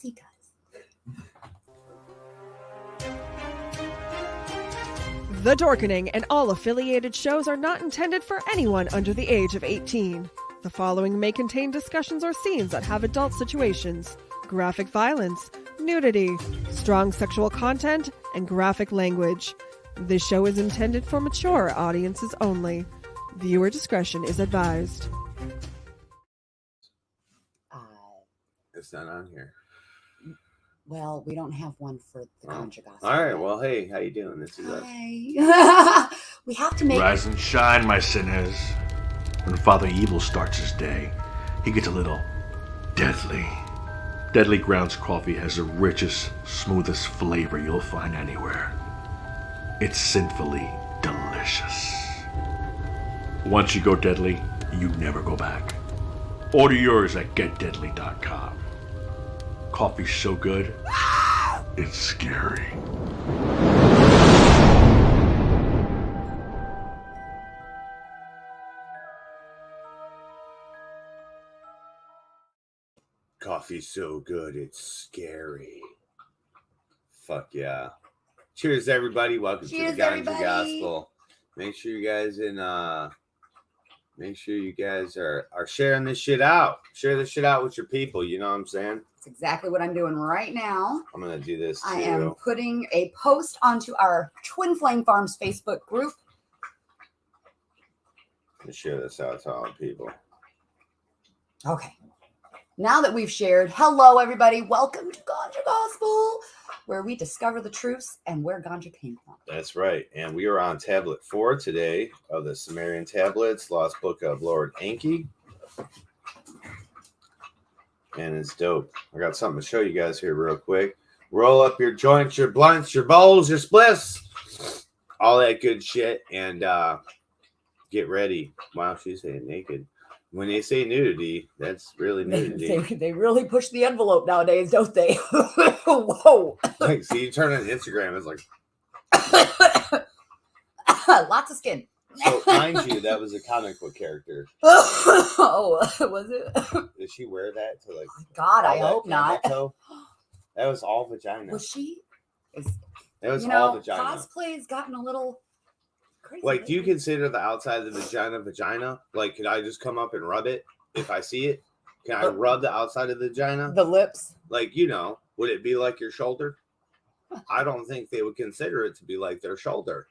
See you guys. The Dorkening and all affiliated shows are not intended for anyone under the age of 18. The following may contain discussions or scenes that have adult situations, graphic violence, nudity, strong sexual content, and graphic language. This show is intended for mature audiences only. Viewer discretion is advised. It's not on here. Well, we don't have one for the Ganja Gospel. All right. Well, hey, how you doing? This is us. Hi. We have to make... Rise and shine, my sinners. When Father Evil starts his day, he gets a little deadly. Deadly Grounds coffee has the richest, smoothest flavor you'll find anywhere. It's sinfully delicious. Once you go deadly, you never go back. Order yours at getdeadly.com. Coffee's so good, it's scary. Coffee's so good, it's scary. Fuck yeah. Cheers, everybody. Welcome to the Ganja Gospel. Make sure you guys are sharing this shit out. Share this shit out with your people. You know what I'm saying? That's exactly what I'm doing right now. I'm going to do this too. I am putting a post onto our Twin Flame Farms Facebook group. Let's share this out to all people. Okay. Now that we've shared, hello, everybody. Welcome to Ganja Gospel, where we discover the truths and where ganja came from. That's right. And we are on tablet 4 today of the Sumerian tablets, Lost Book of Lord Enki. And it's dope. I got something to show you guys here real quick. Roll up your joints, your blunts, your bowls, your spliffs, all that good shit. And get ready. Wow, she's saying naked. When they say nudity, that's really nudity. They really push the envelope nowadays, don't they? Whoa. Like, see, you turn on Instagram, it's like... Lots of skin. So, mind you, that was a comic book character. Oh, was it? Did she wear that to, like... God, I hope not. Toe? That was all vagina. Was she? That was all vagina. Cosplay's gotten a little... crazy. Like, do you consider the outside of the vagina? Like, could I just come up and rub it if I see it? Can I rub the outside of the vagina? The lips? Like, you know, would it be like your shoulder? I don't think they would consider it to be like their shoulder.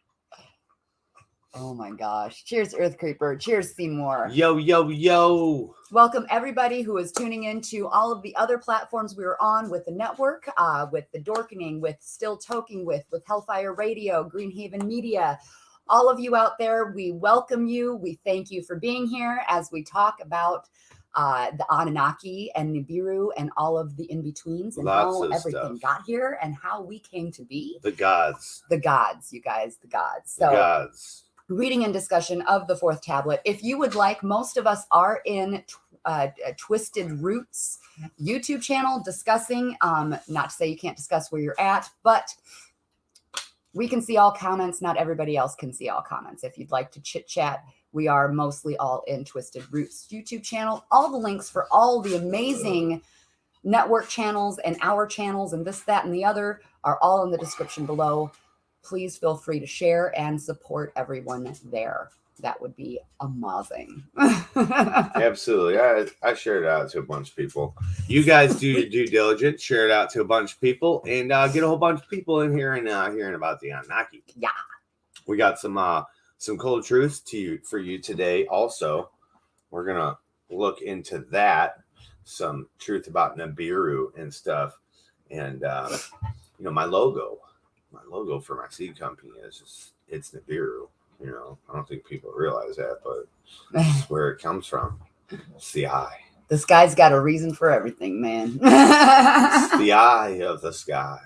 Oh my gosh. Cheers, Earth Creeper. Cheers, Seymour. Yo, yo, yo. Welcome, everybody who is tuning in to all of the other platforms we were on with the network, with the Dorkening, with Still Toking, with Hellfire Radio, Greenhaven Media. All of you out there, we welcome you. We thank you for being here as we talk about the Anunnaki and Nibiru and all of the in-betweens and how everything got here and how we came to be. The gods. The gods, you guys, the gods. So, the gods. Reading and discussion of the 4th tablet. If you would like, most of us are in TwizTD RootZ YouTube channel discussing, not to say you can't discuss where you're at, but we can see all comments. Not everybody else can see all comments. If you'd like to chit chat, we are mostly all in TwizTD RootZ YouTube channel. All the links for all the amazing network channels and our channels and this, that, and the other are all in the description below. Please feel free to share and support everyone there. That would be amazing. Absolutely. I shared it out to a bunch of people. You guys do your due diligence, share it out to a bunch of people, and get a whole bunch of people in here and hearing about the Anunnaki. Yeah. We got some cold truths for you today. Also, we're gonna look into that, some truth about Nibiru and stuff, and my logo for my seed company it's Nibiru. You know, I don't think people realize that, but it's where it comes from. It's the eye. The sky's got a reason for everything, man. It's the eye of the sky.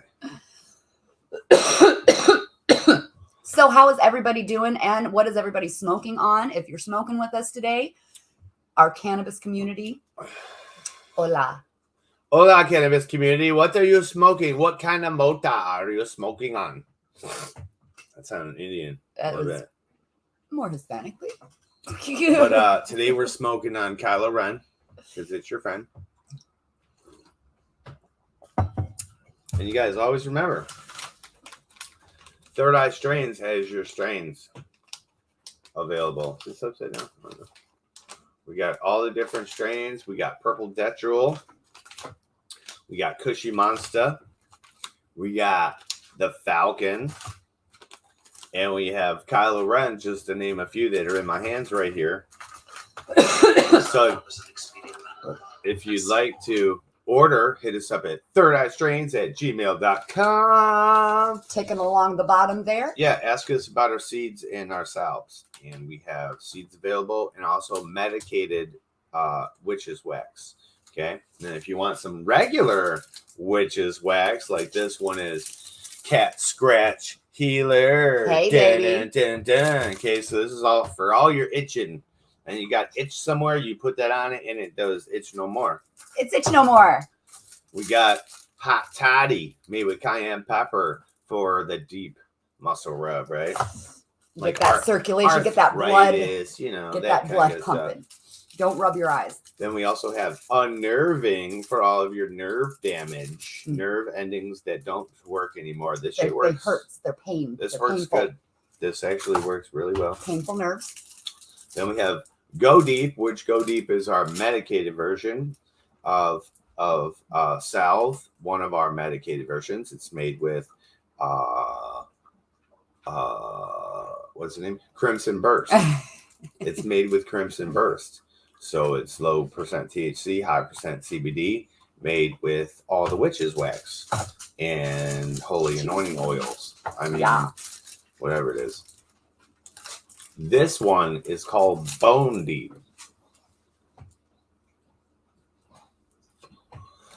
So how is everybody doing, and what is everybody smoking on? If you're smoking with us today, our cannabis community, hola. Hola, cannabis community. What are you smoking? What kind of mota are you smoking on? That sounded Indian. That was more Hispanically. But today we're smoking on Kylo Ren, because it's your friend. And you guys always remember, Third Eye Strains has your strains available. Is this upside down? Oh, no. We got all the different strains. We got Purple Death Jewel. We got Cushy Monster. We got the Falcon. And we have Kylo Ren, just to name a few that are in my hands right here. So if you'd like to order, hit us up at thirdeyestrains@gmail.com. Ticking along the bottom there. Yeah, ask us about our seeds and ourselves. And we have seeds available and also medicated witch's wax. Okay. And then if you want some regular witch's wax, like this one is Cat Scratch Healer. Hey, dun, baby. dun, dun, dun. Okay, so this is all for all your itching. And you got itch somewhere, you put that on it and it does itch no more. It's itch no more. We got Hot Toddy made with cayenne pepper for the deep muscle rub, right? Get that circulation, get that blood, arthritis, you know, get that blood kind of pumping. stuff. Don't rub your eyes. Then we also have unnerving for all of your nerve damage, nerve endings that don't work anymore. This shit works. It hurts. They're pain. This They're works painful. good. This actually works really well. Painful nerves. Then we have Go Deep, which Go Deep is our medicated version of salve, one of our medicated versions. It's made with what's the name? Crimson Burst. It's made with Crimson Burst. So it's low percent THC, high percent CBD, made with all the witch's wax and holy anointing oils. I mean, whatever it is. This one is called Bone Deep.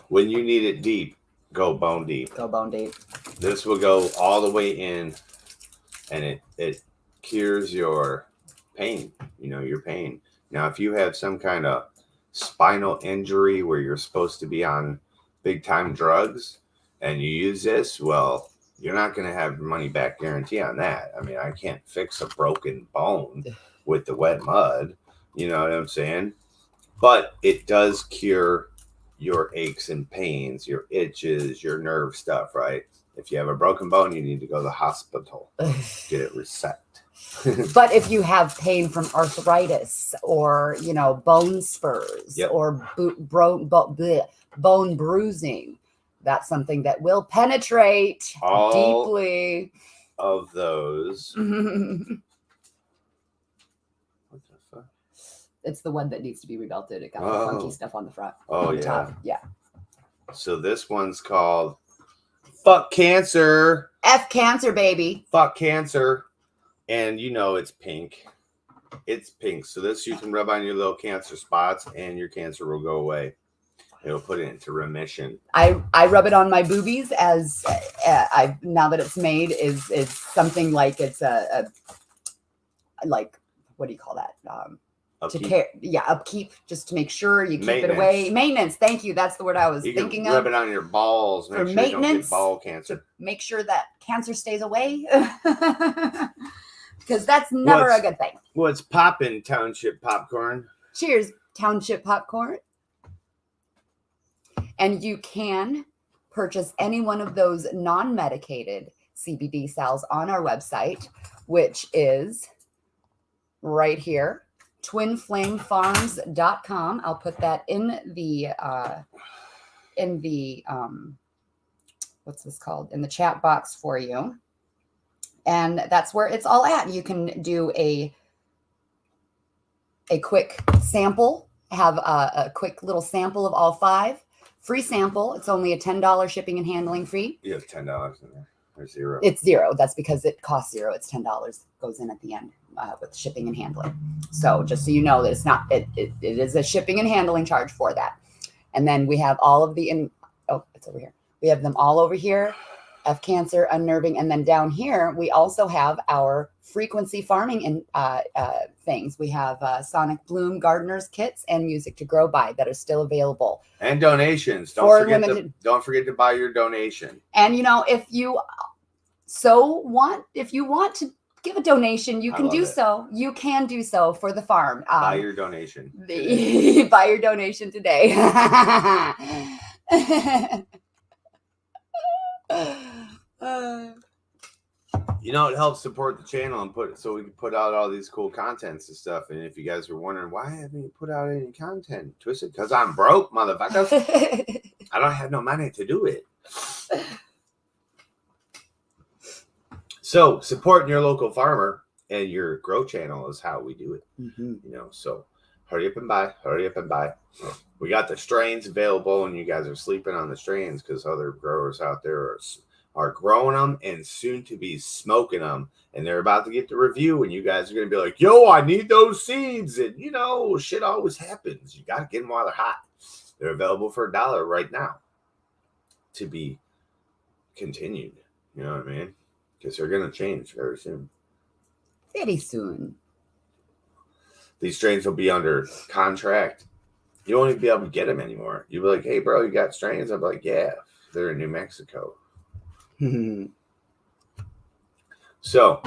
When you need it deep, go Bone Deep. Go Bone Deep. This will go all the way in, and it cures your pain, your pain. Now, if you have some kind of spinal injury where you're supposed to be on big time drugs and you use this, well, you're not going to have your money back guarantee on that. I mean, I can't fix a broken bone with the wet mud. You know what I'm saying? But it does cure your aches and pains, your itches, your nerve stuff, right? If you have a broken bone, you need to go to the hospital, get it reset. But if you have pain from arthritis or, bone spurs or bone bruising, that's something that will penetrate all deeply. Of those. What the fuck? It's the one that needs to be rebelted. It got the funky stuff on the front. Oh, on yeah. the top. Yeah. So this one's called Fuck Cancer. F cancer, baby. Fuck Cancer. And it's pink. It's pink. So this you can rub on your little cancer spots and your cancer will go away. It'll put it into remission. I rub it on my boobies as now that it's made is something like it's a like, what do you call that? Upkeep, just to make sure you keep it away. Maintenance. Thank you. That's the word I was thinking of. Rub it on your balls. For maintenance, you don't get ball cancer. To make sure that cancer stays away. Because that's never a good thing. What's poppin', Township Popcorn? Cheers, Township Popcorn. And you can purchase any one of those non-medicated CBD salves on our website, which is right here, twinflamefarms.com. I'll put that in the what's this called? In the chat box for you. And that's where it's all at. You can do a quick sample, have a quick little sample of all 5. Free sample. It's only a $10 shipping and handling fee. You have $10 in there. Or $0. It's $0. That's because it costs $0. It's $10 goes in at the end with shipping and handling. So just so you know that it's not, it is a shipping and handling charge for that. And then we have all of it's over here. We have them all over here. F cancer, unnerving, and then down here we also have our frequency farming and things. We have Sonic Bloom gardeners kits and music to grow by that are still available. And donations. Don't forget to buy your donation. And if you want to give a donation, you can do so. You can do so for the farm. Buy your donation. Buy your donation today. You know, it helps support the channel and so we can put out all these cool contents and stuff. And if you guys were wondering why haven't you put out any content, Twisted, because I'm broke, motherfuckers. I don't have no money to do it. So supporting your local farmer and your grow channel is how we do it. You know, so hurry up and buy. Hurry up and buy. We got the strains available, and you guys are sleeping on the strains because other growers out there are growing them and soon to be smoking them, and they're about to get the review, and you guys are going to be like, yo, I need those seeds. And you know, shit always happens. You got to get them while they're hot. They're available for $1 right now to be continued. You know what I mean? Because they're going to change very soon. Very soon. These strains will be under contract. You won't even be able to get them anymore. You'll be like, hey, bro, you got strains? I'll be like, yeah, they're in New Mexico. So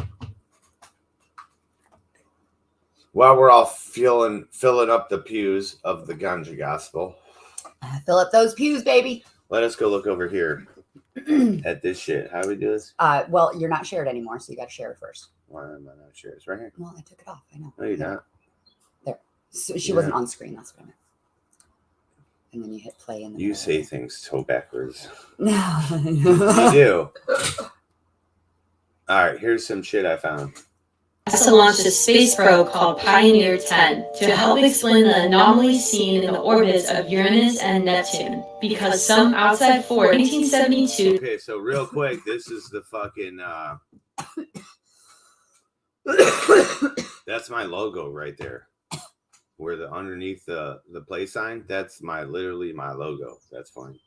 while we're all filling up the pews of the Ganja Gospel, fill up those pews, baby. let us go look over here at this shit. How do we do this? Well, you're not shared anymore, so you got to share it first. Why am I not shared? It's right here. Well, I took it off. I know. No, you're not. There. So she wasn't on screen. That's what I meant. And then you hit play. In the You say things so backwards. No. You do. All right, here's some shit I found. NASA launched a space probe called Pioneer 10 to help explain the anomalies seen in the orbits of Uranus and Neptune, because some outside force 1972. Okay, so real quick, this is the fucking that's my logo right there. Where the underneath the play sign, that's literally my logo. That's fine.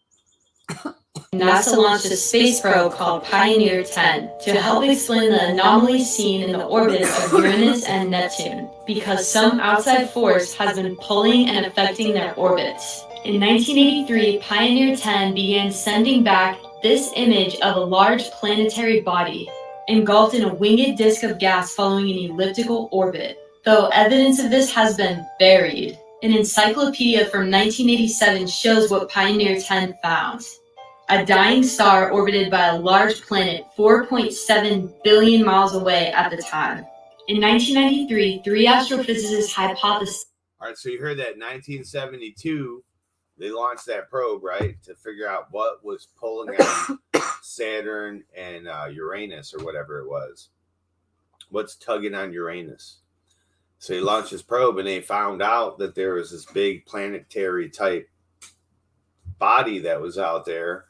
NASA launched a space probe called Pioneer 10 to help explain the anomalies seen in the orbits of Uranus and Neptune, because some outside force has been pulling and affecting their orbits. In 1983, Pioneer 10 began sending back this image of a large planetary body engulfed in a winged disk of gas following an elliptical orbit. Though evidence of this has been buried, an encyclopedia from 1987 shows what Pioneer 10 found. A dying star orbited by a large planet 4.7 billion miles away at the time. In 1993, 3 astrophysicists hypothesized. All right, so you heard that in 1972, they launched that probe, right, to figure out what was pulling on Saturn and Uranus or whatever it was. What's tugging on Uranus? So he launched his probe, and they found out that there was this big planetary type body that was out there,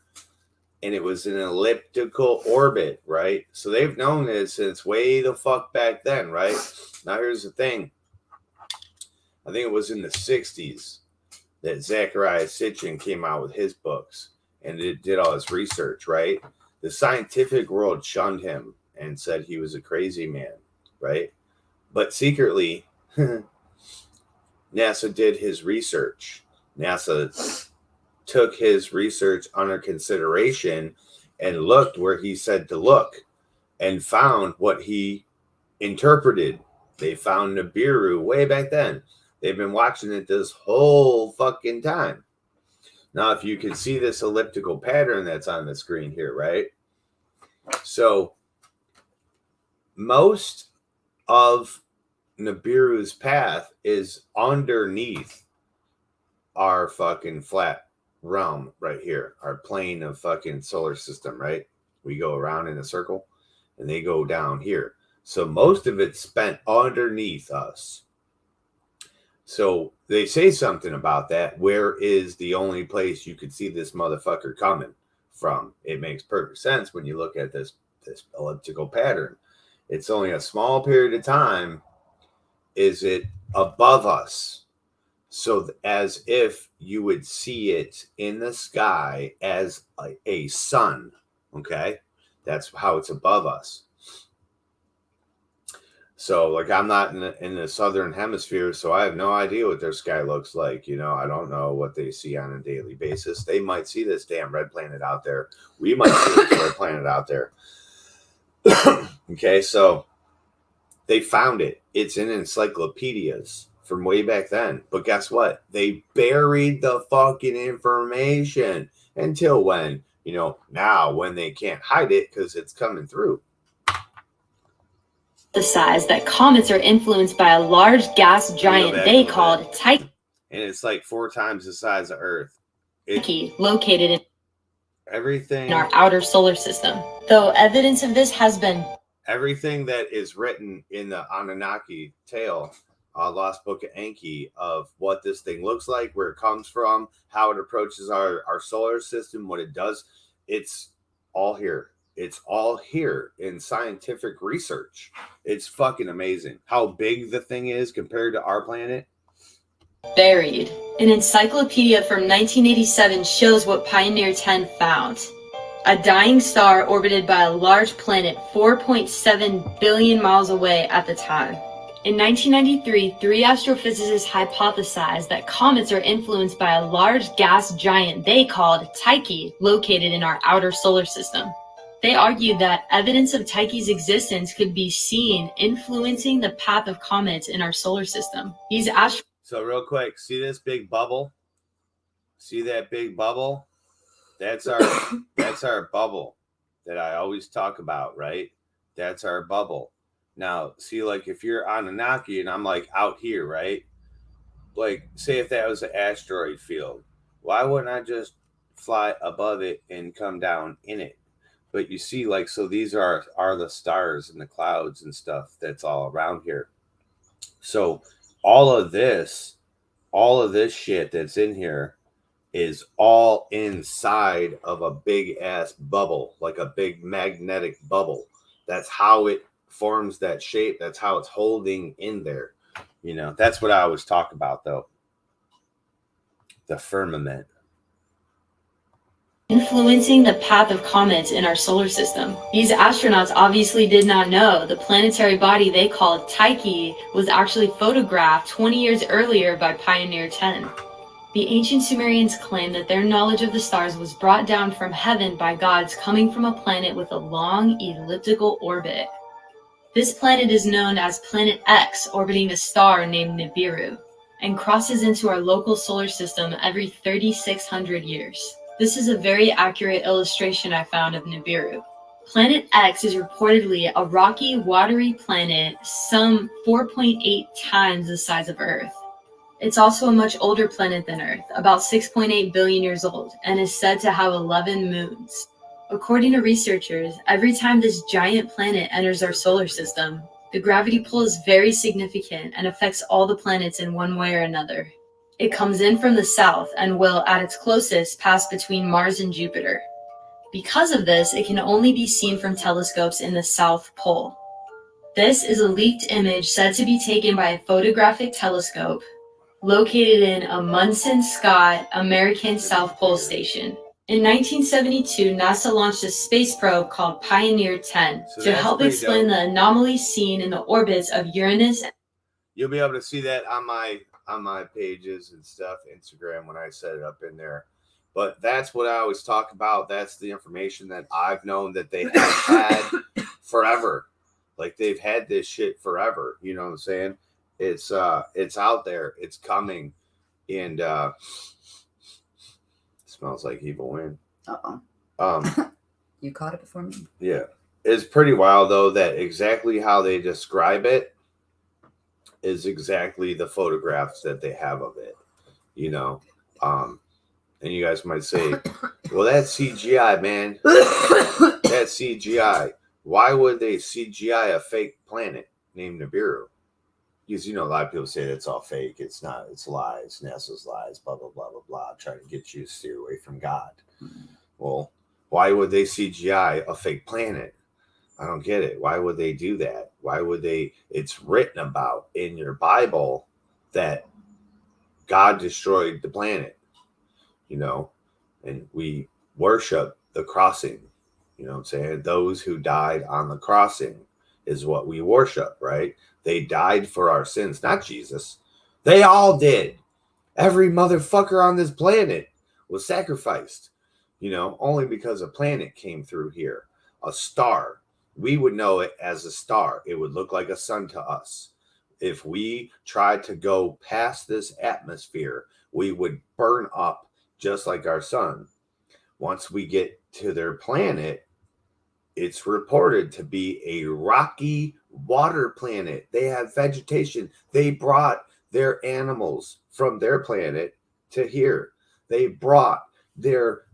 and it was in an elliptical orbit, right? So they've known this since way the fuck back then, right? Now here's the thing. I think it was in the 60s that Zecharia Sitchin came out with his books, and it did all his research, right? The scientific world shunned him and said he was a crazy man, right? But secretly, NASA did his research. NASA took his research under consideration and looked where he said to look and found what he interpreted. They found Nibiru way back then. They've been watching it this whole fucking time. Now, if you can see this elliptical pattern that's on the screen here, right? So most of Nibiru's path is underneath our fucking flat realm right here, our plane of fucking solar system, right? We go around in a circle and they go down here. So most of it's spent underneath us. So they say something about that. Where is the only place you could see this motherfucker coming from? It makes perfect sense when you look at this elliptical pattern. It's only a small period of time. Is it above us? So as if you would see it in the sky as a sun, okay? That's how it's above us. So, like, I'm not in the southern hemisphere, so I have no idea what their sky looks like. You know, I don't know what they see on a daily basis. They might see this damn red planet out there. We might see this red planet out there. Okay, so they found it. It's in encyclopedias from way back then. But guess what? They buried the fucking information until when? You know, now when they can't hide it because it's coming through. hypothesized that comets are influenced by a large gas giant they called Tyche. And it's like 4 times the size of Earth. Located in everything in our outer solar system. Though evidence of this has been everything that is written in the Anunnaki tale, Lost Book of Enki, of what this thing looks like, where it comes from, how it approaches our solar system, what it does, it's all here. It's all here in scientific research. It's fucking amazing how big the thing is compared to our planet. Buried. An encyclopedia from 1987 shows what Pioneer 10 found. A dying star orbited by a large planet 4.7 billion miles away at the time. In 1993, 3 astrophysicists hypothesized that comets are influenced by a large gas giant they called Tyche, located in our outer solar system. They argued that evidence of Tyche's existence could be seen influencing the path of comets in our solar system. These So real quick, see this big bubble? See that big bubble? That's our bubble that I always talk about, right? That's our bubble. Now, see, like if you're on Anunnaki and I'm like out here, right? Like, say if that was an asteroid field, why wouldn't I just fly above it and come down in it? But you see, like, so these are the stars and the clouds and stuff that's all around here. So all of this shit that's in here is all inside of a big ass bubble, like a big magnetic bubble. That's how it forms that shape. That's how it's holding in there. You know, that's what I always talk about, though. The firmament. Influencing the path of comets in our solar system. These astronauts obviously did not know the planetary body they called Tyche was actually photographed 20 years earlier by Pioneer 10. The ancient Sumerians claimed that their knowledge of the stars was brought down from heaven by gods coming from a planet with a long elliptical orbit. This planet is known as Planet X, orbiting a star named Nibiru, and crosses into our local solar system every 3,600 years. This is a very accurate illustration I found of Nibiru. Planet X is reportedly a rocky, watery planet some 4.8 times the size of Earth. It's also a much older planet than Earth, about 6.8 billion years old, and is said to have 11 moons. According to researchers, every time this giant planet enters our solar system, the gravity pull is very significant and affects all the planets in one way or another. It comes in from the south and will, at its closest, pass between Mars and Jupiter. Because of this, it can only be seen from telescopes in the South Pole. This is a leaked image said to be taken by a photographic telescope located in Amundsen Scott American South Pole Station. In 1972, NASA launched a space probe called Pioneer 10 to help explain the anomalies seen in the orbits of Uranus. You'll be able to see that on my pages and stuff, Instagram, when I set it up in there. But that's what I always talk about. That's the information that I've known that they have had forever. Like they've had this shit forever. You know what I'm saying? It's out there. It's coming. And it smells like evil wind. You caught it before me. Yeah. It's pretty wild though that exactly how they describe it is exactly the photographs that they have of it, you know. And you guys might say, well, that's CGI, man. That's CGI. Why would they CGI a fake planet named Nibiru? Because, you know, a lot of people say that's all fake. It's not. It's lies. NASA's lies, blah, blah, blah, blah, blah, trying to get you to steer away from God. Well, why would they CGI a fake planet? I don't get it. Why would they do that? Why would they? It's written about in your Bible that God destroyed the planet, you know, and we worship the crossing. You know what I'm saying? Those who died on the crossing is what we worship, right? They died for our sins, not Jesus. They all did. Every motherfucker on this planet was sacrificed, you know, only because a planet came through here, a star. We would know it as a star. It would look like a sun to us. If we tried to go past this atmosphere, we would burn up just like our sun. Once we get to their planet, it's reported to be a rocky water planet. They have vegetation. They brought their animals from their planet to here. They brought their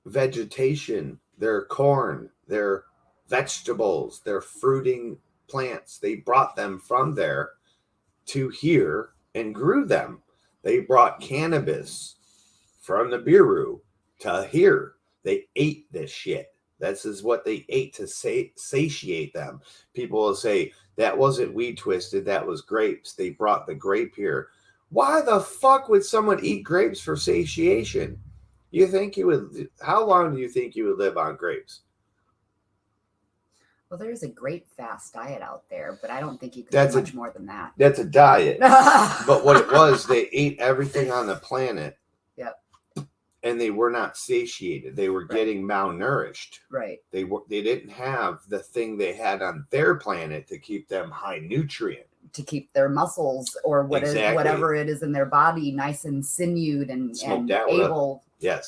vegetation, their corn, their vegetables, their fruiting plants. They brought them from there to here and grew them. They brought cannabis from the Biru to here. They ate this shit. This is what they ate to satiate them. People will say, that wasn't weed twisted, that was grapes. They brought the grape here. Why the fuck would someone eat grapes for satiation? You think you would, how long do you think you would live on grapes? Well, there's a grape fast diet out there, but I don't think you can do much more than that. That's a diet. But what it was, they ate everything on the planet. Yep. And they were not satiated. They were getting malnourished. Right. They didn't have the thing they had on their planet to keep them high nutrient. To keep their muscles or whatever it is in their body nice and sinewed and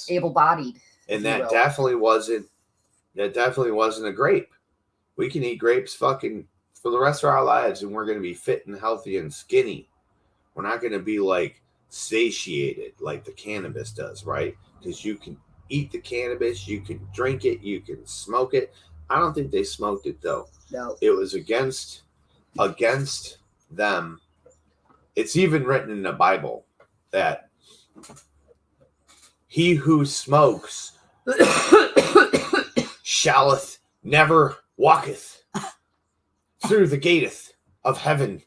able-bodied. And that definitely wasn't a grape. We can eat grapes fucking for the rest of our lives and we're going to be fit and healthy and skinny. We're not going to be like satiated like the cannabis does, right? Because you can eat the cannabis, you can drink it, you can smoke it. I don't think they smoked it though. No. It was against them. It's even written in the Bible that he who smokes shalleth never walketh through the gateth of heaven.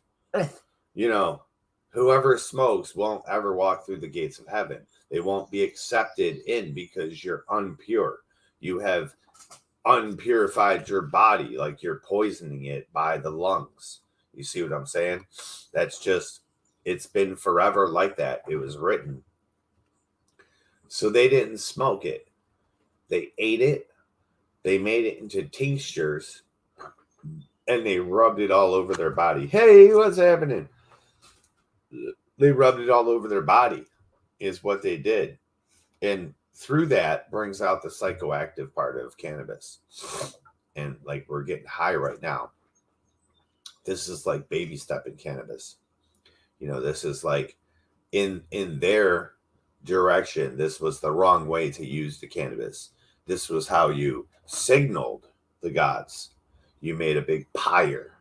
You know, whoever smokes won't ever walk through the gates of heaven. They won't be accepted in because you're impure. You have unpurified your body, like you're poisoning it by the lungs. You see what I'm saying? That's just, it's been forever like that. It was written. So they didn't smoke it. They ate it. They made it into tinctures and they rubbed it all over their body. Hey, what's happening? They rubbed it all over their body is what they did. And through that brings out the psychoactive part of cannabis. And like we're getting high right now. This is like baby step in cannabis. You know, this is like in their direction. This was the wrong way to use the cannabis. This was how you signaled the gods. You made a big pyre,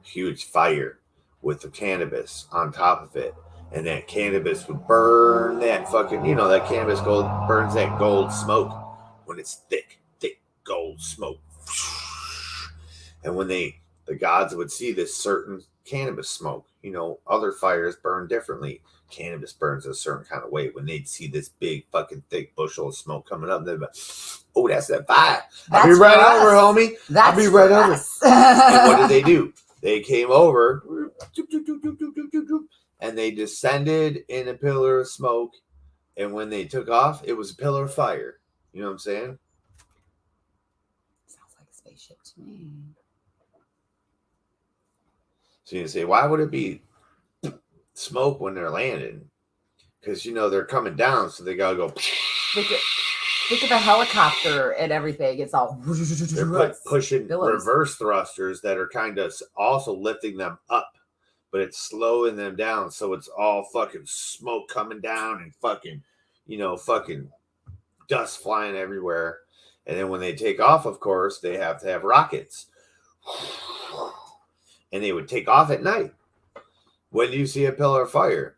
huge fire with the cannabis on top of it. And that cannabis would burn that fucking, you know, that cannabis gold burns that gold smoke when it's thick gold smoke. And when the gods would see this certain cannabis smoke, you know, other fires burn differently. Cannabis burns a certain kind of way. When they'd see this big fucking thick bushel of smoke coming up, they'd be like, oh, that's that fire. I'll be right over, homie. I'll be right over. And what did they do? They came over and they descended in a pillar of smoke. And when they took off, it was a pillar of fire. You know what I'm saying? Sounds like a spaceship to me. So you say, why would it be smoke when they're landing? Because, you know, they're coming down, so they got to go. Think of a helicopter and everything. It's all. They're pushing reverse thrusters that are kind of also lifting them up, but it's slowing them down. So it's all fucking smoke coming down and fucking, you know, fucking dust flying everywhere. And then when they take off, of course, they have to have rockets. And they would take off at night. When do you see a pillar of fire?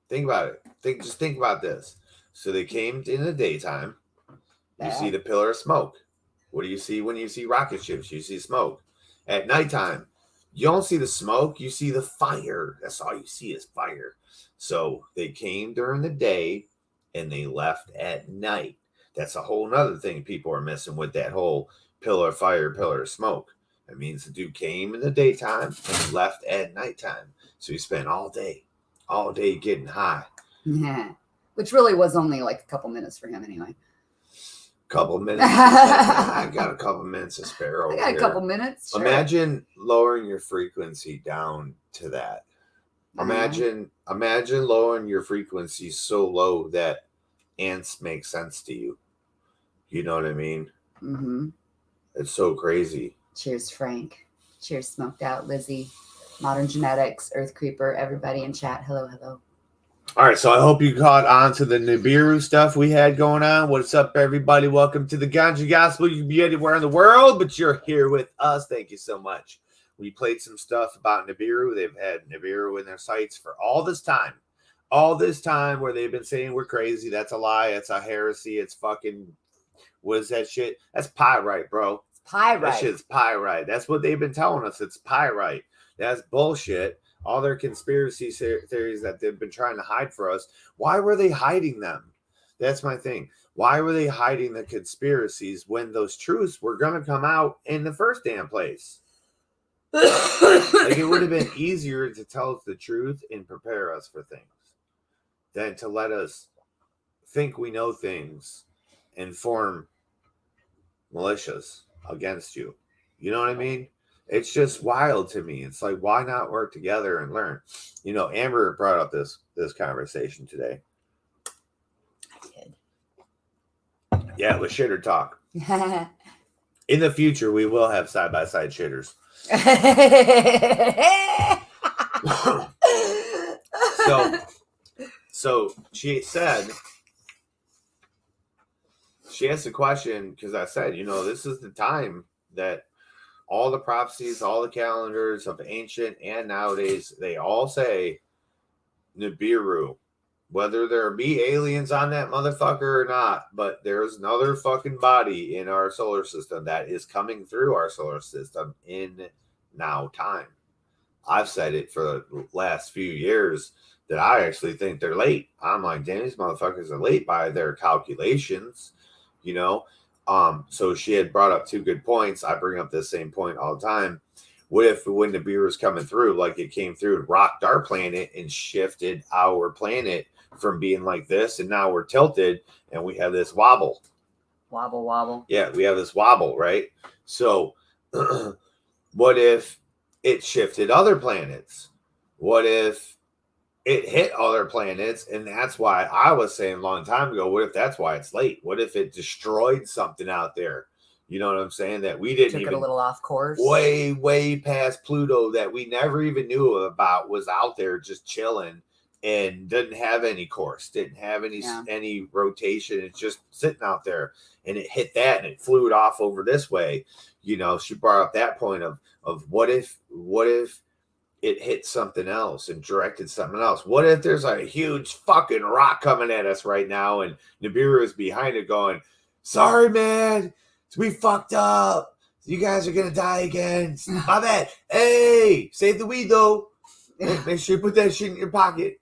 Think about it. Just think about this. So they came in the daytime. You see the pillar of smoke. What do you see when you see rocket ships? You see smoke. At nighttime, you don't see the smoke. You see the fire. That's all you see is fire. So they came during the day and they left at night. That's a whole nother thing people are missing with that whole pillar of fire, pillar of smoke. That means the dude came in the daytime and left at nighttime. So he spent all day getting high. Yeah. Which really was only like a couple minutes for him anyway. Couple minutes. I got a couple minutes to spare over here. I got a couple minutes. Sure. Imagine lowering your frequency down to that. Imagine lowering your frequency so low that ants make sense to you. You know what I mean? Mm-hmm. It's so crazy. Cheers, Frank. Cheers, Smoked Out, Lizzie, Modern Genetics, Earth Creeper, everybody in chat. Hello, hello. All right, so I hope you caught on to the Nibiru stuff we had going on. What's up, everybody? Welcome to the Ganja Gospel. You can be anywhere in the world, but you're here with us. Thank you so much. We played some stuff about Nibiru. They've had Nibiru in their sights for all this time. All this time where they've been saying we're crazy. That's a lie. It's a heresy. It's fucking, what is that shit? That's pyrite, bro. Pyrite. That shit's pyrite. That's what they've been telling us. It's pyrite. That's bullshit. All their conspiracy theories that they've been trying to hide for us. Why were they hiding them? That's my thing. Why were they hiding the conspiracies when those truths were going to come out in the first damn place? Like, it would have been easier to tell us the truth and prepare us for things than to let us think we know things and form militias against you. You know what I mean? It's just wild to me. It's like, why not work together and learn? You know, Amber brought up this conversation today. I did. Yeah, it was shitter talk. In the future, we will have side-by-side shitters. So she said, she asked a question because I said, you know, this is the time that all the prophecies, all the calendars of ancient and nowadays, they all say Nibiru. Whether there be aliens on that motherfucker or not, but there's another fucking body in our solar system that is coming through our solar system in now time. I've said it for the last few years that I actually think they're late. I'm like, damn, these motherfuckers are late by their calculations, you know? So she had brought up two good points. I bring up the same point all the time. What if when Nibiru was coming through, like it came through and rocked our planet and shifted our planet from being like this, and now we're tilted and we have this wobble. Wobble. Yeah, we have this wobble, right? So what if it shifted other planets? What if it hit other planets? And that's why I was saying a long time ago, what if that's why it's late? What if it destroyed something out there? You know what I'm saying? That we didn't Took it a little off course. Way past Pluto that we never even knew about was out there just chilling and didn't have any course, didn't have any rotation. It's just sitting out there, and it hit that and it flew it off over this way. You know, she brought up that point of what if it hit something else and directed something else? What if there's a huge fucking rock coming at us right now and Nibiru is behind it going, sorry, man, we fucked up. You guys are going to die again. My bad. Hey, save the weed, though. Make sure you put that shit in your pocket.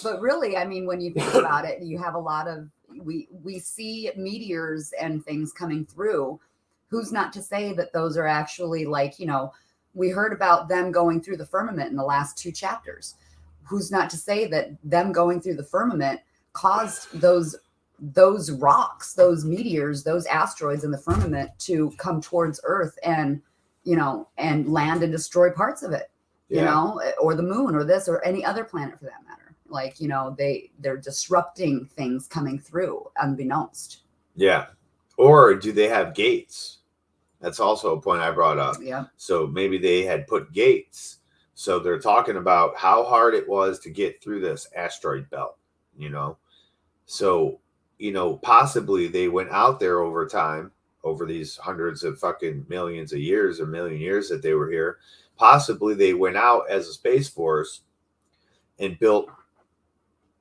But really, I mean, when you think about it, you have a lot of, we see meteors and things coming through. Who's not to say that those are actually, like, you know, we heard about them going through the firmament in the last 2 chapters. Who's not to say that them going through the firmament caused those rocks, those meteors, those asteroids in the firmament to come towards Earth and, you know, and land and destroy parts of it, you know, or the moon or this or any other planet for that matter. Like, you know, they're disrupting things coming through unbeknownst. Yeah. Or do they have gates? That's also a point I brought up. Yeah. So maybe they had put gates. So they're talking about how hard it was to get through this asteroid belt, you know? So, you know, possibly they went out there over time, over these hundreds of fucking millions of years, a million years that they were here. Possibly they went out as a space force and built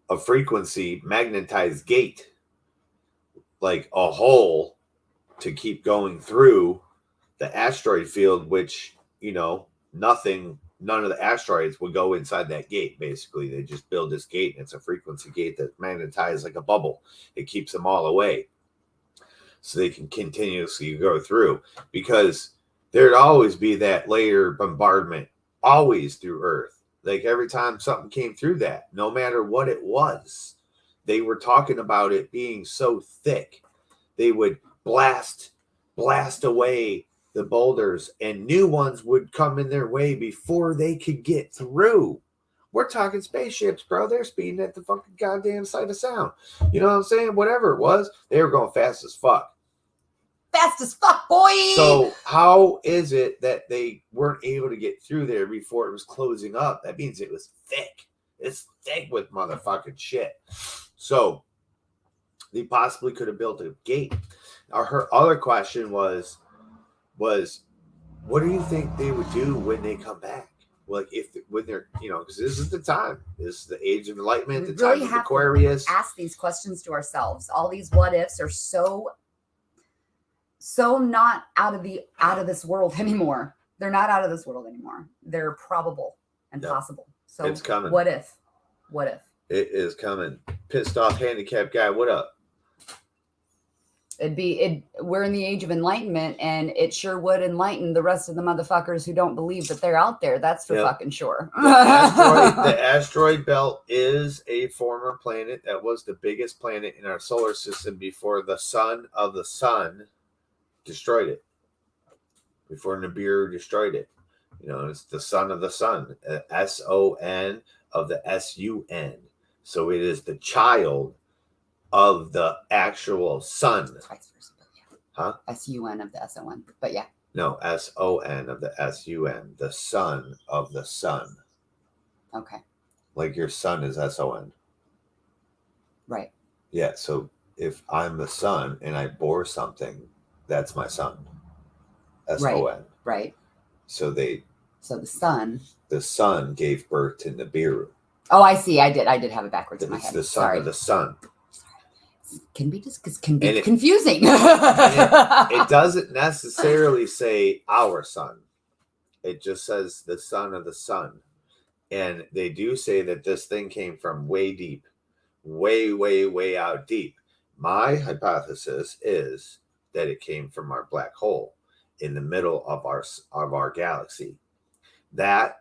a frequency magnetized gate, like a hole to keep going through the asteroid field, which, you know, none of the asteroids would go inside that gate. Basically, they just build this gate, and it's a frequency gate that magnetized like a bubble. It keeps them all away so they can continuously go through, because there'd always be that layer bombardment always through Earth. Like every time something came through that, no matter what it was, they were talking about it being so thick. They would blast away the boulders, and new ones would come in their way before they could get through. We're talking spaceships, bro. They're speeding at the fucking goddamn sight of sound. You know what I'm saying? Whatever it was, they were going fast as fuck. fast as fuck, boy. So how is it that they weren't able to get through there before it was closing up? That means it was thick. It's thick with motherfucking shit. So they possibly could have built a gate. Her other question was what do you think they would do when they come back? Like when they're, because this is the time. This is the age of enlightenment, the time of Aquarius. Ask these questions to ourselves. All these what ifs are so not out of this world anymore. They're not out of this world anymore. They're probable and possible. So it's coming. What if? It is coming. Pissed off handicapped guy. What up? We're in the age of enlightenment, and it sure would enlighten the rest of the motherfuckers who don't believe that they're out there. That's for fucking sure. The asteroid belt is a former planet that was the biggest planet in our solar system before the son of the sun destroyed it. Before Nibiru destroyed it. It's the son of the sun. S-O-N of the S-U-N. So it is the child of the actual sun. Huh? S-U-N of the S-O-N. But yeah. No, S-O-N of the S-U-N. The son of the sun. Okay. Like your son is S-O-N. Right. Yeah, so if I'm the sun and I bore something, that's my son. S-O-N. Right. So the sun gave birth to Nibiru. Oh, I see. I did have it backwards in my head. It's the son of the sun. Can be confusing. It doesn't necessarily say our son. It just says the son of the sun. And they do say that this thing came from way deep, way out deep. My hypothesis is that it came from our black hole in the middle of our galaxy. That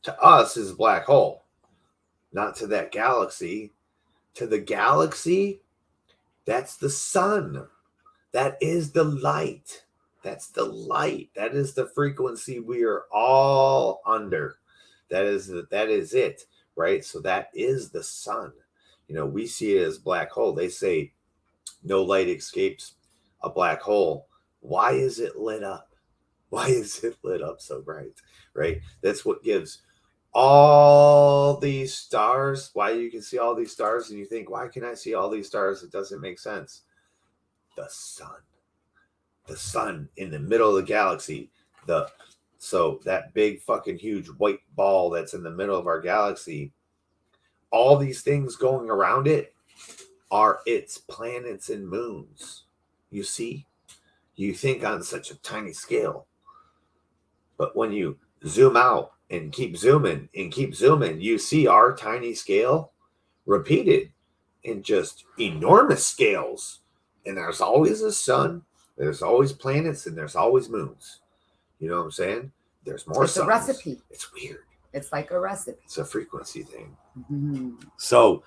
to us is a black hole, not to that galaxy. To the galaxy, that's the sun. That is the light. That's the light. That is the frequency we are all under. That is it, right? So that is the sun. We see it as black hole. They say no light escapes a black hole. Why is it lit up? Why is it lit up so bright, right? That's what gives all these stars, why you can see all these stars and you think, why can I see all these stars? It doesn't make sense. The sun in the middle of the galaxy, so that big fucking huge white ball that's in the middle of our galaxy, all these things going around it are its planets and moons. You see, you think on such a tiny scale, but when you zoom out and keep zooming, you see our tiny scale repeated in just enormous scales. And there's always a sun, there's always planets, and there's always moons. You know what I'm saying? There's more suns. It's a recipe. It's weird. It's like a recipe. It's a frequency thing. Mm-hmm. So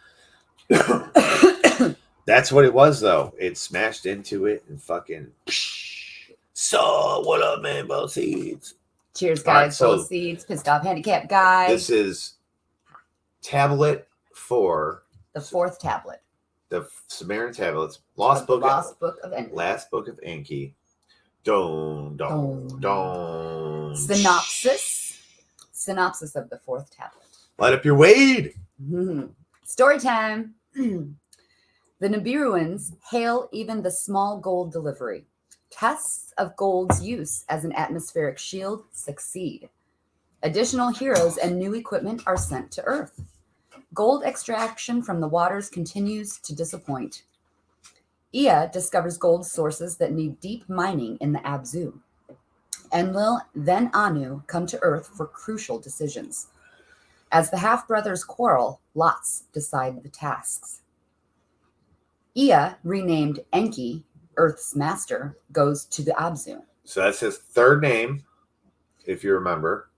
that's what it was, though. It smashed into it and fucking. So what up, man? Both seeds. Cheers, guys. Right, Both seeds. Pissed off handicapped guy. This is tablet 4. The 4th tablet. The Sumerian tablets. Last book of Enki. Last book of Enki. Don. Synopsis of the 4th tablet. Light up your Wade. Mm-hmm. Story time. The Nibiruans hail even the small gold delivery. Tests of gold's use as an atmospheric shield succeed. Additional heroes and new equipment are sent to Earth. Gold extraction from the waters continues to disappoint. Ea discovers gold sources that need deep mining in the Abzu. Enlil, then Anu, come to Earth for crucial decisions. As the half-brothers quarrel, lots decide the tasks. Ea, renamed Enki, Earth's master, goes to the Abzu. So that's his third name, if you remember.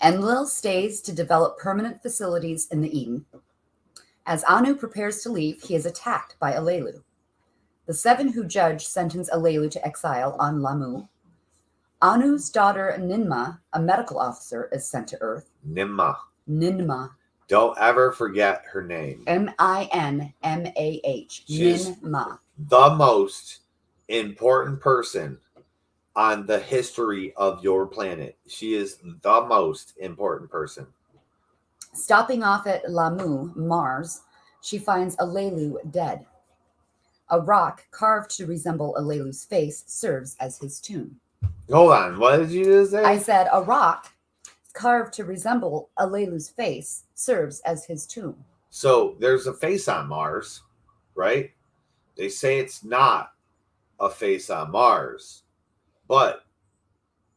Enlil stays to develop permanent facilities in the Eden. As Anu prepares to leave, he is attacked by Alelu. The 7 who judge sentence Alelu to exile on Lamu. Anu's daughter Ninmah, a medical officer, is sent to Earth. Ninmah. Don't ever forget her name. Minmah. She's Ninmah. the most important person on the history of your planet. She is the most important person. Stopping off at Lamu, Mars, she finds Alelu dead. A rock carved to resemble Alelu's face serves as his tomb. Hold on, what did you just say? I said a rock carved to resemble Alelu's face serves as his tomb. So there's a face on Mars, right? They say it's not a face on Mars, but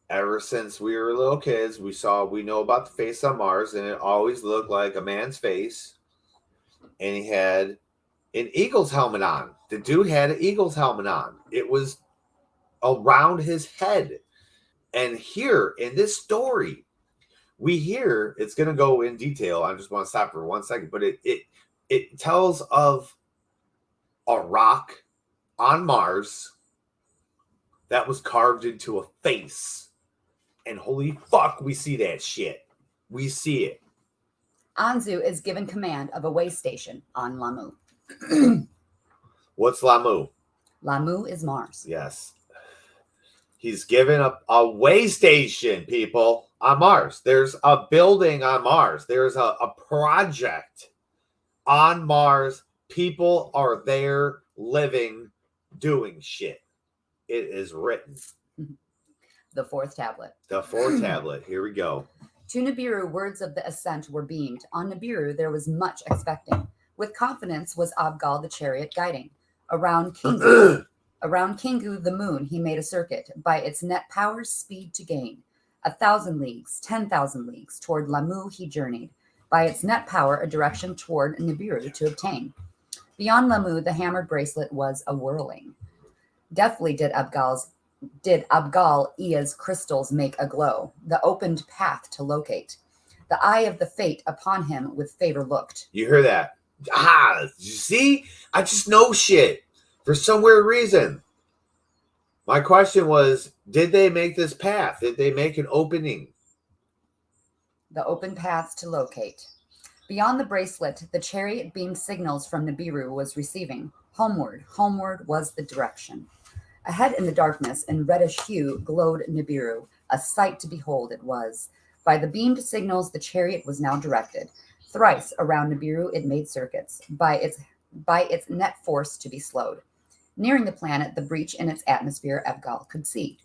ever since we were little kids, we know about the face on Mars, and it always looked like a man's face, and he had an Eagles helmet on. The dude had an Eagles helmet on. It was around his head. And here in this story, we hear, it's going to go in detail. I just want to stop for 1 second, but it tells of a rock on Mars that was carved into a face. And holy fuck, we see that shit. We see it. Anzu is given command of a way station on Lamu. What's Lamu? Lamu is Mars. Yes. He's given a way station, people, on Mars. There's a building on Mars. There's a project on Mars. People are there living, doing shit. It is written. The fourth tablet. The fourth tablet. Here we go. To Nibiru, words of the ascent were beamed. On Nibiru, there was much expecting. With confidence was Abgal the chariot guiding. Around Kingu, the moon, he made a circuit. By its net power, speed to gain. 1,000 leagues, 10,000 leagues. Toward Lamu he journeyed. By its net power, a direction toward Nibiru to obtain. Beyond Lamu, the hammered bracelet was a whirling. Deftly did Abgal Ia's crystals make a glow, the opened path to locate. The eye of the fate upon him with favor looked. You hear that? Ah, you see? I just know shit for some weird reason. My question was, did they make this path? Did they make an opening? The open path to locate. Beyond the bracelet, the chariot beamed signals from Nibiru was receiving. Homeward, homeward was the direction. Ahead in the darkness, in reddish hue, glowed Nibiru. A sight to behold it was. By the beamed signals, the chariot was now directed. Thrice around Nibiru it made circuits, by its net force to be slowed. Nearing the planet, the breach in its atmosphere Abgal could see.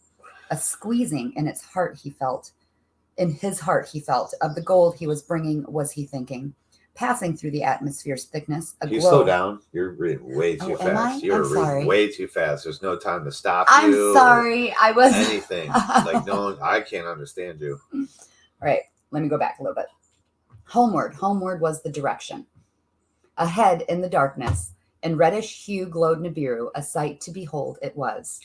A squeezing in its heart he felt. In his heart he felt. Of the gold he was bringing was he thinking. Passing through the atmosphere's thickness, a Can you glow. slow down? You're reading way too fast. You're reading way too fast. There's no time to stop I'm you. sorry. I was anything. Like no, I can't understand you. All right, let me go back a little bit. Homeward, homeward was the direction. Ahead in the darkness, in reddish hue glowed Nibiru, a sight to behold it was.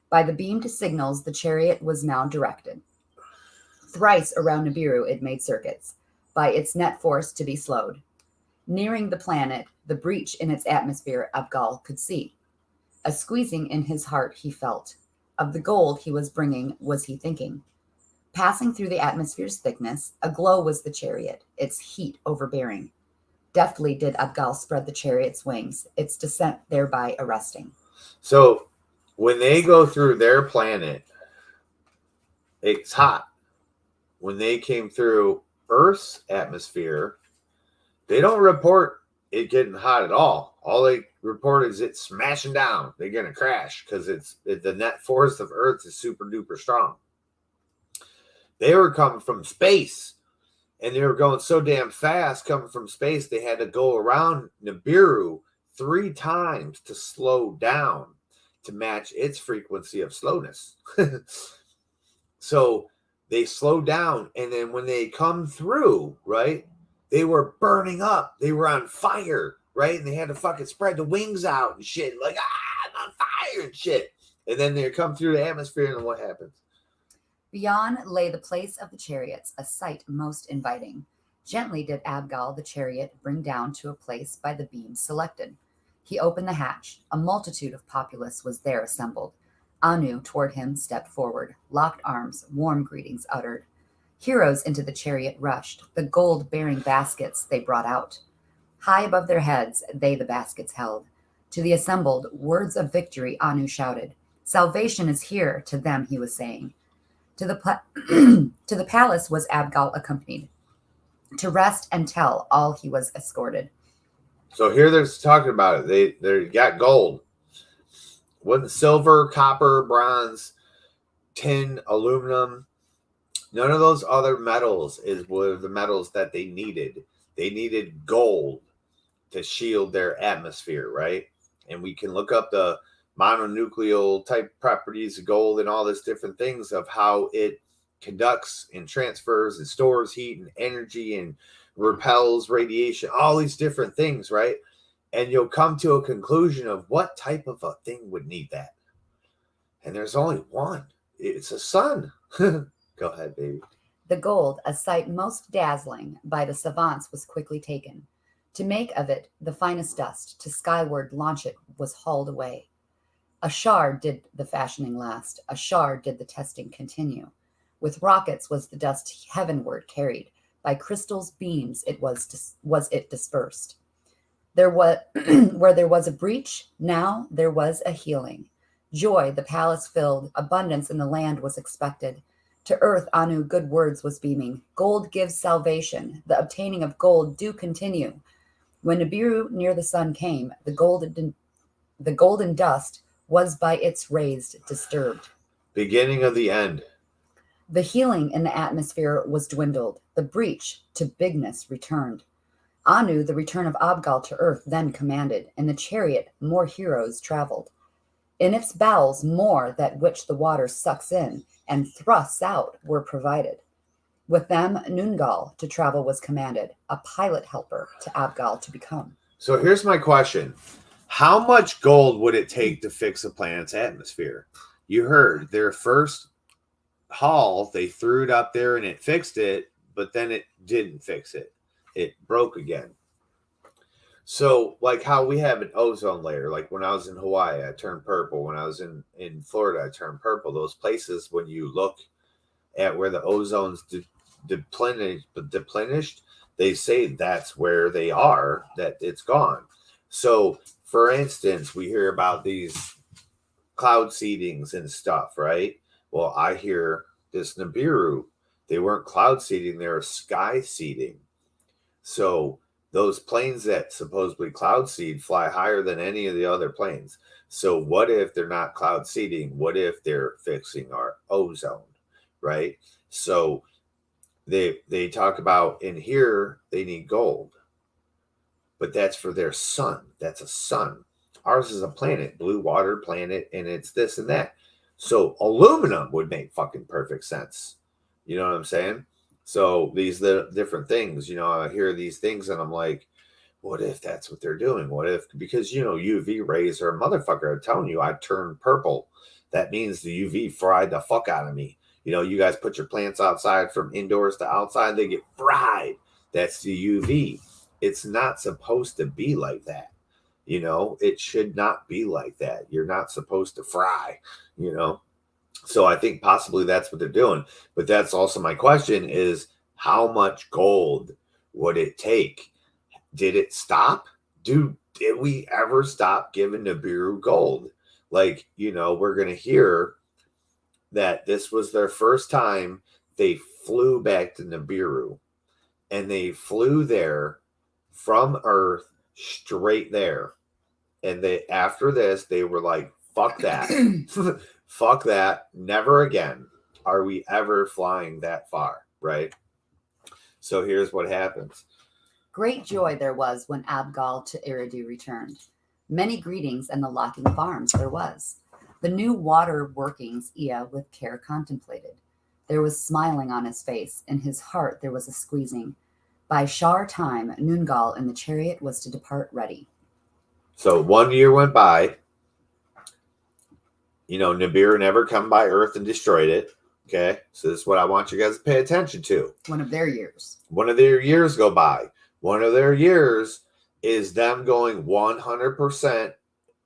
By the beamed signals, the chariot was now directed. Thrice around Nibiru it made circuits, by its net force to be slowed. Nearing the planet, the breach in its atmosphere Abgal could see. A squeezing in his heart he felt. Of the gold he was bringing was he thinking. Passing through the atmosphere's thickness, aglow was the chariot, its heat overbearing. Deftly did Abgal spread the chariot's wings, its descent thereby arresting. So when they go through their planet, it's hot. When they came through Earth's atmosphere, they don't report it getting hot at all. All they report is it smashing down. They're going to crash because the net force of Earth is super duper strong. They were coming from space, and they were going so damn fast coming from space, they had to go around Nibiru 3 times to slow down to match its frequency of slowness. So they slowed down, and then when they come through, right, they were burning up. They were on fire, right? And they had to fucking spread the wings out and shit. Like, I'm on fire and shit. And then they come through the atmosphere, and then what happens? Beyond lay the place of the chariots, a sight most inviting. Gently did Abgal the chariot bring down to a place by the beam selected. He opened the hatch. A multitude of populace was there assembled. Anu toward him stepped forward, locked arms, warm greetings uttered. Heroes into the chariot rushed, the gold-bearing baskets they brought out. High above their heads, they the baskets held. To the assembled, words of victory Anu shouted. Salvation is here, to them he was saying. To the palace was Abgal accompanied. To rest and tell all he was escorted. So here they're talking about it. They got gold. What silver, copper, bronze, tin, aluminum. None of those other metals were the metals that they needed. They needed gold to shield their atmosphere, right? And we can look up the mononuclear type properties of gold and all this different things of how it conducts and transfers and stores heat and energy and repels radiation, all these different things, right? And you'll come to a conclusion of what type of a thing would need that. And there's only one. It's a sun. Go ahead, baby. The gold, a sight most dazzling by the savants, was quickly taken. To make of it the finest dust, to skyward launch it was hauled away. A shard did the fashioning last, a shard did the testing continue. With rockets was the dust heavenward carried, by crystal's beams it was it dispersed. There was where there was a breach, now there was a healing. Joy the palace filled, abundance in the land was expected. To earth Anu good words was beaming. Gold gives salvation, the obtaining of gold do continue. When Nibiru near the sun came, the golden dust was by its rays disturbed. Beginning of the end. The healing in the atmosphere was dwindled. The breach to bigness returned. Anu, the return of Abgal to earth, then commanded. In the chariot, more heroes traveled. In its bowels, more that which the water sucks in and thrusts out were provided. With them, Nungal to travel was commanded, a pilot helper to Abgal to become. So here's my question. How much gold would it take to fix a planet's atmosphere? You heard their first haul, they threw it up there and it fixed it, but then it didn't fix it. It broke again. So like how we have an ozone layer, like when I was in Hawaii, I turned purple. When I was in Florida, I turned purple. Those places, when you look at where the ozone's deplenished, they say that's where they are, that it's gone. So for instance, we hear about these cloud seedings and stuff, right? Well, I hear this Nibiru, they weren't cloud seeding, they were sky seeding. So those planes that supposedly cloud seed fly higher than any of the other planes. So what if they're not cloud seeding? What if they're fixing our ozone, right? So they talk about in here, they need gold, but that's for their sun. That's a sun. Ours is a planet, blue water planet, and it's this and that. So aluminum would make fucking perfect sense. You know what I'm saying? So these the different things, you know, I hear these things and I'm like, what if that's what they're doing? What if, because, you know, UV rays are a motherfucker. I'm telling you, I turned purple. That means the UV fried the fuck out of me. You know, you guys put your plants outside from indoors to outside, they get fried. That's the UV. It's not supposed to be like that. You know, it should not be like that. You're not supposed to fry, you know. So I think possibly that's what they're doing. But that's also my question is, how much gold would it take? Did it stop? Did we ever stop giving Nibiru gold? Like, you know, we're going to hear that this was their first time they flew back to Nibiru. And they flew there from Earth straight there. And they, after this, they were like, fuck that. Fuck that. Never again are we ever flying that far, right? So here's what happens. Great joy there was when Abgal to Eridu returned. Many greetings and the locking Farmz there was. The new water workings Ea with care contemplated. There was smiling on his face. In his heart there was a squeezing. By Shar time, Nungal in the chariot was to depart ready. So 1 year went by. You know, Nibiru never come by Earth and destroyed it. Okay, so this is what I want you guys to pay attention to. One of their years. One of their years go by. One of their years is them going 100%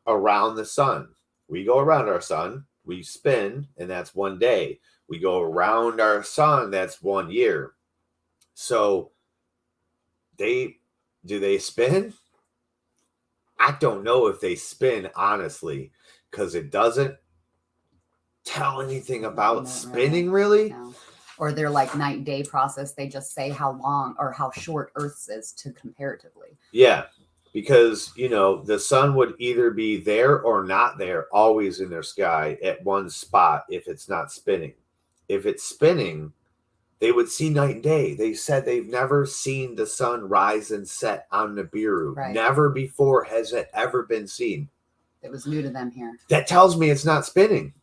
around the sun. We go around our sun, we spin, and that's 1 day. We go around our sun, that's 1 year. So do they spin? I don't know if they spin, honestly, because it doesn't tell anything about spinning, really. No. Or their like night day process. They just say how long or how short Earth's is to comparatively. Yeah, because, you know, the sun would either be there or not there, always in their sky at one spot if it's not spinning. If it's spinning, they would see night and day. They said they've never seen the sun rise and set on Nibiru. Right. Never before has it ever been seen. It was new to them here. That tells me it's not spinning.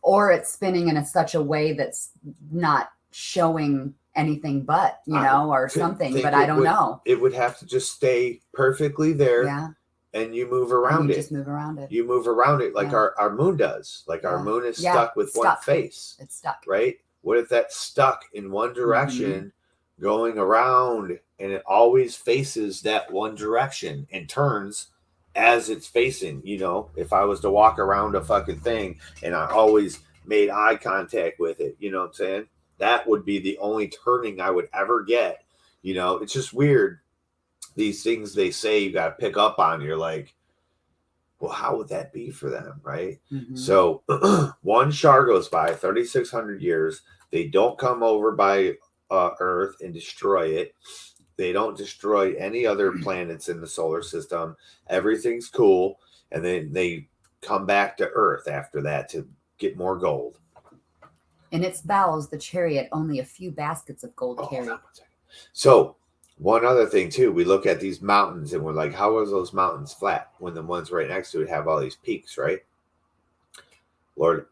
Or it's spinning in such a way that's not showing anything but, you know, or something, but I don't know. It would have to just stay perfectly there. Yeah. And you move around it. Just move around it. You move around it like our moon does. Like our moon is stuck with one face. It's stuck. Right? What if that's stuck in one direction, going around, and it always faces that one direction and turns as it's facing? You know, if I was to walk around a fucking thing and I always made eye contact with it, you know what I'm saying? That would be the only turning I would ever get. You know, it's just weird. These things they say you got to pick up on. You're like, well, how would that be for them? Right. So one star goes by, 3,600 years. They don't come over by Earth and destroy it. They don't destroy any other planets in the solar system. Everything's cool. And then they come back to Earth after that to get more gold. In its bowels, the chariot only a few baskets of gold carried. So one other thing too, we look at these mountains and we're like, how are those mountains flat when the ones right next to it have all these peaks, right? Lord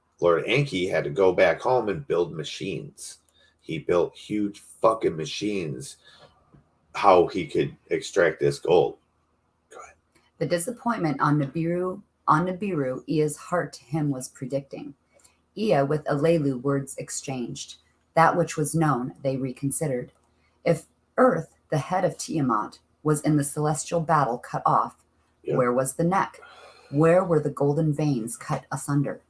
Enki had to go back home and build machines. He built huge fucking machines how he could extract this gold. Go ahead. The disappointment on Nibiru, Ea's heart to him was predicting. Ea with Alelu words exchanged. That which was known, they reconsidered. If Earth, the head of Tiamat, was in the celestial battle cut off, where was the neck? Where were the golden veins cut asunder?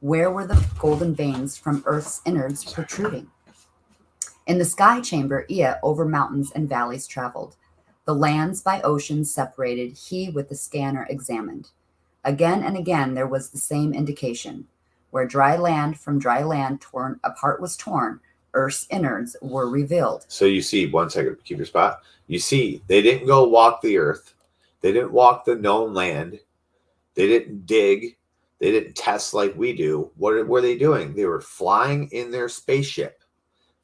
Where were the golden veins from Earth's innards protruding? In the sky chamber, Ea over mountains and valleys traveled. The lands by oceans separated, he with the scanner examined. Again and again there was the same indication. Where dry land from dry land torn apart was torn, Earth's innards were revealed. So you see, one second, keep your spot. You see, they didn't go walk the earth. They didn't walk the known land. They didn't dig. They didn't test like we do. What were they doing? They were flying in their spaceship,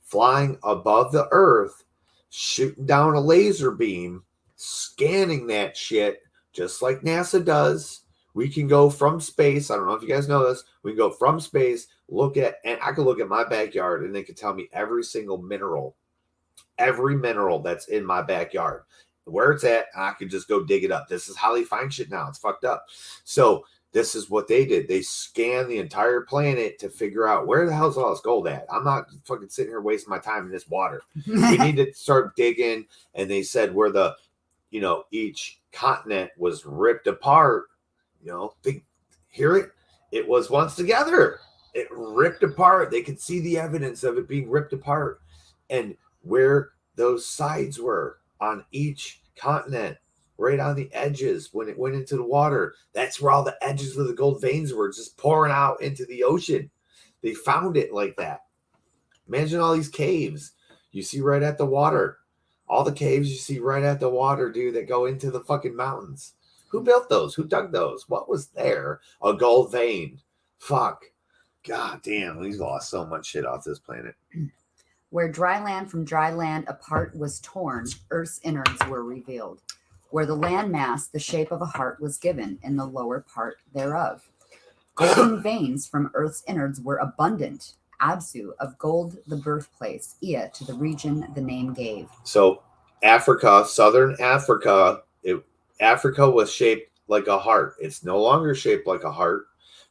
flying above the earth, shooting down a laser beam, scanning that shit, just like NASA does. We can go from space. I don't know if you guys know this. We can go from space, look at, and I can look at my backyard and they can tell me every single mineral, every mineral that's in my backyard, where it's at. I can just go dig it up. This is how they find shit now. It's fucked up. So this is what they did. They scanned the entire planet to figure out where the hell's all this gold at. I'm not fucking sitting here wasting my time in this water. We need to start digging. And they said where the, you know, each continent was ripped apart. You know, they hear it. It was once together. It ripped apart. They could see the evidence of it being ripped apart, and where those sides were on each continent, right on the edges when it went into the water. That's where all the edges of the gold veins were, just pouring out into the ocean. They found it like that. Imagine all these caves you see right at the water. All the caves you see right at the water, dude, that go into the fucking mountains. Who built those? Who dug those? What was there? A gold vein. Fuck. God damn, we've lost so much shit off this planet. Where dry land from dry land apart was torn, Earth's innards were revealed. Where the land mass, the shape of a heart, was given in the lower part thereof. Golden veins from Earth's innards were abundant. Absu, of gold the birthplace, Ea to the region the name gave. So Africa, southern Africa, Africa was shaped like a heart. It's no longer shaped like a heart,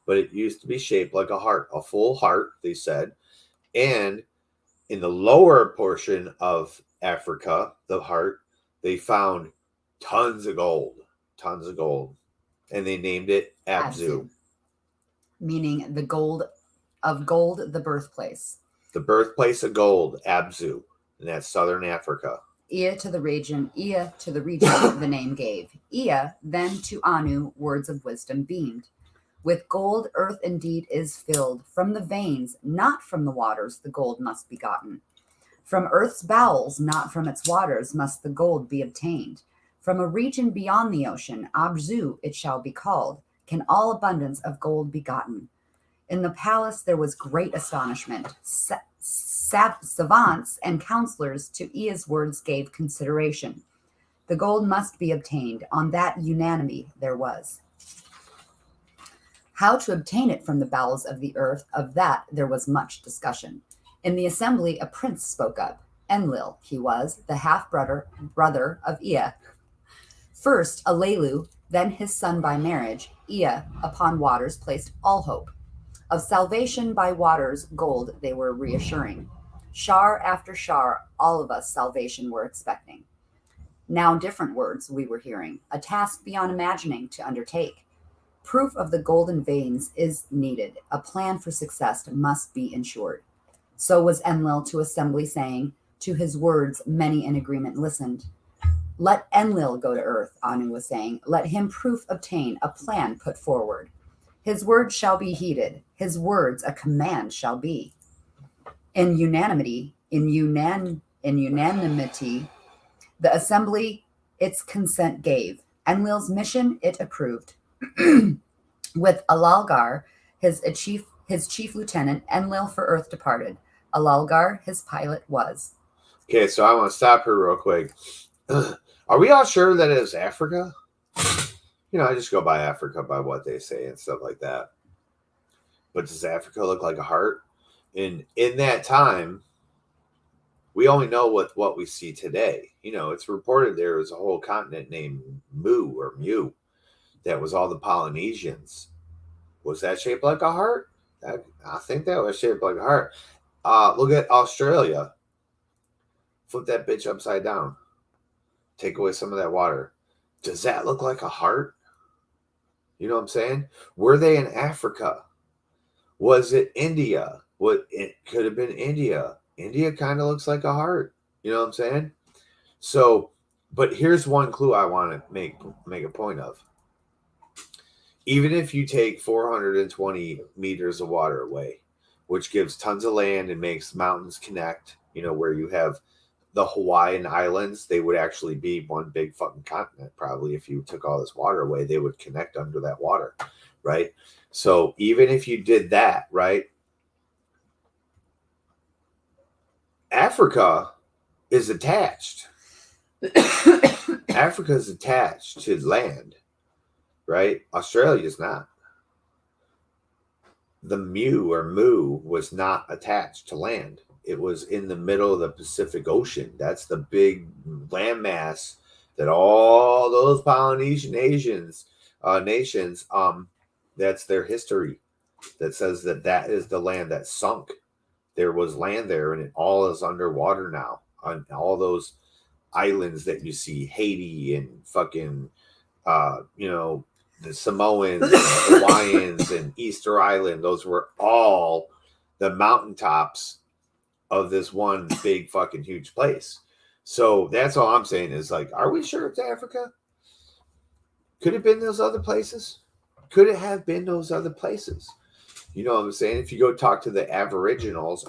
but it used to be shaped like a heart, a full heart, they said. And in the lower portion of Africa, the heart, they found tons of gold. And they named it Abzu. Meaning the gold of gold, the birthplace. The birthplace of gold, Abzu. And that's southern Africa. Ea to the region, the name gave. Ea then to Anu words of wisdom beamed. With gold earth indeed is filled. From the veins, not from the waters, the gold must be gotten. From earth's bowels, not from its waters, must the gold be obtained. From a region beyond the ocean, Abzu it shall be called, can all abundance of gold be gotten. In the palace there was great astonishment. Savants and counselors to Ea's words gave consideration. The gold must be obtained. On that unanimity there was. How to obtain it from the bowels of the earth, of that there was much discussion. In the assembly a prince spoke up. Enlil he was, the half-brother of Ea. First Alelu, then his son by marriage, Ea upon waters placed all hope. Of salvation by waters, gold they were reassuring. Shar after shar, all of us salvation were expecting. Now different words we were hearing, a task beyond imagining to undertake. Proof of the golden veins is needed. A plan for success must be ensured. So was Enlil to assembly saying, to his words many in agreement listened. Let Enlil go to earth, Anu was saying. Let him proof obtain, a plan put forward. His words shall be heeded. His words a command shall be. In unanimity, the assembly its consent gave. Enlil's mission it approved. With Alalgar, his chief lieutenant, Enlil for earth departed. Alalgar his pilot was. Okay, so I want to stop here real quick. Are we all sure that it is Africa? You know, I just go by Africa by what they say and stuff like that. But does Africa look like a heart? In that time, we only know what we see today. You know, it's reported there was a whole continent named Mu that was all the Polynesians. Was that shaped like a heart? I think that was shaped like a heart. Look at Australia. Flip that bitch upside down. Take away some of that water. Does that look like a heart? You know what I'm saying? Were they in Africa? Was it India? It could have been India. India kind of looks like a heart. You know what I'm saying? So, but here's one clue I want to make a point of. Even if you take 420 meters of water away, which gives tons of land and makes mountains connect, you know, where you have the Hawaiian Islands, they would actually be one big fucking continent. Probably if you took all this water away, they would connect under that water, right? So even if you did that, right, Africa is attached. Africa is attached to land, right? Australia is not. The Mu was not attached to land. It was in the middle of the Pacific Ocean. That's the big landmass that all those Polynesian nations, that's their history. That says that is the land that sunk. There was land there, and it all is underwater now. On all those islands that you see, Haiti and fucking, you know, the Samoans, and the Hawaiians, and Easter Island. Those were all the mountaintops of this one big fucking huge place. So that's all I'm saying is, like, are we sure it's Africa? Could it have been those other places? Could it have been those other places? You know what I'm saying? If you go talk to the Aboriginals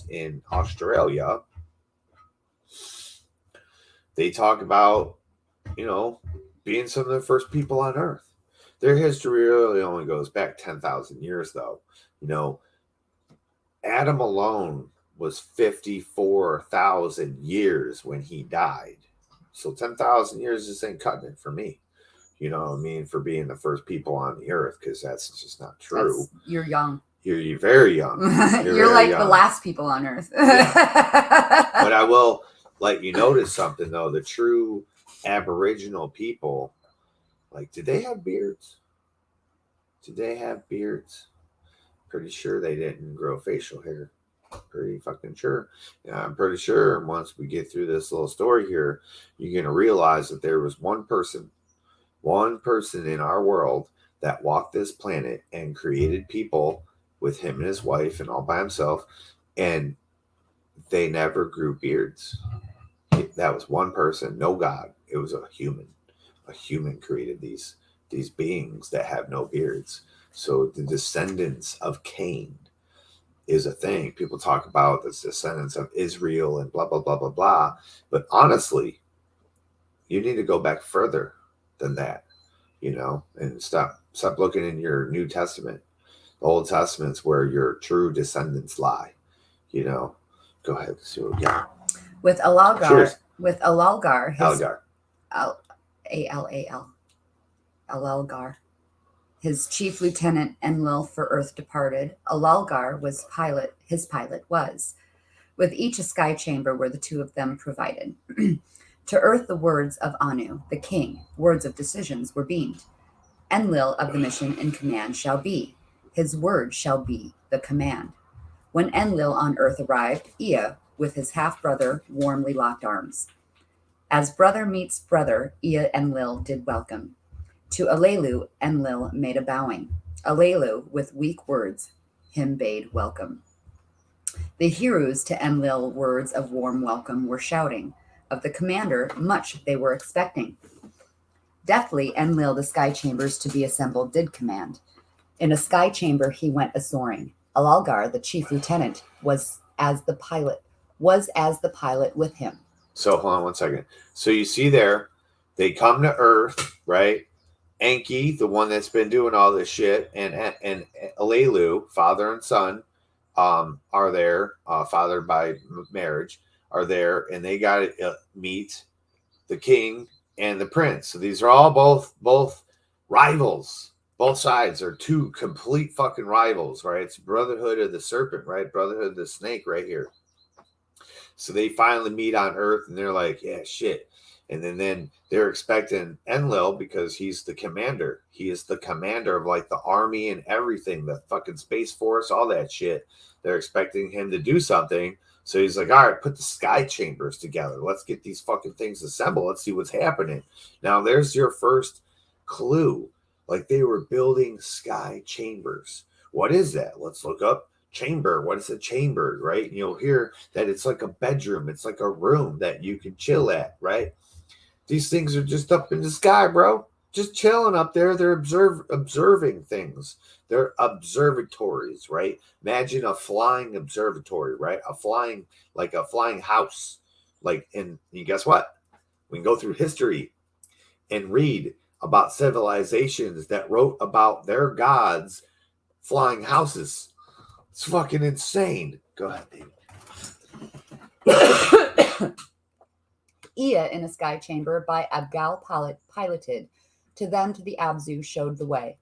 in Australia, they talk about, you know, being some of the first people on Earth. Their history really only goes back 10,000 years, though. You know, Adam alone was 54,000 years when he died. So 10,000 years just ain't cutting it for me. You know what I mean? For being the first people on the earth, because that's just not true. You're young. You're very young. You're like young. The last people on earth. Yeah. But I will let you notice something, though. The true Aboriginal people, like, did they have beards? Did they have beards? Pretty sure they didn't grow facial hair. Pretty fucking sure. Yeah, I'm pretty sure once we get through this little story here, you're going to realize that there was one person in our world that walked this planet and created people with him and his wife and all by himself, and they never grew beards. That was one person, no God. It was a human. A human created these beings that have no beards. So the descendants of Cain is a thing. People talk about the descendants of Israel and blah, blah, blah, blah, blah. But honestly, you need to go back further than that, you know, and stop looking in your New Testament. The Old Testament's where your true descendants lie, you know. Go ahead, see what we got. With Alalgar, Cheers. with Alalgar, Algar. A-L-A-L, Alalgar, his chief lieutenant Enlil for Earth departed. Alalgar was pilot, his pilot was. With each a sky chamber where the two of them provided. To Earth the words of Anu, the king, words of decisions were beamed. Enlil of the mission in command shall be. His word shall be the command. When Enlil on Earth arrived, Ea, with his half-brother, warmly locked arms. As brother meets brother, Ea Enlil did welcome. To Alelu, Enlil made a bowing. Alelu, with weak words, him bade welcome. The heroes to Enlil words of warm welcome were shouting. Of the commander, much they were expecting. Deftly, Enlil the sky chambers to be assembled did command. In a sky chamber he went a-soaring. Alalgar, the chief lieutenant, was as the pilot with him. So hold on one second. So you see there, they come to Earth, right? Enki, the one that's been doing all this shit, and Alelu, father and son, are there, father by marriage, are there, and they got to meet the king and the prince. So these are all both rivals. Both sides are two complete fucking rivals, right? It's Brotherhood of the Serpent, right? Brotherhood of the Snake right here. So they finally meet on Earth, and they're like, yeah, shit. And then they're expecting Enlil because he's the commander. He is the commander of like the army and everything, the fucking Space Force, all that shit. They're expecting him to do something. So he's like, all right, put the sky chambers together. Let's get these fucking things assembled. Let's see what's happening. Now, there's your first clue. Like they were building sky chambers. What is that? Let's look up chamber. What is a chamber, right? And you'll hear that it's like a bedroom. It's like a room that you can chill at, right? These things are just up in the sky, bro. Just chilling up there. They're observing things. They're observatories, right? Imagine a flying observatory, right? A flying house. And guess what? We can go through history and read about civilizations that wrote about their gods flying houses. It's fucking insane. Go ahead, David. Ea in a sky chamber by Abgal piloted. To them to the Abzu showed the way.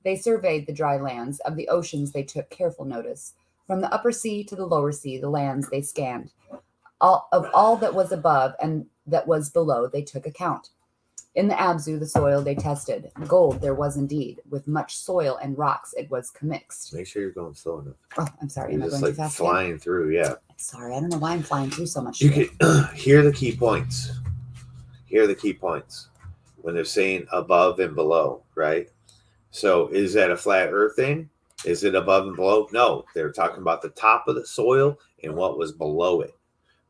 They surveyed the dry lands. Of the oceans they took careful notice. From the upper sea to the lower sea, the lands they scanned. Of all that was above and that was below they took account. In the Abzu, the soil they tested. Gold there was indeed. With much soil and rocks it was commixed. Make sure you're going slow enough. Oh, I'm sorry. You're Am I just going like too fast flying again? through, yeah. Sorry, I don't know why I'm flying through so much. You can hear the key points. Hear the key points when they're saying above and below, right? So is that a flat earth thing? Is it above and below? No, they're talking about the top of the soil and what was below it,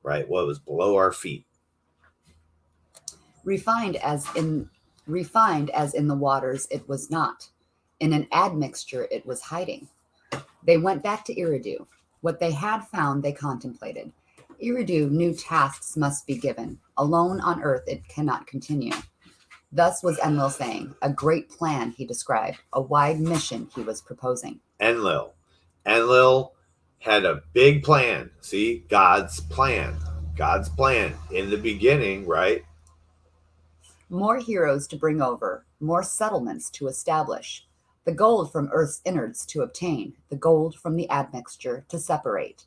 right? What was below our feet. Refined as in the waters it was not. In an admixture it was hiding. They went back to Eridu. What they had found they contemplated. Eridu knew tasks must be given. Alone on earth it cannot continue. Thus was Enlil saying, a great plan he described, a wide mission he was proposing. Enlil had a big plan. See, God's plan in the beginning, right? More heroes to bring over, more settlements to establish, the gold from earth's innards to obtain, the gold from the admixture to separate,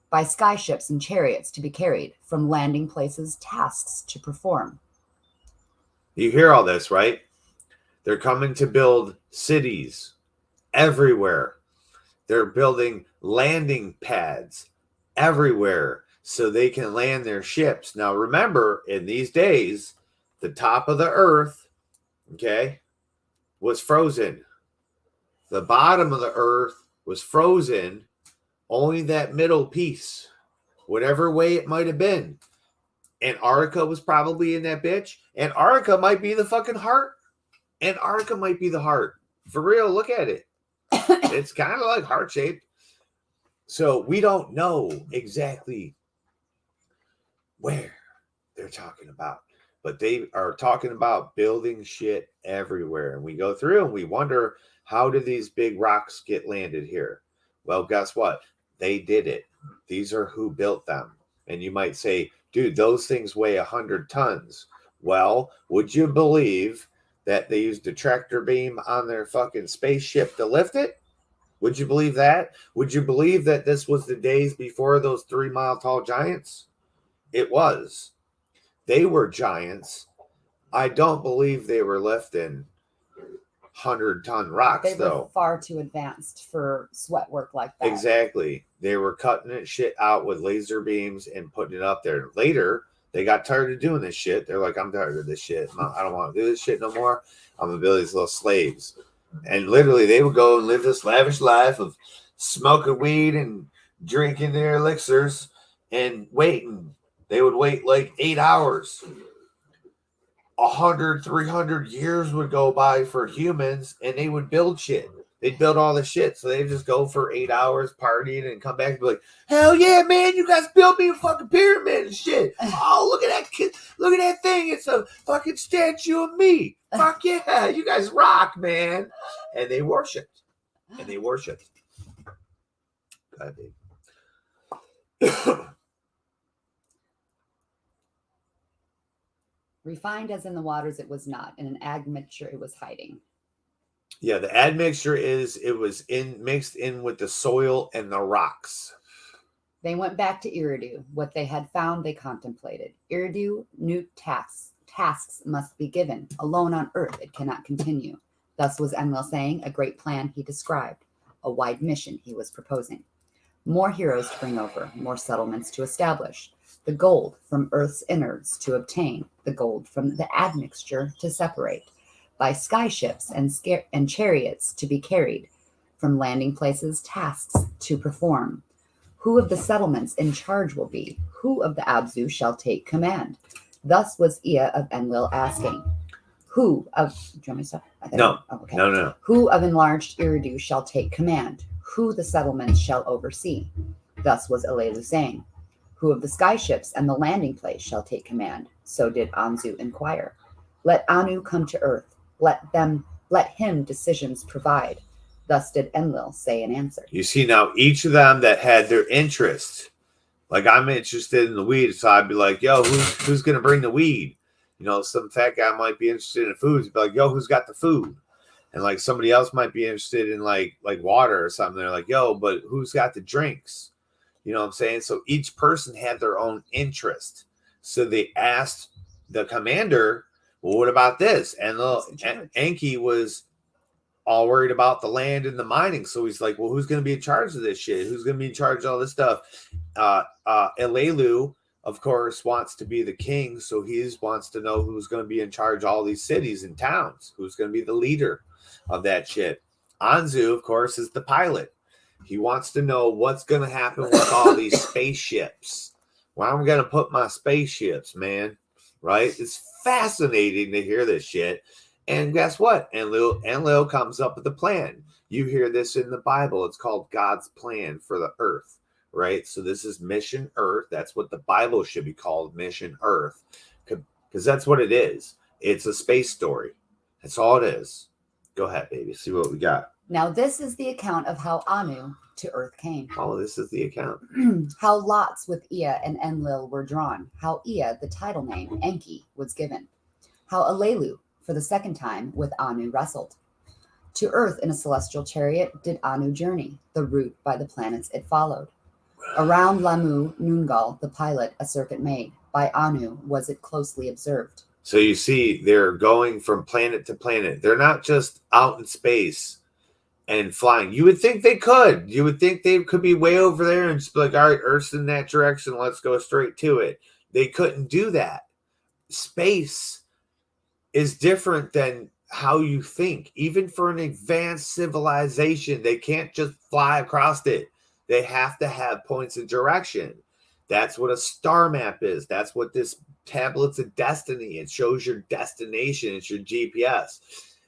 by skyships and chariots to be carried, from landing places tasks to perform. You hear all this, right? They're coming to build cities everywhere. They're building landing pads everywhere so they can land their ships. Now, remember, in these days, the top of the earth, okay, was frozen. The bottom of the earth was frozen. Only that middle piece, whatever way it might have been. Antarctica was probably in that bitch. Antarctica might be the fucking heart. Antarctica might be the heart. For real, look at it. It's kind of like heart-shaped. So we don't know exactly where they're talking about. But they are talking about building shit everywhere. And we go through and we wonder, how did these big rocks get landed here? Well, guess what? They did it. These are who built them. And you might say, dude, those things weigh 100 tons. Well, would you believe that they used a tractor beam on their fucking spaceship to lift it? Would you believe that? Would you believe that this was the days before those 3 mile tall giants? It was. They were giants. I don't believe they were lifting 100-ton rocks, They were though. far too advanced for sweat work like that. Exactly. They were cutting it shit out with laser beams and putting it up there. Later, they got tired of doing this shit. They're like, I'm tired of this shit. I don't want to do this shit no more. I'm going to build these little slaves. And literally, they would go and live this lavish life of smoking weed and drinking their elixirs and waiting. They would wait like 8 hours. 100, 300 years would go by for humans, and they would build shit. They'd build all the shit, so they'd just go for 8 hours partying and come back and be like, hell yeah, man, you guys built me a fucking pyramid and shit. Oh, look at that kid. Look at that thing. It's a fucking statue of me. Fuck yeah, you guys rock, man. And they worshipped. And they worshipped. God, Refined as in the waters, it was not. In an admixture, it was hiding. Yeah, the admixture mixed in with the soil and the rocks. They went back to Eridu. What they had found, they contemplated. Eridu knew tasks must be given. Alone on earth, it cannot continue. Thus was Enlil saying, a great plan he described, a wide mission he was proposing. More heroes to bring over, more settlements to establish. The gold from earth's innards to obtain, the gold from the admixture to separate, by skyships and chariots to be carried, from landing places tasks to perform. Who of the settlements in charge will be? Who of the Abzu shall take command? Thus was Ea of Enlil asking. Who of... Do you want me to stop? No. Oh, okay. No. Who of enlarged Eridu shall take command? Who the settlements shall oversee? Thus was Elelu saying. Who of the skyships and the landing place shall take command? So did Anzu inquire. Let Anu come to earth. Let him decisions provide. Thus did Enlil say in answer. You see now, each of them that had their interest, like I'm interested in the weed, so I'd be like, yo, who's gonna bring the weed? You know, some fat guy might be interested in food. He'd be like, yo, who's got the food? And like somebody else might be interested in like water or something. They're like, yo, but who's got the drinks? You know what I'm saying? So each person had their own interest. So they asked the commander, well, what about this? And Enki was all worried about the land and the mining. So he's like, well, who's going to be in charge of this shit? Who's going to be in charge of all this stuff? Elelu, of course, wants to be the king. So he wants to know who's going to be in charge of all these cities and towns. Who's going to be the leader of that shit? Anzu, of course, is the pilot. He wants to know what's going to happen with all these spaceships. Where I'm going to put my spaceships, man. Right? It's fascinating to hear this shit. And guess what? Enlil comes up with a plan. You hear this in the Bible. It's called God's plan for the earth. Right? So this is Mission Earth. That's what the Bible should be called, Mission Earth. Because that's what it is. It's a space story. That's all it is. Go ahead, baby. See what we got. Now this is the account of how Anu to earth came. Oh, this is the account. How lots with Ea and Enlil were drawn. How Ea, the title name, Enki, was given. How Elelu, for the second time, with Anu wrestled. To earth in a celestial chariot did Anu journey. The route by the planets it followed. Around Lamu Nungal, the pilot, a circuit made. By Anu was it closely observed. So you see, they're going from planet to planet. They're not just out in space and flying. You would think they could. You would think they could be way over there and just be like, all right, Earth's in that direction. Let's go straight to it. They couldn't do that. Space is different than how you think. Even for an advanced civilization, they can't just fly across it. They have to have points of direction. That's what a star map is. That's what this tablets of destiny. It shows your destination. It's your GPS.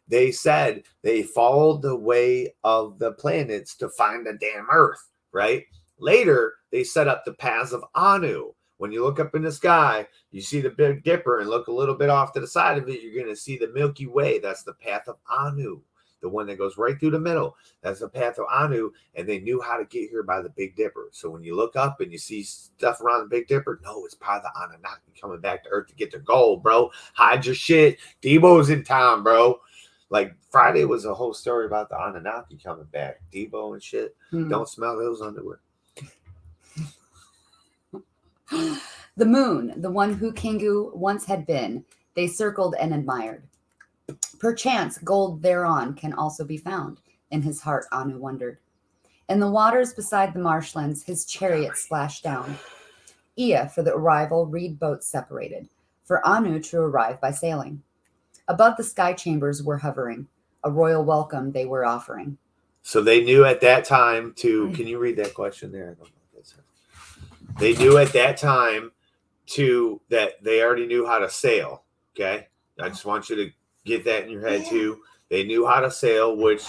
They said they followed the way of the planets to find the damn Earth, right? Later, they set up the paths of Anu. When you look up in the sky, you see the Big Dipper, and look a little bit off to the side of it, you're going to see the Milky Way. That's the path of Anu, the one that goes right through the middle. That's the path of Anu, and they knew how to get here by the Big Dipper. So when you look up and you see stuff around the Big Dipper, no, it's probably the Anunnaki coming back to Earth to get their gold, bro. Hide your shit. Debo's in town, bro. Like Friday was a whole story about the Anunnaki coming back. Debo and shit. Don't smell those underwear. The moon, the one who Kingu once had been, they circled and admired. Perchance gold thereon can also be found. In his heart, Anu wondered. In the waters beside the marshlands, his chariot splashed down. Ea for the arrival, reed boats separated. For Anu to arrive by sailing. Above the sky chambers were hovering. A royal welcome they were offering. So they knew at that time to... Can you read that question there? I don't know what that says. They knew at that time that they already knew how to sail. Okay? I just want you to get that in your head too. They knew how to sail, which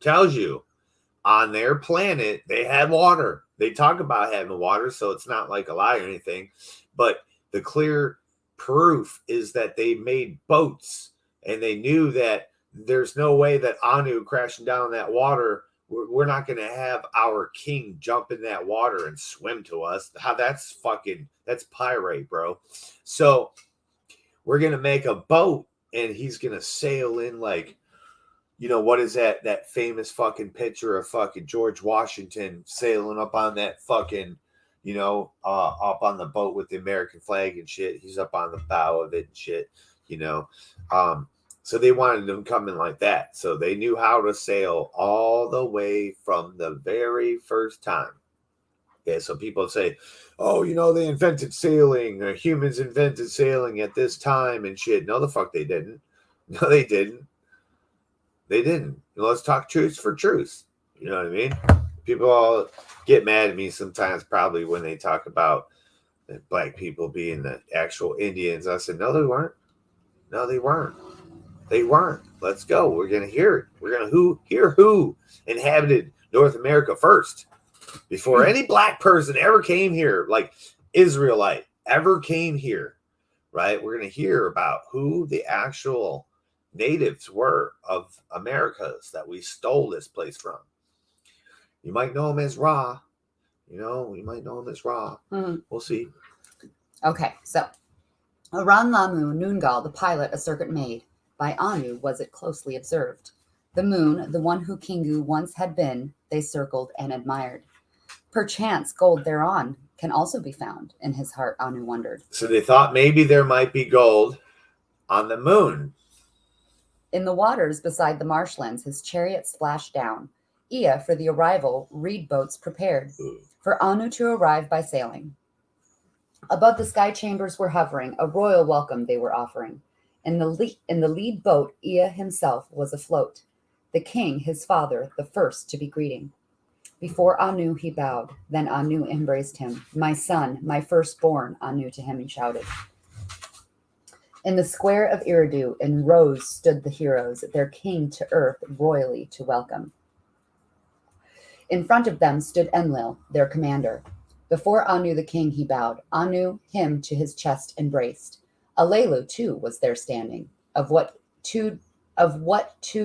tells you on their planet, they had water. They talk about having water, so it's not like a lie or anything. But the clear proof is that they made boats, and they knew that there's no way that Anu crashing down that water, we're not going to have our king jump in that water and swim to us. How that's pirate, bro. So we're going to make a boat, and he's going to sail in like, what is that famous fucking picture of fucking George Washington sailing up on that fucking, up on the boat with the American flag and shit. He's up on the bow of it and shit, So they wanted them coming like that. So they knew how to sail all the way from the very first time. Okay, so people say, oh, they invented sailing, or humans invented sailing at this time and shit. No, the fuck they didn't. No, they didn't. They didn't. Let's talk truth for truth. You know what I mean? People all get mad at me sometimes, probably when they talk about black people being the actual Indians. I said, no, they weren't. No, they weren't. They weren't. Let's go. We're going to hear it. We're going to hear who inhabited North America first. Before any black person ever came here, like Israelite ever came here, right? We're going to hear about who the actual natives were of Americas that we stole this place from. You might know them as Ra. You might know them as Ra. Mm-hmm. We'll see. Okay, so around Lamu, Noongal, the pilot, a circuit made. By Anu was it closely observed. The moon, the one who Kingu once had been, they circled and admired. Perchance gold thereon can also be found. In his heart, Anu wondered. So they thought maybe there might be gold on the moon. In the waters beside the marshlands, his chariot splashed down. Ea for the arrival, reed boats prepared. For Anu to arrive by sailing. Above the sky chambers were hovering, a royal welcome they were offering. In the lead boat, Ea himself was afloat. The king, his father, the first to be greeting. Before Anu he bowed, then Anu embraced him. My son, my firstborn, Anu to him he shouted. In the square of Eridu, in rows stood the heroes, their king to earth royally to welcome. In front of them stood Enlil, their commander. Before Anu the king he bowed. Anu him to his chest embraced. Alelu too was there standing. Of what to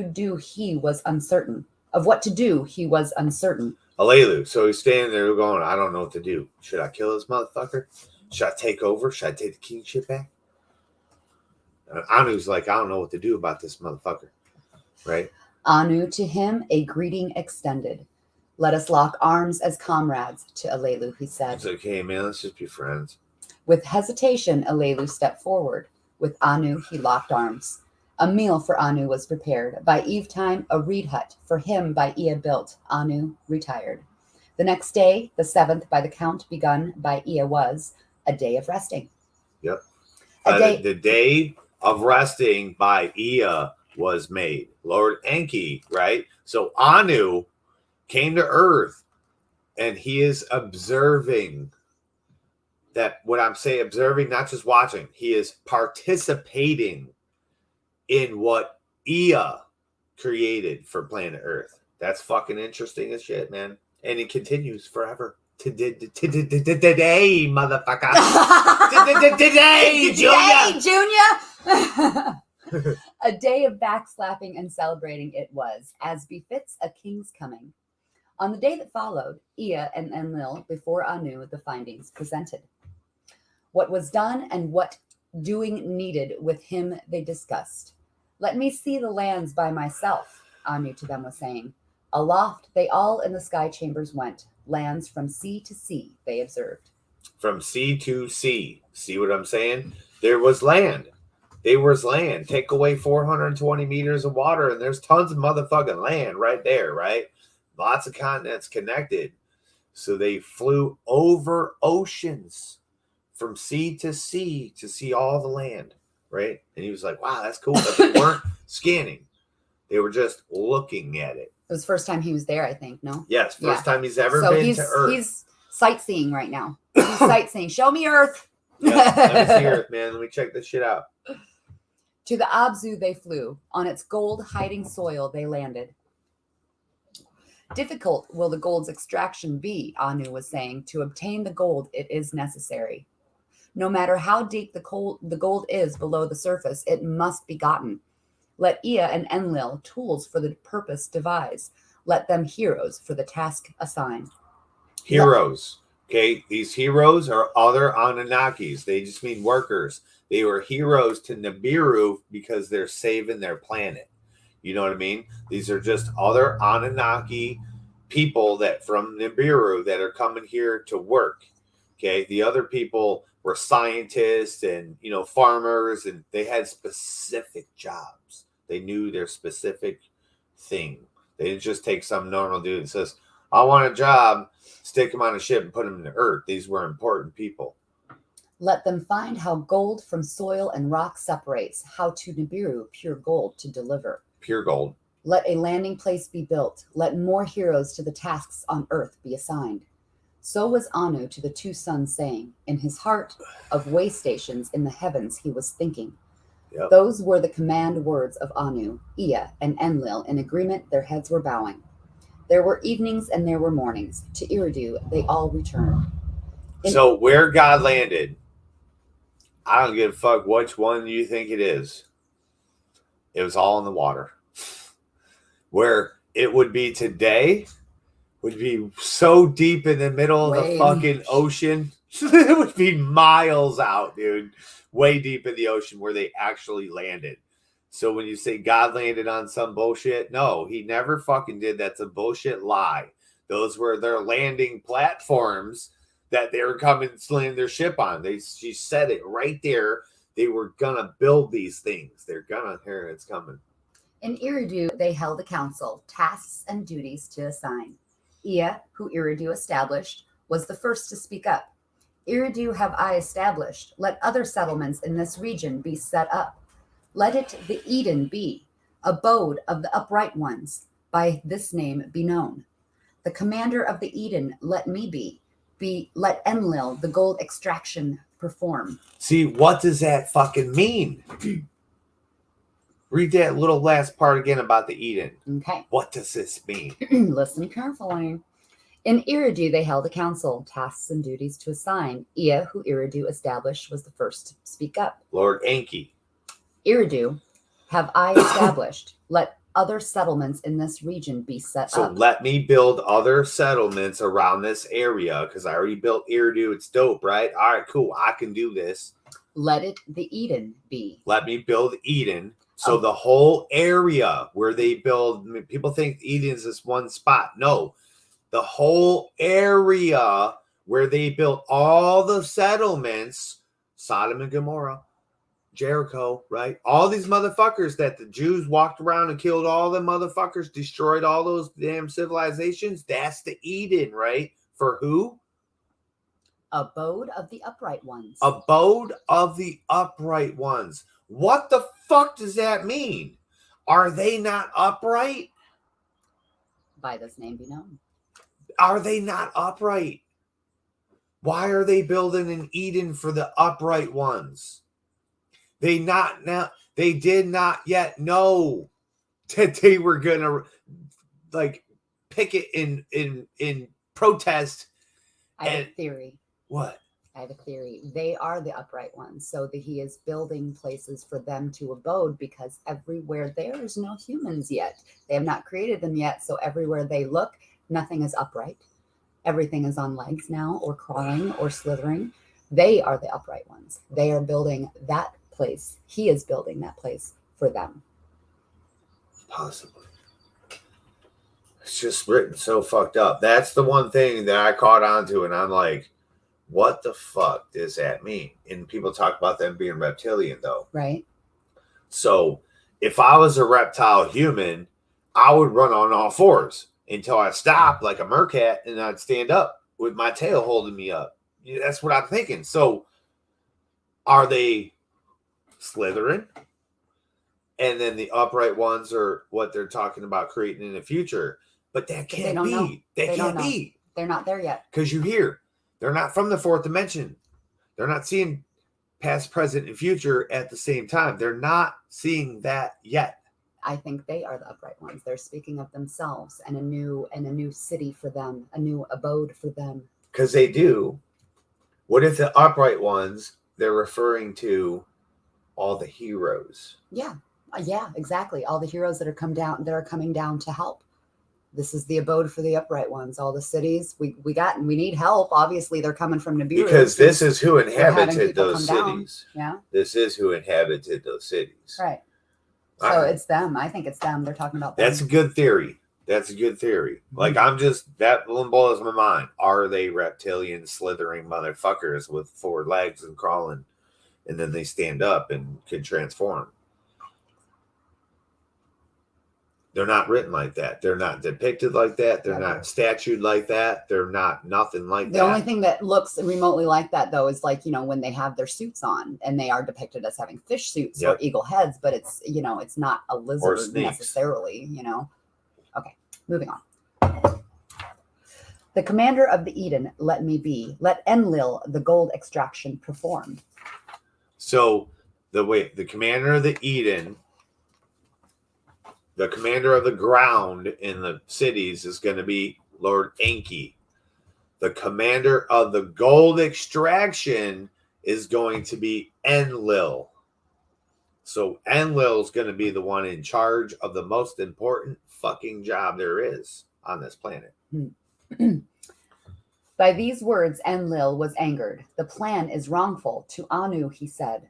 do he was uncertain. Alelu, so he's standing there going, I don't know what to do. Should I kill this motherfucker? Should I take over? Should I take the kingship back? Anu's like, I don't know what to do about this motherfucker. Right? Anu to him a greeting extended. Let us lock arms as comrades, to Alelu he said. It's okay, man. Let's just be friends. With hesitation, Alelu stepped forward. With Anu, he locked arms. A meal for Anu was prepared. By eventime, a reed hut for him by Ea built. Anu retired. The next day, the 7th by the count begun by Ea was a day of resting. Yep. The day of resting by Ea was made. Lord Enki, right? So Anu came to earth and he is observing that what I'm saying, observing, not just watching, he is participating in what Ea created for planet Earth. That's fucking interesting as shit, man. And it continues forever. Today, motherfucker. Today, Junior. A day of backslapping and celebrating it was, as befits a king's coming. On the day that followed, Ea and Enlil before Anu the findings presented. What was done and what doing needed with him they discussed. Let me see the lands by myself, Anu to them was saying. Aloft they all in the sky chambers went. Lands from sea to sea they observed. From sea to sea. See what I'm saying? There was land. There was land. Take away 420 meters of water, and there's tons of motherfucking land right there, right? Lots of continents connected. So they flew over oceans from sea to see all the land, right? And he was like, wow, that's cool. But they weren't scanning. They were just looking at it. It was the first time he was there, I think, no? Yes, first time he's ever been to Earth. He's sightseeing right now. He's sightseeing. Show me Earth. Yeah, let me see Earth, man. Let me check this shit out. To the Abzu they flew. On its gold-hiding soil they landed. Difficult will the gold's extraction be, Anu was saying. To obtain the gold, it is necessary. No matter how deep the gold is below the surface, it must be gotten. Let Ea and Enlil tools for the purpose devise. Let them heroes for the task assign. Heroes. Okay, these heroes are other Anunnakis. They just mean workers. They were heroes to Nibiru because they're saving their planet. You know what I mean? These are just other Anunnaki people that from Nibiru that are coming here to work. Okay, the other people were scientists and, you know, farmers, and they had specific jobs. They knew their specific thing. They didn't just take some normal dude that says, I want a job, stick him on a ship and put him in the earth. These were important people. Let them find how gold from soil and rock separates, how to Nibiru pure gold to deliver. Pure gold. Let a landing place be built. Let more heroes to the tasks on earth be assigned. So was Anu to the two sons saying, in his heart of way stations in the heavens he was thinking. Yep. Those were the command words of Anu, Ea, and Enlil. In agreement, their heads were bowing. There were evenings and there were mornings. To Eridu, they all returned. So where God landed, I don't give a fuck which one you think it is. It was all in the water. Where it would be today would be so deep in the middle of the fucking ocean. It would be miles out, dude. Way deep in the ocean where they actually landed. So when you say God landed on some bullshit, no, he never fucking did. That's a bullshit lie. Those were their landing platforms that they were coming to land their ship on. She said it right there. They were gonna build these things. They're gonna hear it's coming. In Eridu, they held a council, tasks and duties to assign. Ea, who Eridu established, was the first to speak up. Eridu have I established. Let other settlements in this region be set up. Let it the Eden be, abode of the upright ones, by this name be known. The commander of the Eden let me be let Enlil the gold extraction perform. See, what does that fucking mean? Read that little last part again about the Eden. Okay. What does this mean? Listen carefully. In Eridu, they held a council, tasks and duties to assign. Ea, who Eridu established, was the first to speak up. Lord Enki. Eridu have I established. Let other settlements in this region be set up. So let me build other settlements around this area because I already built Eridu. It's dope, right? All right, cool. I can do this. Let it the Eden be. Let me build Eden. So the whole area where they build, people think Eden is this one spot. No, the whole area where they built all the settlements, Sodom and Gomorrah, Jericho, right? All these motherfuckers that the Jews walked around and killed all the motherfuckers, destroyed all those damn civilizations. That's the Eden, right? For who? Abode of the upright ones. Abode of the upright ones. What the fuck does that mean? Are they not upright? By this name be known. Are they not upright? Why are they building an Eden for the upright ones? They did not yet know that they were gonna like picket in protest. I have a theory. What? I have a theory. They are the upright ones, so that he is building places for them to abode, because everywhere there is no humans yet. They have not created them yet, so everywhere they look, nothing is upright. Everything is on legs now, or crawling, or slithering. They are the upright ones. They are building that place. He is building that place for them. Possibly. It's just written so fucked up. That's the one thing that I caught on to, and I'm like, what the fuck does that mean? And people talk about them being reptilian, though. Right. So if I was a reptile human, I would run on all fours until I stopped like a mercat, and I'd stand up with my tail holding me up. That's what I'm thinking. So are they slithering? And then the upright ones are what they're talking about creating in the future. But that can't be. They can't be. They're not there yet. Because you hear, they're not from the fourth dimension. They're not seeing past, present, and future at the same time. They're not seeing that yet. I think they are the upright ones. They're speaking of themselves and a new city for them, a new abode for them. Because they do. What if the upright ones, they're referring to all the heroes? Yeah, exactly. All the heroes that are coming down to help. This is the abode for the upright ones. All the cities we need help. Obviously, they're coming from Nibiru. Because this is who inhabited those cities. Yeah. This is who inhabited those cities. Right. So it's them. I think it's them. They're talking about them. That's a good theory. Like, that one blows my mind. Are they reptilian slithering motherfuckers with 4 legs and crawling, and then they stand up and can transform? They're not written like that. They're not depicted like that. They're not statued like that. They're not nothing like that. The only thing that looks remotely like that, though, is like, when they have their suits on and they are depicted as having fish suits or eagle heads, but it's, it's not a lizard necessarily, Okay, moving on. The commander of the Eden, let me be. Let Enlil the gold extraction perform. So the commander of the Eden, the commander of the ground in the cities is going to be Lord Enki. The commander of the gold extraction is going to be Enlil. So Enlil is going to be the one in charge of the most important fucking job there is on this planet. By these words, Enlil was angered. The plan is wrongful. To Anu, he said,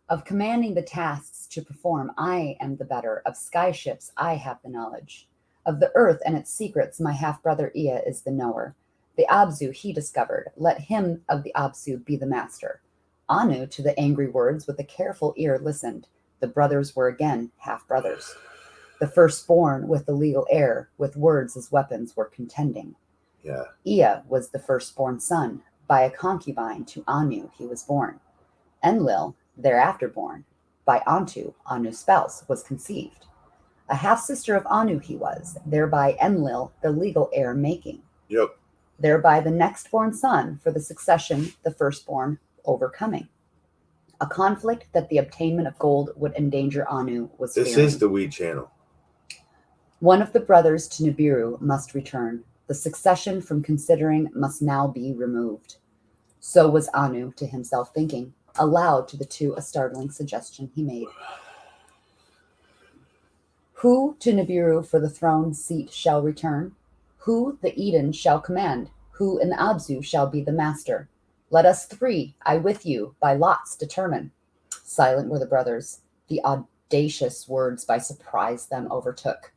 of commanding the tasks to perform, I am the better. Of sky ships, I have the knowledge. Of the earth and its secrets, my half-brother Ea is the knower. The Abzu he discovered. Let him of the Abzu be the master. Anu, to the angry words, with a careful ear listened. The brothers were again half-brothers. The firstborn with the legal heir, with words as weapons, were contending. Yeah. Ea was the firstborn son. By a concubine to Anu he was born. Enlil, thereafter born, by Antu, Anu's spouse, was conceived. A half-sister of Anu he was, thereby Enlil the legal heir making. Yep. Thereby the next-born son, for the succession, the firstborn overcoming. A conflict that the obtainment of gold would endanger Anu was This fearing. is the Weed Channel. One of the brothers to Nibiru must return. The succession from considering must now be removed. So was Anu to himself thinking. Aloud to the two a startling suggestion he made. Who to Nibiru for the throne seat shall return? Who the Eden shall command? Who in the Abzu shall be the master? Let us 3, I with you, by lots determine. Silent were the brothers. The audacious words by surprise them overtook.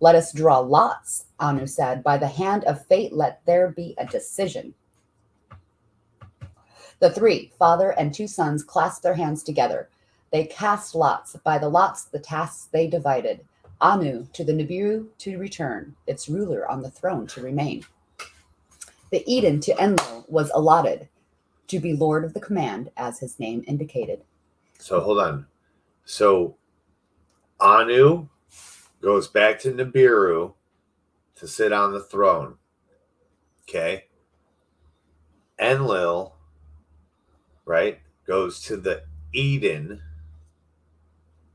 Let us draw lots, Anu said. By the hand of fate let there be a decision. The 3, father and 2 sons, clasped their hands together. They cast lots. By the lots, the tasks they divided. Anu to the Nibiru to return, its ruler on the throne to remain. The Eden to Enlil was allotted to be lord of the command, as his name indicated. So hold on. So Anu goes back to Nibiru to sit on the throne. Okay. Enlil, right, goes to the Eden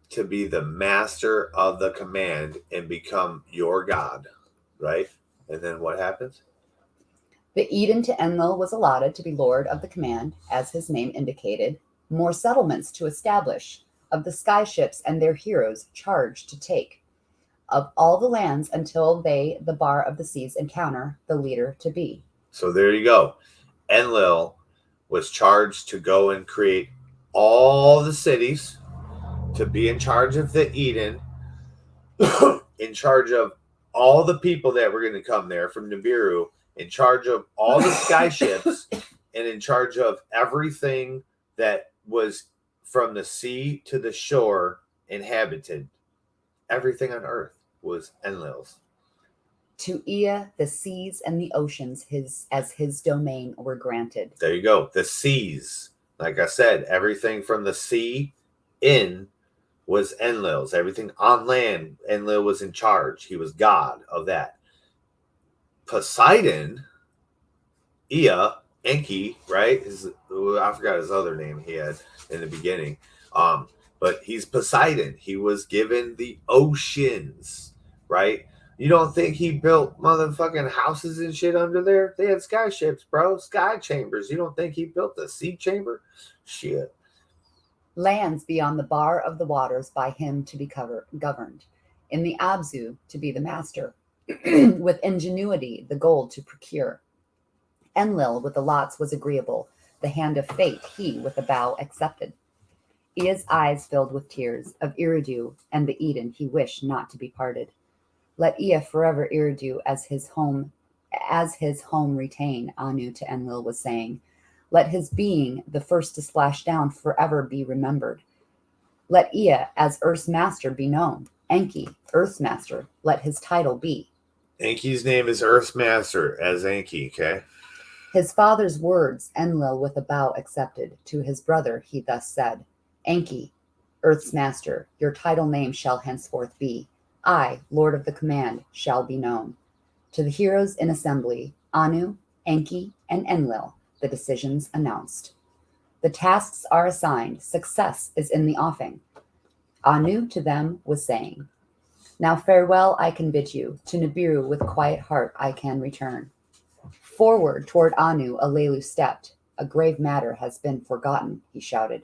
to be the master of the command and become your god, right? And then what happens? The Eden to Enlil was allotted to be lord of the command, as his name indicated, more settlements to establish, of the skyships and their heroes charged to take, of all the lands until they, the bar of the seas, encounter the leader to be. So there you go. Enlil was charged to go and create all the cities, to be in charge of the Eden, in charge of all the people that were going to come there from Nibiru, in charge of all the sky ships, and in charge of everything that was from the sea to the shore inhabited. Everything on earth was Enlil's. To Ea, the seas and the oceans as his domain were granted. There you go. The seas. Like I said, everything from the sea in was Enlil's. Everything on land, Enlil was in charge. He was God of that. Poseidon, Ea, Enki, right? I forgot his other name he had in the beginning. But he's Poseidon. He was given the oceans, right? You don't think he built motherfucking houses and shit under there? They had sky ships, bro. Sky chambers. You don't think he built a sea chamber? Shit. Lands beyond the bar of the waters by him to be governed. In the Abzu to be the master. With ingenuity the gold to procure. Enlil with the lots was agreeable. The hand of fate he with a bow accepted. Ea's eyes filled with tears of Eridu and the Eden he wished not to be parted. Let Ea forever Eridu as his home retain, Anu to Enlil was saying. Let his being, the first to splash down, forever be remembered. Let Ea as Earth's master be known. Enki, Earth's master, let his title be. Enki's name is Earth's master as Enki, okay? His father's words Enlil with a bow accepted. To his brother he thus said, Enki, Earth's master, your title name shall henceforth be. I, Lord of the Command, shall be known. To the heroes in assembly, Anu, Enki, and Enlil, the decisions announced. The tasks are assigned, success is in the offing. Anu to them was saying, now farewell I can bid you, to Nibiru with quiet heart I can return. Forward toward Anu Alelu stepped, a grave matter has been forgotten, he shouted.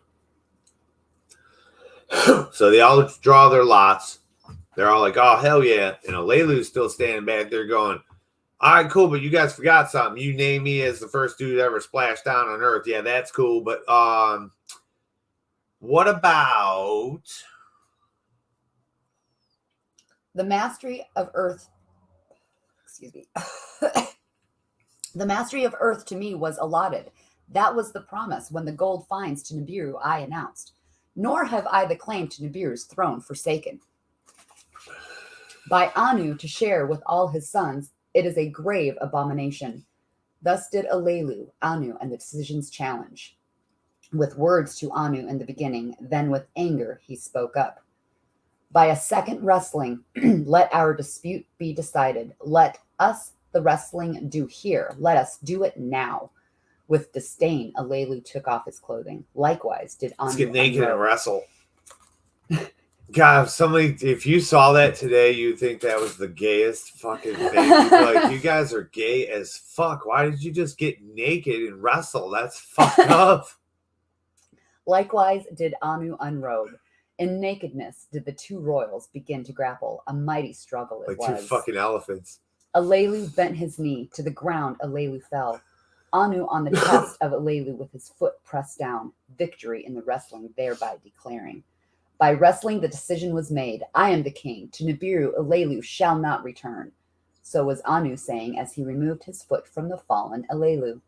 So they all draw their lots. They're all like, oh, hell yeah. And Alelu's still standing back there going, all right, cool, but you guys forgot something. You named me as the first dude ever splashed down on Earth. Yeah, that's cool. But what about the mastery of Earth? Excuse me. The mastery of Earth to me was allotted. That was the promise when the gold finds to Nibiru I announced. Nor have I the claim to Nibiru's throne forsaken. By Anu to share with all his sons, it is a grave abomination. Thus did Alelu, Anu, and the decisions challenge. With words to Anu in the beginning, then with anger he spoke up. By a second wrestling, let our dispute be decided. Let us the wrestling do here. Let us do it now. With disdain, Alelu took off his clothing. Likewise did Anu. Let's get naked and wrestle. God, if you saw that today, you'd think that was the gayest fucking thing. You'd be like, you guys are gay as fuck. Why did you just get naked and wrestle? That's fucked up. Likewise did Anu unrobe. In nakedness did the two royals begin to grapple. A mighty struggle it was. Like two fucking elephants. Alelu bent his knee. To the ground Alelu fell. Anu on the chest of Alelu with his foot pressed down. Victory in the wrestling, thereby declaring. By wrestling, the decision was made. I am the king. To Nibiru, Alelu shall not return. So was Anu saying as he removed his foot from the fallen Alelu.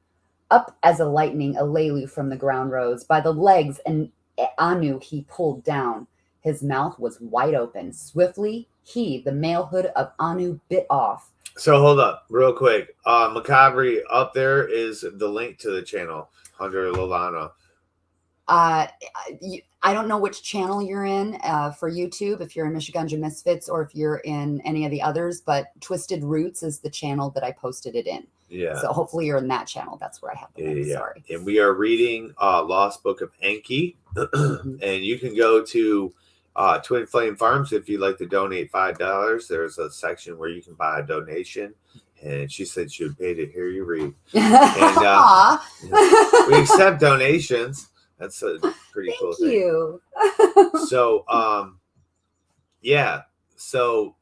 Up as a lightning, Alelu from the ground rose. By the legs and Anu he pulled down. His mouth was wide open. Swiftly, he, the malehood of Anu, bit off. So hold up real quick. Macabre, up there is the link to the channel under Lolana. I don't know which channel you're in for YouTube, if you're in MichiganjA MisfiTZ or if you're in any of the others, but TwizTD RootZ is the channel that I posted it in. Yeah. So hopefully you're in that channel. That's where I have the link. Yeah. Sorry. And we are reading Lost Book of Enki. And you can go to Twin Flame Farmz if you'd like to donate $5. There's a section where you can buy a donation. And she said she would pay to hear you read. And we accept donations. That's a pretty cool thing. Thank you. So, yeah. So,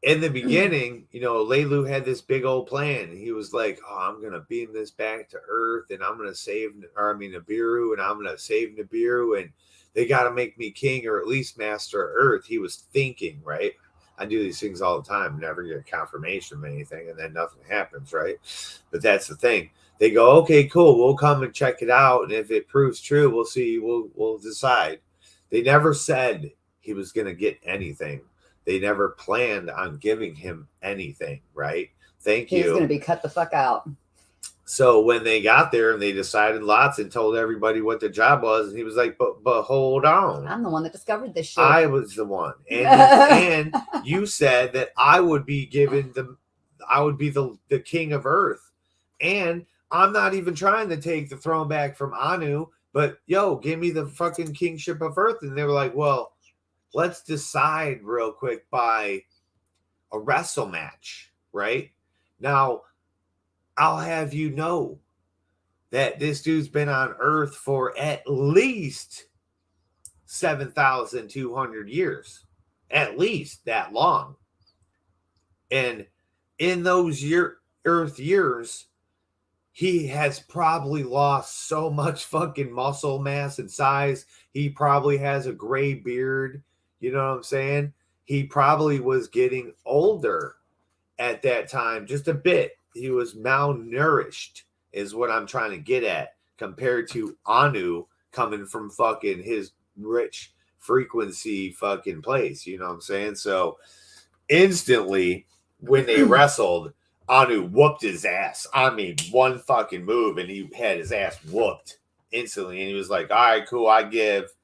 in the beginning, you know, Lelu had this big old plan. He was like, "Oh, I'm gonna beam this back to Earth, and I'm gonna save, Nibiru, and I'm gonna save Nibiru, and they got to make me king or at least master of Earth." He was thinking, right? I do these things all the time, never get confirmation of anything, and then nothing happens, right? But that's the thing. They go, "Okay, cool. We'll come and check it out, and if it proves true, we'll see. We'll decide." They never said he was gonna get anything. They never planned on giving him anything, right? Thank you. He's going to be cut the fuck out. So when they got there and they decided lots and told everybody what the job was, and he was like, but hold on. I'm the one that discovered this shit. I was the one. And you said that I would be the king of Earth. And I'm not even trying to take the throne back from Anu, but give me the fucking kingship of Earth. And they were like, well, let's decide real quick by a wrestle match, right? Now, I'll have you know that this dude's been on Earth for at least 7,200 years. At least that long. And in those Earth years, he has probably lost so much fucking muscle mass and size. He probably has a gray beard. You know what I'm saying? He probably was getting older at that time, just a bit. He was malnourished, is what I'm trying to get at, compared to Anu coming from fucking his rich frequency fucking place. You know what I'm saying? So instantly, when they wrestled, Anu whooped his ass. I mean, one fucking move, and he had his ass whooped instantly. And he was like, all right, cool, I give.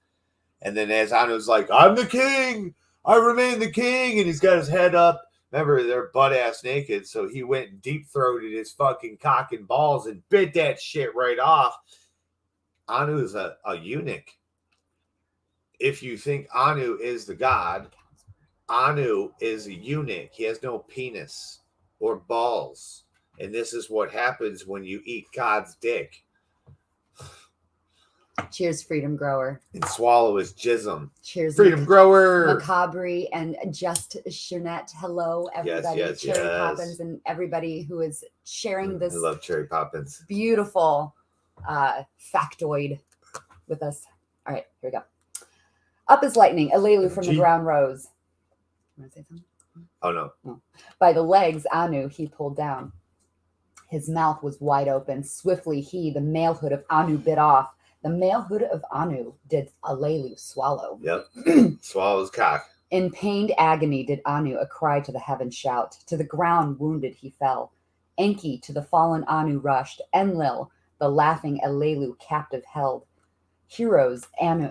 And then as Anu's like, I'm the king. I remain the king. And he's got his head up. Remember, they're butt-ass naked. So he went and deep-throated his fucking cock and balls and bit that shit right off. Anu is a eunuch. If you think Anu is the god, Anu is a eunuch. He has no penis or balls. And this is what happens when you eat God's dick. Cheers, Freedom Grower. And swallow his jism. Cheers, Freedom Grower. Macabre and Just Shernette. Hello, everybody. Yes, Cherry Poppins and everybody who is sharing this. I love Cherry Poppins. Beautiful factoid with us. All right, here we go. Up as lightning, Alelu from the ground rose. You want to say something? Oh, no. Oh. By the legs, Anu, he pulled down. His mouth was wide open. Swiftly he, the male hood of Anu, bit off. The male hood of Anu did Alelu swallow. Yep. Swallow his cock. In pained agony did Anu a cry to the heaven shout. To the ground wounded he fell. Enki to the fallen Anu rushed. Enlil, the laughing Alelu captive held. Heroes Anu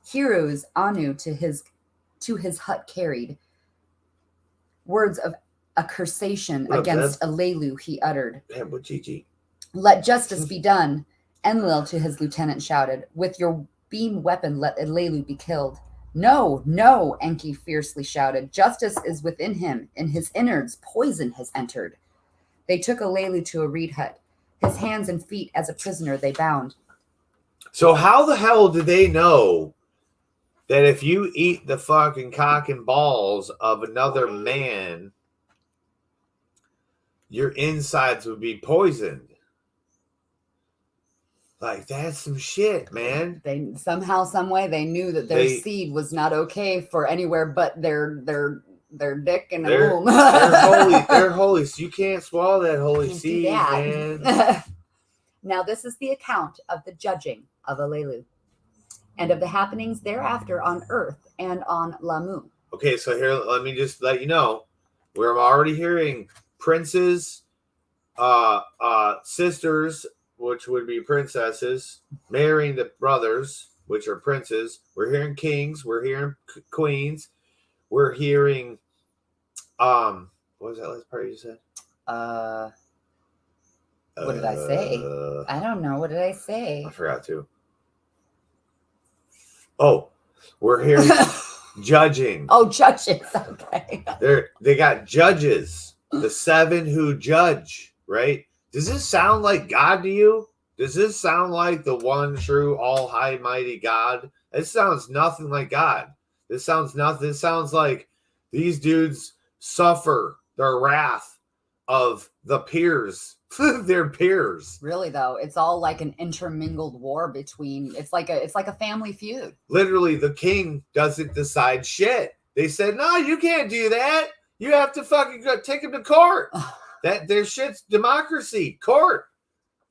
to his hut carried. Words of accusation against Alelu he uttered. Let justice be done. Enlil to his lieutenant shouted, with your beam weapon let Alelu be killed. No, no, Enki fiercely shouted. Justice is within him. In his innards, poison has entered. They took Alelu to a reed hut. His hands and feet as a prisoner they bound. So how the hell did they know that if you eat the fucking cock and balls of another man, your insides would be poisoned? Like, that's some shit, man. They somehow, some way, they knew that their seed was not okay for anywhere but their dick and their womb. They're holy. So you can't swallow that holy seed, man. Now, this is the account of the judging of Alelu and of the happenings thereafter on Earth and on Lamu. Okay, so here, let me just let you know, where I'm already hearing princes, sisters, which would be princesses, marrying the brothers, which are princes. We're hearing kings. We're hearing queens. We're hearing, what was that last part you said? What did I say? I don't know. What did I say? I forgot to. Oh, we're hearing judging. Oh, judges. Okay. They got judges, the 7 who judge, right? Does this sound like God to you? Does this sound like the one true all high mighty God? It sounds nothing like God. This sounds nothing. This sounds like these dudes suffer their wrath of the peers. Their peers. Really though, it's all like an intermingled war between. It's like a family feud. Literally, the king doesn't decide shit. They said, "No, you can't do that. You have to fucking go take him to court." That their shit's democracy, court.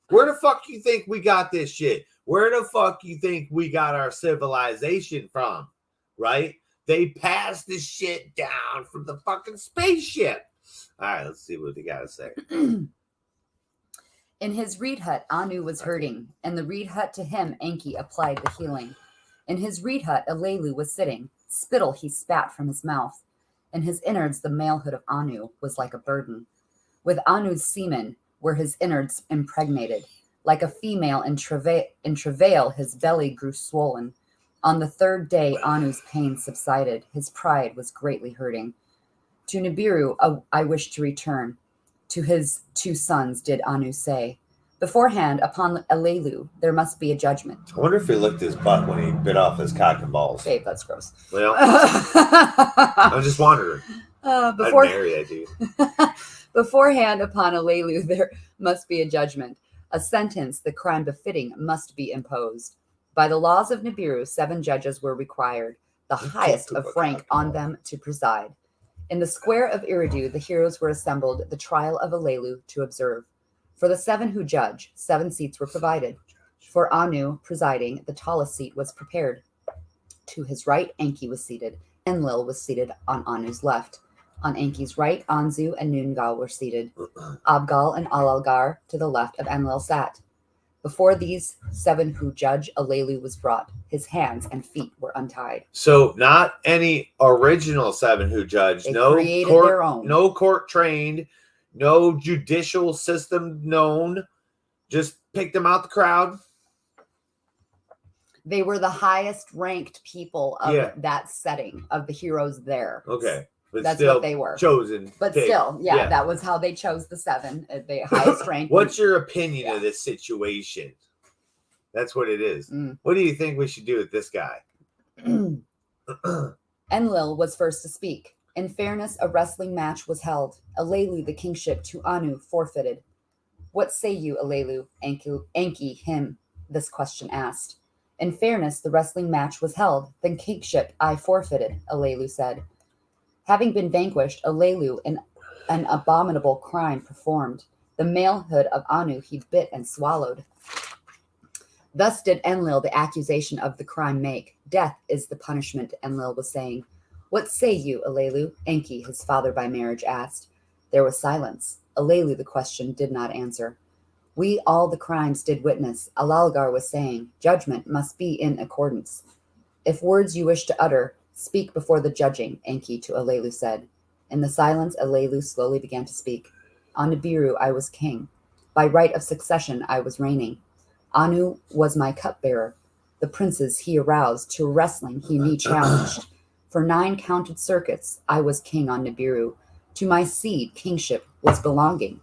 Where the fuck you think we got this shit? Where the fuck you think we got our civilization from? Right? They passed this shit down from the fucking spaceship. All right, let's see what they gotta say. In his reed hut, Anu was hurting, and the reed hut to him Enki applied the healing. In his reed hut, Alelu was sitting. Spittle he spat from his mouth. In his innards, the malehood of Anu was like a burden. With Anu's semen were his innards impregnated. Like a female in travail, his belly grew swollen. On the 3rd day, Anu's pain subsided. His pride was greatly hurting. To Nibiru, I wish to return. To his 2 sons did Anu say, beforehand, upon Alelu, there must be a judgment. I wonder if he licked his butt when he bit off his cock and balls. Babe, that's gross. Well, I'm just wondering. I'd marry that dude. Beforehand, upon Alelu, there must be a judgment. A sentence, the crime befitting, must be imposed. By the laws of Nibiru, 7 judges were required, the highest of rank on them to preside. In the square of Eridu, the heroes were assembled, the trial of Alelu to observe. For the 7 who judge, 7 seats were provided. For Anu presiding, the tallest seat was prepared. To his right, Enki was seated. Enlil was seated on Anu's left. On Enki's right, Anzu and Nungal were seated. Abgal and Alalgar to the left of Enlil sat. Before these 7 who judge, Alelu was brought. His hands and feet were untied. So not any original 7 who judge. They No created court, their own. No court trained, no judicial system known. Just picked them out the crowd. They were the highest ranked people of that setting, of the heroes there. Okay. But that's still what they were. Chosen. But picked. still, that was how they chose the 7, the highest ranked. What's your opinion of this situation? That's what it is. What do you think we should do with this guy? Enlil was first to speak. In fairness, a wrestling match was held. Alelu, the kingship, to Anu forfeited. What say you, Alelu? Enki him this question asked. In fairness, the wrestling match was held. Then kingship I forfeited, Alelu said. Having been vanquished, Alelu an abominable crime performed. The malehood of Anu he bit and swallowed. Thus did Enlil the accusation of the crime make. Death is the punishment, Enlil was saying. What say you, Alelu? Enki, his father by marriage, asked. There was silence. Alelu the question did not answer. We all the crimes did witness, Alalgar was saying. Judgment must be in accordance. If words you wish to utter, speak before the judging, Enki to Alelu said. In the silence, Alelu slowly began to speak. On Nibiru I was king. By right of succession I was reigning. Anu was my cupbearer. The princes he aroused, to wrestling he me challenged. For 9 counted circuits I was king on Nibiru. To my seed kingship was belonging.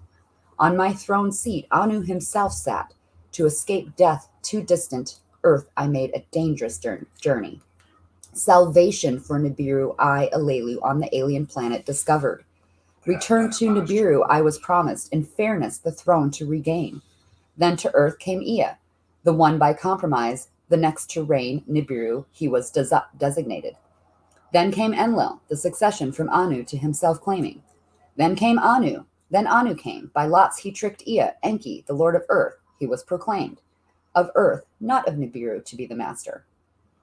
On my throne seat Anu himself sat. To escape death too distant, earth I made a dangerous journey. Salvation for Nibiru I, Alelu, on the alien planet discovered. Return to Nibiru I was promised, in fairness the throne to regain. Then to earth came Ea, the one by compromise, the next to reign, Nibiru, he was designated. Then came Enlil, the succession from Anu to himself claiming. Then came Anu, then Anu came, by lots he tricked Ea, Enki, the lord of earth, he was proclaimed. Of earth, not of Nibiru to be the master.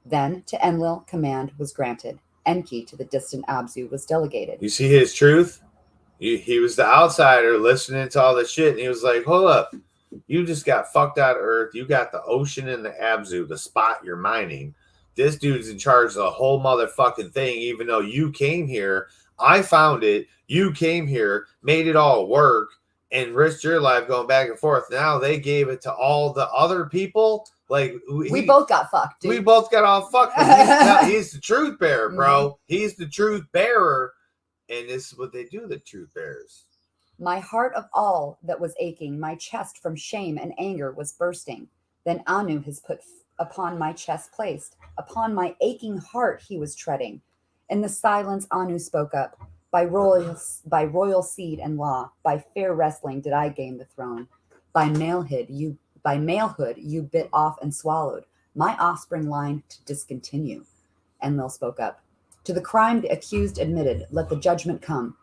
Then to Enlil command was granted. Enki to the distant Abzu was delegated. You see his truth? He was the outsider listening to all this shit, and he was like, hold up. You just got fucked out of Earth. You got the ocean and the Abzu, the spot you're mining. This dude's in charge of the whole motherfucking thing, even though you came here. I found it. You came here, made it all work, and risked your life going back and forth. Now they gave it to all the other people. Like we both got fucked, dude. We both got all fucked. He's the truth bearer, bro. Mm-hmm. He's the truth bearer. And this is what they do, the truth bearers. My heart of all that was aching, my chest from shame and anger was bursting. Then Anu has put upon my chest placed. Upon my aching heart he was treading. In the silence Anu spoke up. By royal seed and law, by fair wrestling did I gain the throne. By malehood you bit off and swallowed my offspring line to discontinue. Enlil spoke up. To the crime the accused admitted, let the judgment come.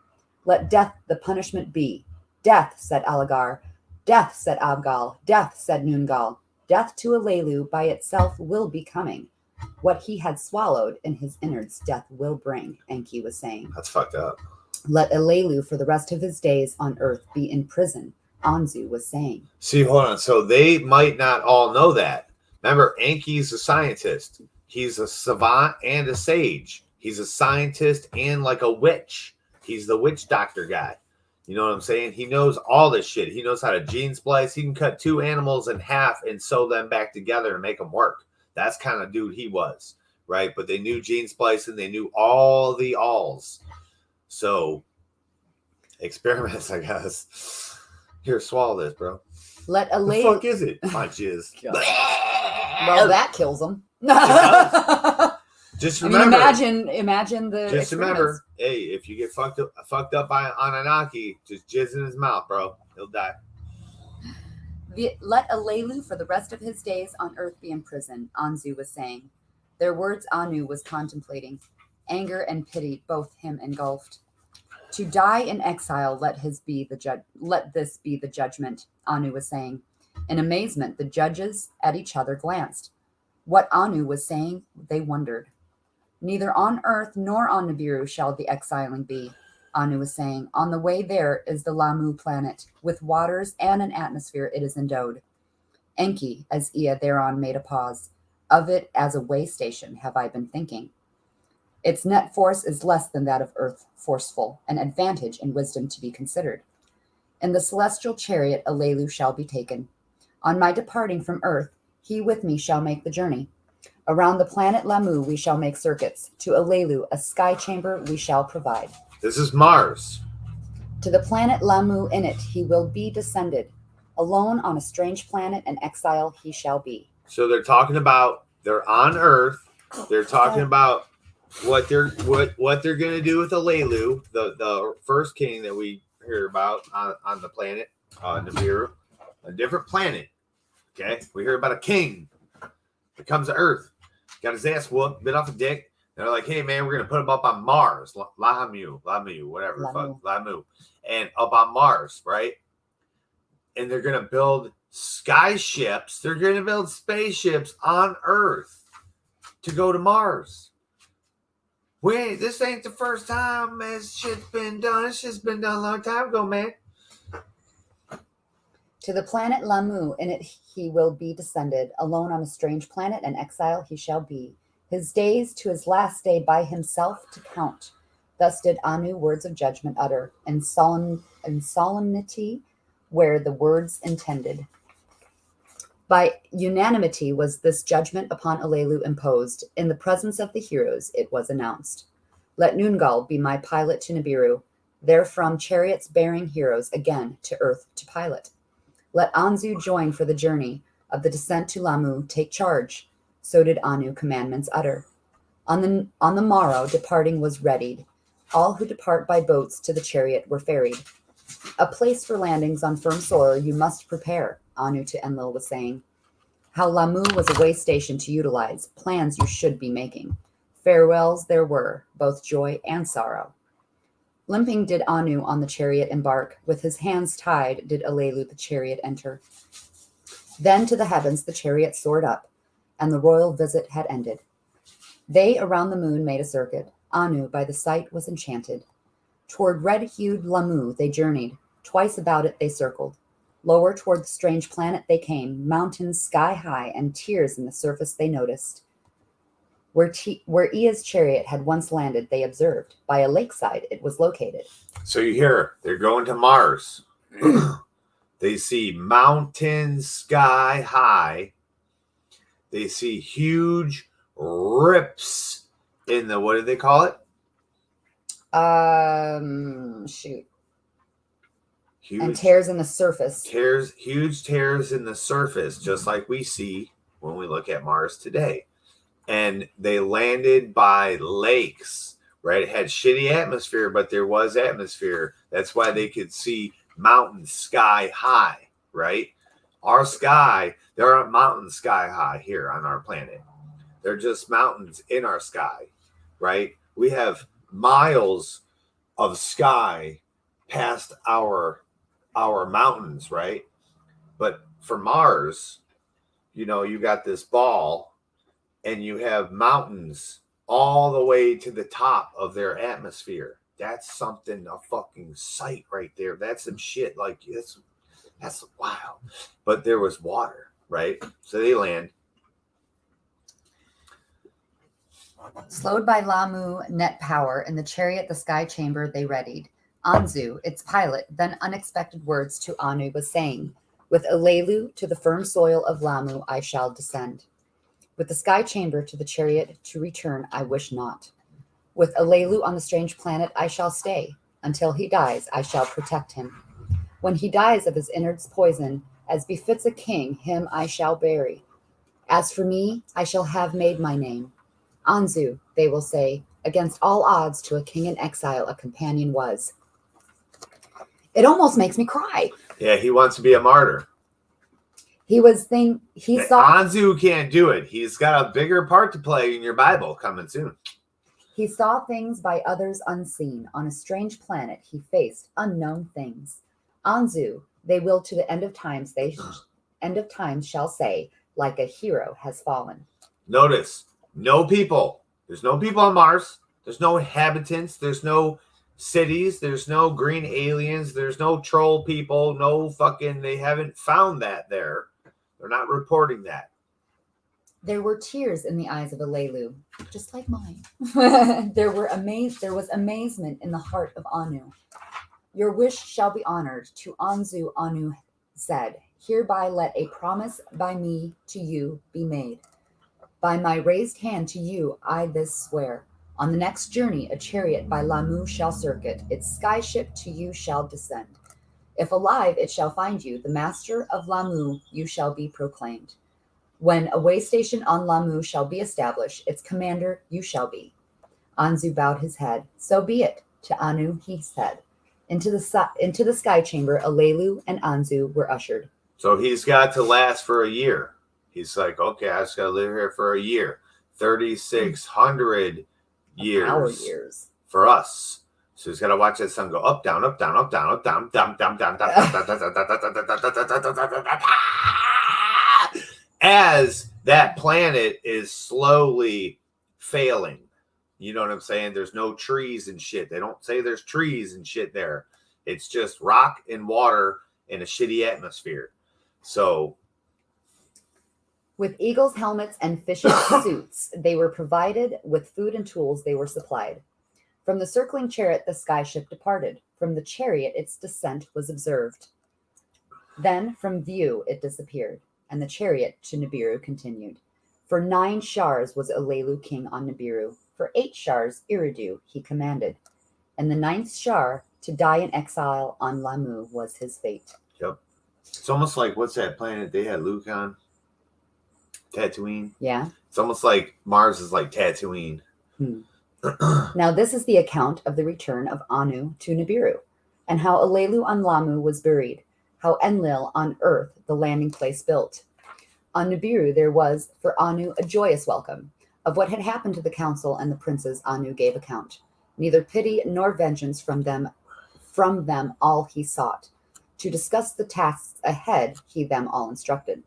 Let death the punishment be. Death, said Alagar. Death, said Abgal. Death, said Noongal. Death to Alelu by itself will be coming. What he had swallowed in his innards death will bring, Enki was saying. That's fucked up. Let Alelu for the rest of his days on earth be in prison, Anzu was saying. See, hold on. So they might not all know that. Remember, Enki's a scientist. He's a savant and a sage. He's a scientist and like a witch. He's the witch doctor guy. You know what I'm saying? He knows all this shit. He knows how to gene splice. He can cut two animals in half and sew them back together and make them work. That's kind of dude he was, right? But they knew gene splicing. They knew all the alls. So, experiments, I guess. Here, swallow this, bro. Let a lady. The fuck is it? My jizz. Well, that kills them. Just remember. I mean, imagine the. Just remember, hey, if you get fucked up by Anunnaki, just jizz in his mouth, bro. He'll die. Let Alelu for the rest of his days on earth be in prison, Anzu was saying. Their words Anu was contemplating. Anger and pity both him engulfed. To die in exile, let this be the judgment, Anu was saying. In amazement, the judges at each other glanced. What Anu was saying, they wondered. Neither on earth nor on Nibiru shall the exiling be, Anu was saying. On the way there is the Lamu planet. With waters and an atmosphere it is endowed. Enki, as Ea thereon made a pause. Of it as a way station have I been thinking. Its net force is less than that of earth, forceful, an advantage and wisdom to be considered. In the celestial chariot Alelu shall be taken. On my departing from earth, he with me shall make the journey. Around the planet Lamu we shall make circuits. To Alelu a sky chamber we shall provide. This is Mars. To the planet Lamu in it he will be descended. Alone on a strange planet and exile he shall be. So they're talking about they're on Earth. They're talking about what they're gonna do with Alelu, the first king that we hear about on the planet Nibiru, a different planet. Okay, we hear about a king that comes to Earth, got his ass whooped, bit off a dick. They're like, hey man, we're gonna put him up on Mars, Lamu, whatever, Lamu, and up on Mars, right? And they're gonna build sky ships. They're gonna build spaceships on Earth to go to Mars. This ain't the first time this shit's been done. This shit's been done a long time ago, man. To the planet Lamu, in it he will be descended. Alone on a strange planet, an exile he shall be. His days to his last day by himself to count. Thus did Anu words of judgment utter, in solemnity where the words intended. By unanimity was this judgment upon Alelu imposed. In the presence of the heroes it was announced. Let Noongal be my pilot to Nibiru, therefrom chariots bearing heroes again to earth to pilot. Let Anzu join for the journey of the descent to Lamu take charge. So did Anu commandments utter. On the morrow departing was readied. All who depart by boats to the chariot were ferried. A place for landings on firm soil you must prepare, Anu to Enlil was saying. How Lamu was a way station to utilize, plans you should be making. Farewells there were, both joy and sorrow. Limping did Anu on the chariot embark. With his hands tied did Alelu the chariot enter. Then to the heavens the chariot soared up, and the royal visit had ended. They around the moon made a circuit. Anu by the sight was enchanted. Toward red-hued Lamu they journeyed. Twice about it they circled. Lower toward the strange planet they came, mountains sky high and tears in the surface they noticed. Where Ea's chariot had once landed, they observed. By a lakeside it was located. So you hear, they're going to Mars. They see mountains sky high. They see huge rips in the, what do they call it? Shoot. Huge, and tears in the surface. Huge tears in the surface, just like we see when we look at Mars today. And they landed by lakes, right? It had shitty atmosphere, but there was atmosphere. That's why they could see mountains sky high, right? Our sky, there aren't mountains sky high here on our planet. They're just mountains in our sky, right? We have miles of sky past our mountains, right? But for Mars, you know, you got this ball and you have mountains all the way to the top of their atmosphere. That's something, a fucking sight right there. That's some shit. Like, that's wild. But there was water, right? So they land. Slowed by Lamu net power in the chariot, the sky chamber they readied. Anzu, its pilot, then unexpected words to Anu was saying, with Alelu to the firm soil of Lamu I shall descend. With the sky chamber to the chariot to return I wish not. With Alelu on the strange planet I shall stay. Until he dies I shall protect him. When he dies of his innards poison, as befits a king, him I shall bury. As for me, I shall have made my name. Anzu, they will say, against all odds to a king in exile a companion was. It almost makes me cry. Yeah, he wants to be a martyr. He saw Anzu can't do it. He's got a bigger part to play in your Bible coming soon. He saw things by others unseen. On a strange planet he faced unknown things. Anzu, they will to the end of times, end of times shall say, like a hero has fallen. Notice, no people. There's no people on Mars. There's no inhabitants. There's no cities. There's no green aliens. There's no troll people. No fucking, they haven't found that there. They're not reporting that. There were tears in the eyes of Alelu, just like mine. There was amazement in the heart of Anu. Your wish shall be honored. To Anzu, Anu said, hereby let a promise by me to you be made. By my raised hand to you I this swear. On the next journey a chariot by Lamu shall circuit. Its skyship to you shall descend. If alive it shall find you. The master of Lamu you shall be proclaimed. When a way station on Lamu shall be established, its commander you shall be. Anzu bowed his head. So be it. To Anu he said. Into the sky chamber, Alelu and Anzu were ushered. So he's got to last for a year. He's like, okay, I just got to live here for a year. 3,600 years. Our years. For us. So he's got to watch that sun go up, down, up, down, up, down, up, down, down, down, down, down. As that planet is slowly failing. You know what I'm saying? There's no trees and shit. They don't say there's trees and shit there. It's just rock and water and a shitty atmosphere. So, with eagles' helmets and fishing suits, they were provided with food and tools they were supplied. From the circling chariot, the skyship departed. From the chariot, its descent was observed. Then, from view, it disappeared, and the chariot to Nibiru continued. For 9 shars was Alelu king on Nibiru. For 8 shars, Iridu, he commanded. And the 9th shar, to die in exile on Lamu, was his fate. Yep. It's almost like, what's that planet they had Luke on? Tatooine? Yeah. It's almost like Mars is like Tatooine. Now this is the account of the return of Anu to Nibiru, and how Alelu on Lamu was buried, how Enlil on Earth the landing place built. On Nibiru there was for Anu a joyous welcome. Of what had happened to the council and the princes Anu gave account. Neither pity nor vengeance from them all he sought. To discuss the tasks ahead he them all instructed.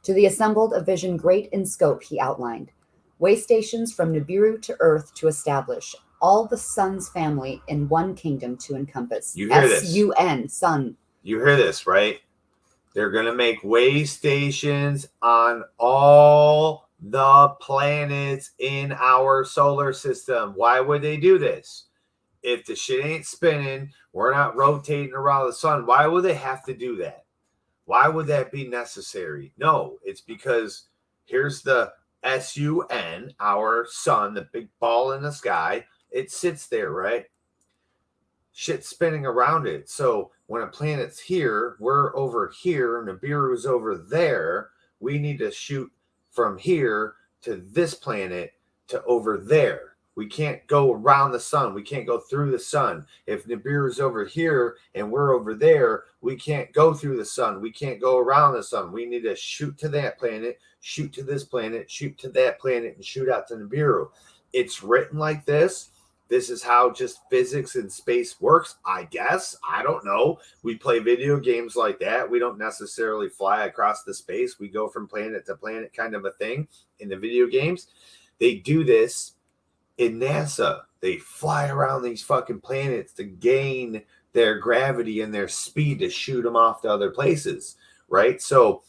To the assembled a vision great in scope he outlined. Way stations from Nibiru to Earth to establish. All the sun's family in one kingdom to encompass. You hear this? S-U-N, sun. You hear this, right? They're going to make way stations on all the planets in our solar system. Why would they do this? If the shit ain't spinning, we're not rotating around the sun, why would they have to do that? Why would that be necessary? No, it's because here's the sun, our sun, the big ball in the sky. It sits there, right? Shit's spinning around it. So when a planet's here, we're over here, and Nibiru's over there. We need to shoot from here to this planet to over there. We can't go around the sun. We can't go through the sun. If Nibiru's over here and we're over there, we can't go through the sun. We can't go around the sun. We need to shoot to that planet, shoot to this planet, shoot to that planet, and shoot out to Nibiru. It's written like this. This is how just physics and space works, I guess. I don't know. We play video games like that. We don't necessarily fly across the space. We go from planet to planet kind of a thing in the video games. They do this in NASA. They fly around these fucking planets to gain their gravity and their speed to shoot them off to other places, right? So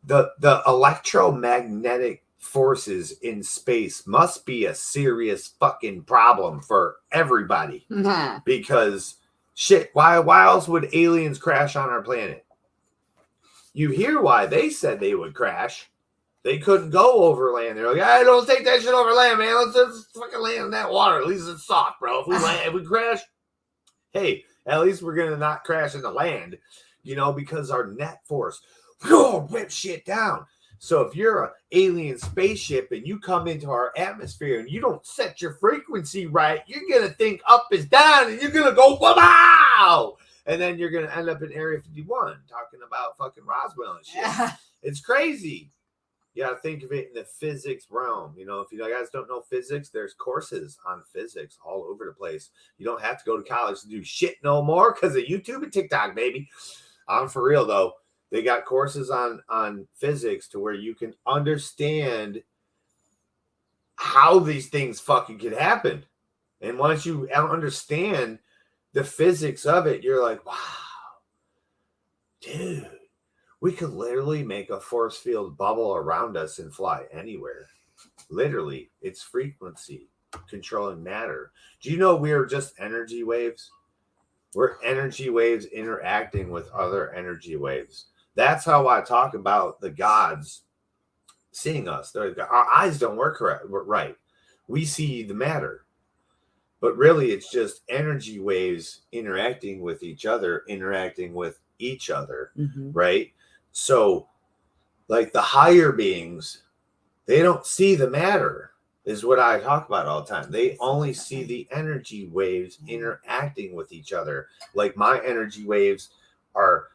the electromagnetic forces in space must be a serious fucking problem for everybody. Because shit, why else would aliens crash on our planet? You hear why they said they would crash. They couldn't go over land. They're like, I don't take that shit over land, man. Let's just fucking land in that water. At least it's soft, bro. If we crash, hey, at least we're gonna not crash into land, because our net force rip shit down. So if you're an alien spaceship and you come into our atmosphere and you don't set your frequency right, you're gonna think up is down and you're gonna go wow, and then you're gonna end up in Area 51 talking about fucking Roswell and shit. It's crazy. You got to think of it in the physics realm. If you guys don't know physics, there's courses on physics all over the place. You don't have to go to college to do shit no more because of YouTube and TikTok, baby. I'm for real, though. They got courses on physics to where you can understand how these things fucking could happen. And once you understand the physics of it, you're like, wow, dude. We could literally make a force field bubble around us and fly anywhere. Literally, it's frequency controlling matter. Do you know we are just energy waves? We're energy waves interacting with other energy waves. That's how I talk about the gods seeing us. Our eyes don't work right. We see the matter. But really, it's just energy waves interacting with each other, right? So, like the higher beings, they don't see the matter, is what I talk about all the time. They only see the energy waves interacting with each other. Like my energy waves are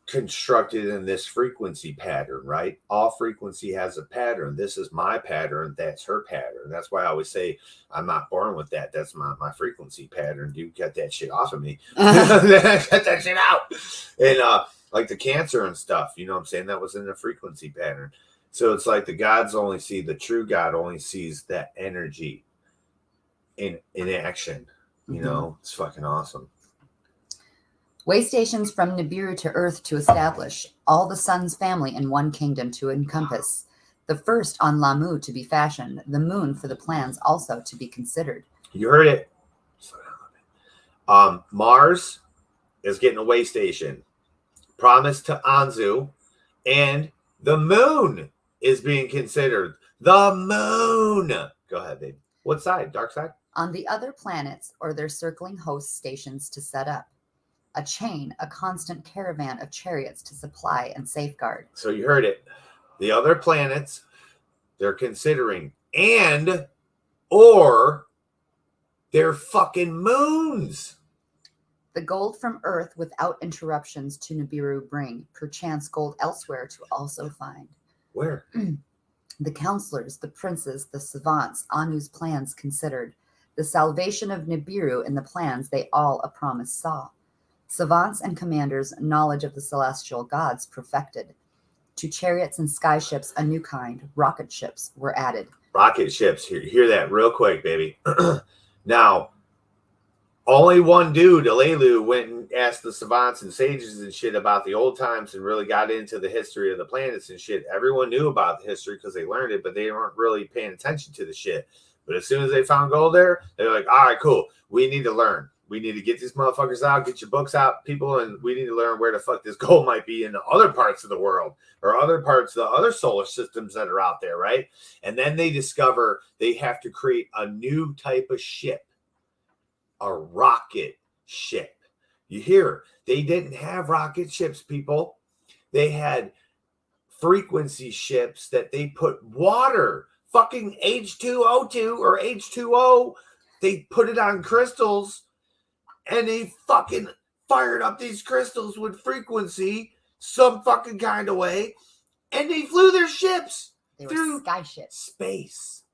constructed in this frequency pattern, right? All frequency has a pattern. This is my pattern. That's her pattern. That's why I always say I'm not born with that. That's my frequency pattern. Dude, get that shit off of me. Get that shit out. And, like the Cancer and stuff, what I'm saying? That was in the frequency pattern. So it's like the gods only see, the true God only sees that energy in action. It's fucking awesome. Way stations from Nibiru to Earth to establish, all the sun's family in one kingdom to encompass. The first on Lamu to be fashioned, the moon for the plans also to be considered. You heard it. Mars is getting a way station. Promised to Anzu, and the moon is being considered. The moon. Go ahead, babe. What side? Dark side? On the other planets or their circling host stations to set up. A chain, a constant caravan of chariots to supply and safeguard. So you heard it. The other planets, they're considering, and or they're fucking moons. The gold from Earth without interruptions to Nibiru bring, perchance gold elsewhere to also find. Where? The counselors, the princes, the savants, Anu's plans considered. The salvation of Nibiru in the plans they all a promise saw. Savants and commanders, knowledge of the celestial gods perfected. To chariots and sky ships, a new kind, rocket ships, were added. Rocket ships. Hear that real quick, baby. Now, Only one dude, Alelu, went and asked the savants and sages and shit about the old times and really got into the history of the planets and shit. Everyone knew about the history because they learned it, but they weren't really paying attention to the shit. But as soon as they found gold there, they're like, all right, cool. We need to learn. We need to get these motherfuckers out, get your books out, people, and we need to learn where the fuck this gold might be in the other parts of the world or other parts of the other solar systems that are out there, right? And then they discover they have to create a new type of ship. A rocket ship. You hear? They didn't have rocket ships, people. They had frequency ships that they put water, fucking H2O2 or H2O. They put it on crystals and they fucking fired up these crystals with frequency some fucking kind of way. And they flew their ships through sky ships. Space.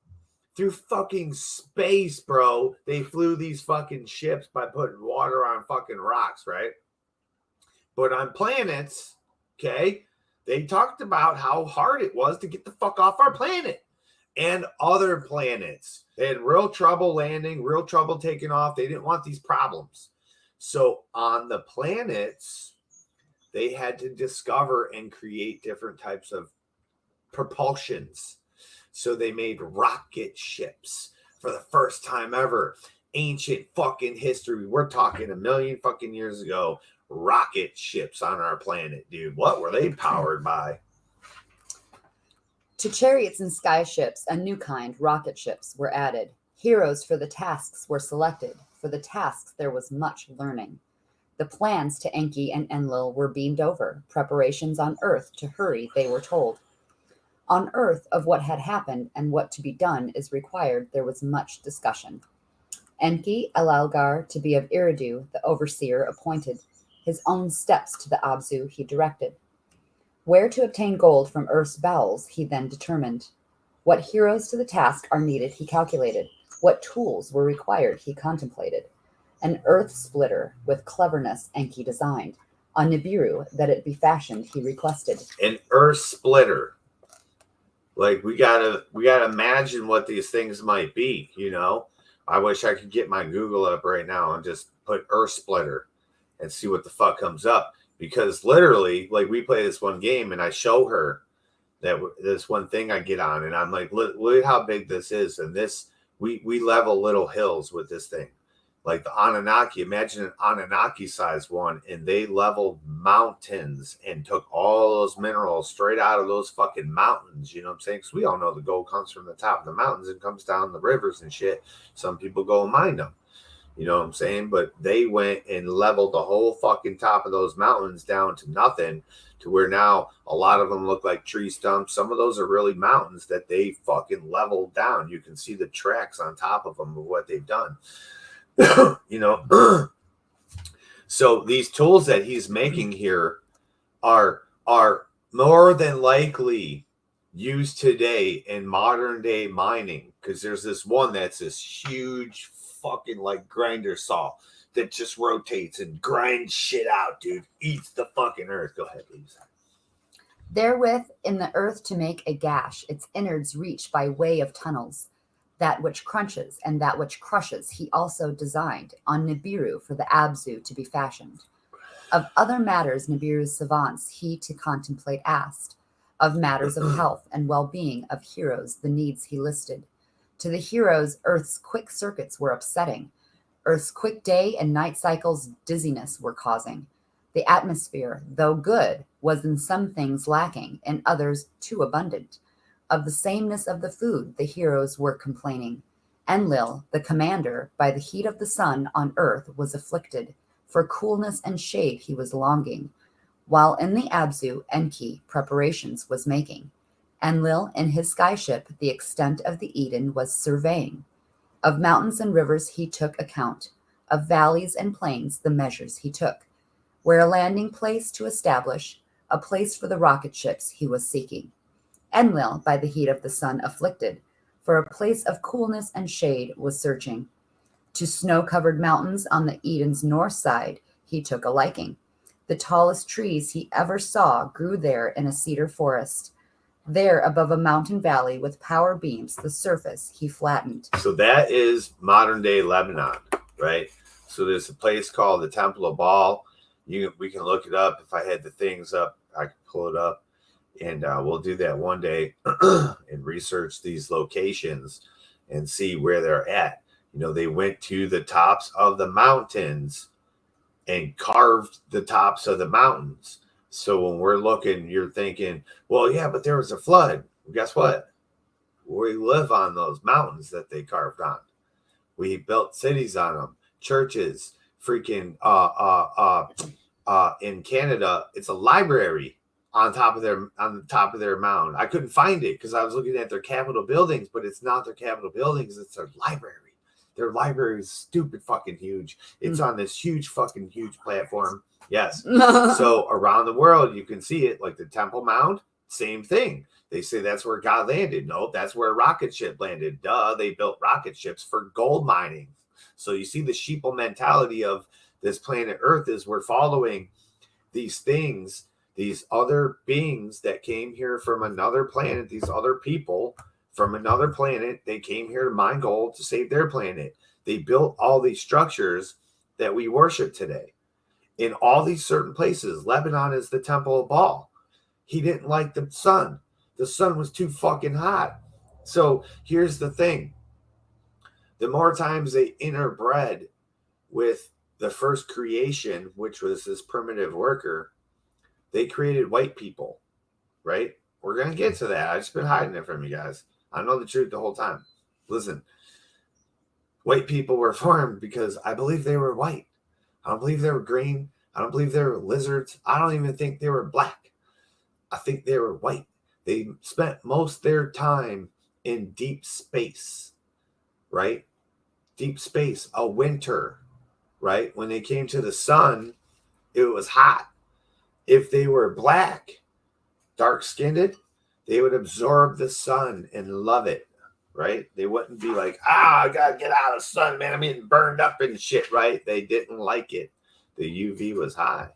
Through fucking space, bro. They flew these fucking ships by putting water on fucking rocks, right? But on planets, okay, they talked about how hard it was to get the fuck off our planet and other planets. They had real trouble landing, real trouble taking off. They didn't want these problems. So on the planets, they had to discover and create different types of propulsions. So they made rocket ships for the first time ever. Ancient fucking history. We're talking 1 million fucking years ago. Rocket ships on our planet, dude. What were they powered by? To chariots and sky ships, a new kind, rocket ships, were added. Heroes for the tasks were selected. For the tasks, there was much learning. The plans to Enki and Enlil were beamed over. Preparations on Earth to hurry, they were told. On Earth, of what had happened and what to be done is required, there was much discussion. Enki, Elalgar, to be of Eridu, the overseer, appointed. His own steps to the Abzu he directed. Where to obtain gold from Earth's bowels he then determined. What heroes to the task are needed he calculated. What tools were required he contemplated. An earth splitter with cleverness Enki designed. On Nibiru, that it be fashioned he requested. An earth splitter. Like we gotta imagine what these things might be, you know. I wish I could get my Google up right now and just put earth splitter and see what the fuck comes up. Because literally, like we play this one game and I show her that this one thing I get on and I'm like, look at how big this is. And this, we level little hills with this thing. Like the Anunnaki, imagine an Anunnaki-sized one, and they leveled mountains and took all those minerals straight out of those fucking mountains. You know what I'm saying? Because we all know the gold comes from the top of the mountains and comes down the rivers and shit. Some people go and mine them. You know what I'm saying? But they went and leveled the whole fucking top of those mountains down to nothing, to where now a lot of them look like tree stumps. Some of those are really mountains that they fucking leveled down. You can see the tracks on top of them of what they've done. You know, so these tools that he's making here are more than likely used today in modern day mining, because there's this one that's this huge fucking like grinder saw that just rotates and grinds shit out, dude. Eats the fucking earth. Go ahead, please. Therewith in the earth to make a gash, its innards reach by way of tunnels. That which crunches and that which crushes he also designed on Nibiru for the Abzu to be fashioned. Of other matters Nibiru's savants he to contemplate asked. Of matters of health and well-being of heroes the needs he listed. To the heroes Earth's quick circuits were upsetting. Earth's quick day and night cycles dizziness were causing. The atmosphere, though good, was in some things lacking, in others too abundant. Of the sameness of the food, the heroes were complaining. Enlil, the commander, by the heat of the sun on earth was afflicted. For coolness and shade he was longing. While in the Abzu, Enki preparations was making. Enlil in his skyship the extent of the Eden was surveying. Of mountains and rivers he took account. Of valleys and plains the measures he took. Where a landing place to establish, a place for the rocket ships he was seeking. Enlil, by the heat of the sun afflicted, for a place of coolness and shade was searching. To snow-covered mountains on the Eden's north side he took a liking. The tallest trees he ever saw grew there in a cedar forest. There above a mountain valley with power beams the surface he flattened. So that is modern day Lebanon, right? So there's a place called the Temple of Baal. We can look it up. If I had the things up, I could pull it up, and we'll do that one day and research these locations and see where they're at. They went to the tops of the mountains and carved the tops of the mountains. So when we're looking, you're thinking, well, yeah, but there was a flood. Well, guess what? We live on those mountains that they carved on. We built cities on them, churches, freaking in Canada, it's a library on the top of their mound. I couldn't find it because I was looking at their Capitol buildings, but it's not their Capitol buildings, it's their library. Their library is stupid fucking huge. It's on this huge platform. Yes. So around the world, you can see it, like the Temple Mount, same thing. They say that's where God landed. No, that's where a rocket ship landed. Duh, they built rocket ships for gold mining. So you see the sheeple mentality of this planet Earth is we're following these things, these other beings that came here from another planet, these other people from another planet. They came here to mine gold to save their planet. They built all these structures that we worship today in all these certain places. Lebanon is the Temple of Baal. He didn't like the sun. The sun was too fucking hot. So here's the thing. The more times they interbred with the first creation, which was this primitive worker, they created white people, right? We're going to get to that. I've just been hiding it from you guys. I know the truth the whole time. Listen, white people were formed because I believe they were white. I don't believe they were green. I don't believe they were lizards. I don't even think they were black. I think they were white. They spent most of their time in deep space, right? Deep space, a winter, right? When they came to the sun, it was hot. If they were black, dark-skinned, they would absorb the sun and love it, right? They wouldn't be like, I gotta get out of the sun, man. I'm getting burned up and shit, right? They didn't like it. The UV was high.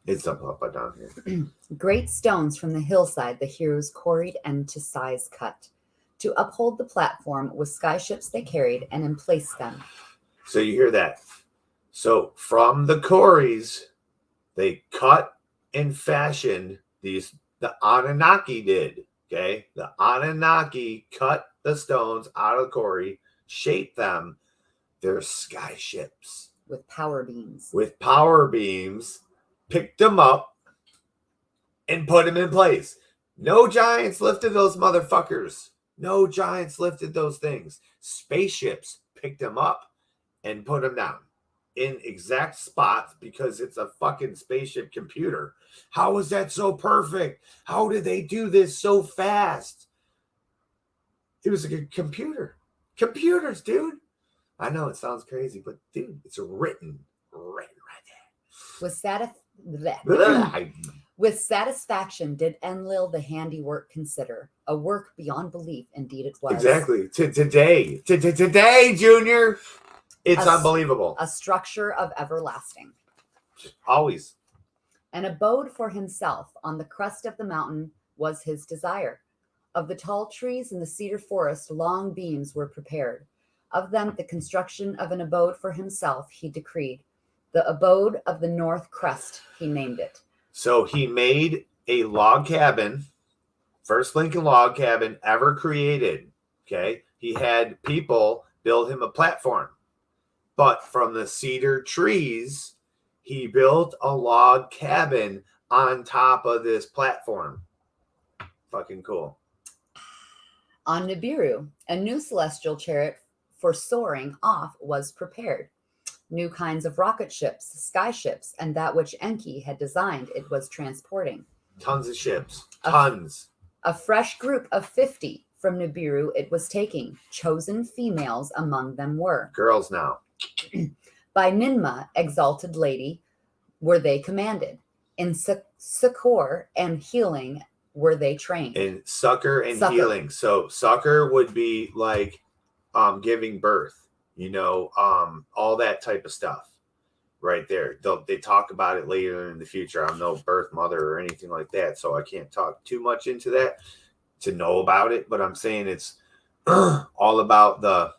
It's up and down here. Great stones from the hillside the heroes quarried and to size cut. To uphold the platform with sky-ships they carried and emplaced them. So you hear that. So from the quarries, they cut and fashioned these. The Anunnaki did, okay? The Anunnaki cut the stones out of the quarry, shaped them. They're sky ships. With power beams. With power beams, picked them up, and put them in place. No giants lifted those motherfuckers. No giants lifted those things. Spaceships picked them up and put them down in exact spots because it's a fucking spaceship computer. How is that so perfect? How did they do this so fast? It was a computer. Computers, dude. I know it sounds crazy, but dude, it's written right there. With satisfaction did Enlil the handiwork consider. A work beyond belief, indeed it was. Exactly. Today, Junior. It's unbelievable. A structure of everlasting. Always. An abode for himself on the crest of the mountain was his desire. Of the tall trees in the cedar forest, long beams were prepared. Of them, the construction of an abode for himself he decreed. The abode of the north crest, he named it. So he made a log cabin, first Lincoln log cabin ever created. Okay. He had people build him a platform. But from the cedar trees, he built a log cabin on top of this platform. Fucking cool. On Nibiru, a new celestial chariot for soaring off was prepared. New kinds of rocket ships, sky ships, and that which Enki had designed it was transporting. Tons of ships. Tons. A fresh group of 50 from Nibiru it was taking. Chosen females among them were. Girls now. By Ninmah, exalted lady, were they commanded. In succor and healing were they trained. In succor and healing. So succor would be like giving birth, all that type of stuff right there. They talk about it later in the future. I'm no birth mother or anything like that, so I can't talk too much into that to know about it. But I'm saying it's all about the,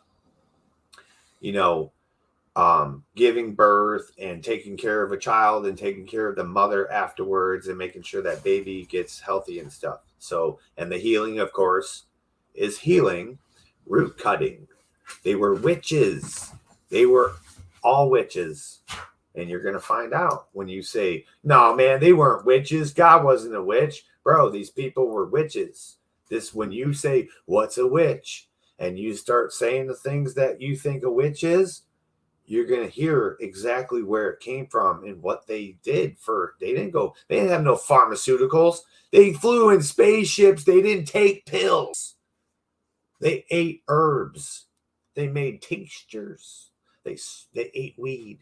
giving birth and taking care of a child and taking care of the mother afterwards and making sure that baby gets healthy and stuff. So, and the healing, of course, is healing, root cutting. They were witches. They were all witches. And you're going to find out when you say, no, man, they weren't witches. God wasn't a witch. Bro, these people were witches. When you say, what's a witch? And you start saying the things that you think a witch is, you're going to hear exactly where it came from and what they did. They didn't have no pharmaceuticals. They flew in spaceships. They didn't take pills. They ate herbs. They made tinctures. They ate weed.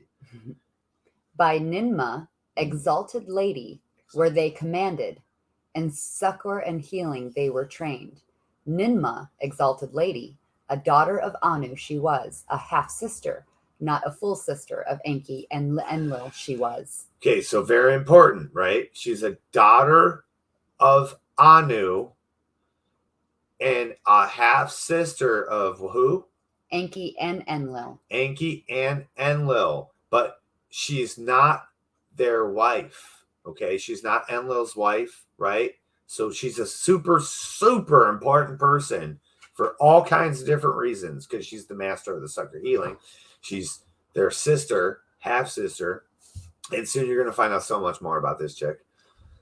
By Ninma, exalted lady, were they commanded. In succor and healing they were trained. Ninma, exalted lady, a daughter of Anu she was, a half-sister, not a full sister of Enki and Enlil she was. Okay, so very important, right? She's a daughter of Anu and a half-sister of who? Enki and Enlil. Enki and Enlil. But she's not their wife, okay? She's not Enlil's wife, right? So she's a super, super important person for all kinds of different reasons because she's the master of the sucker healing. She's their sister, half-sister. And soon you're going to find out so much more about this chick.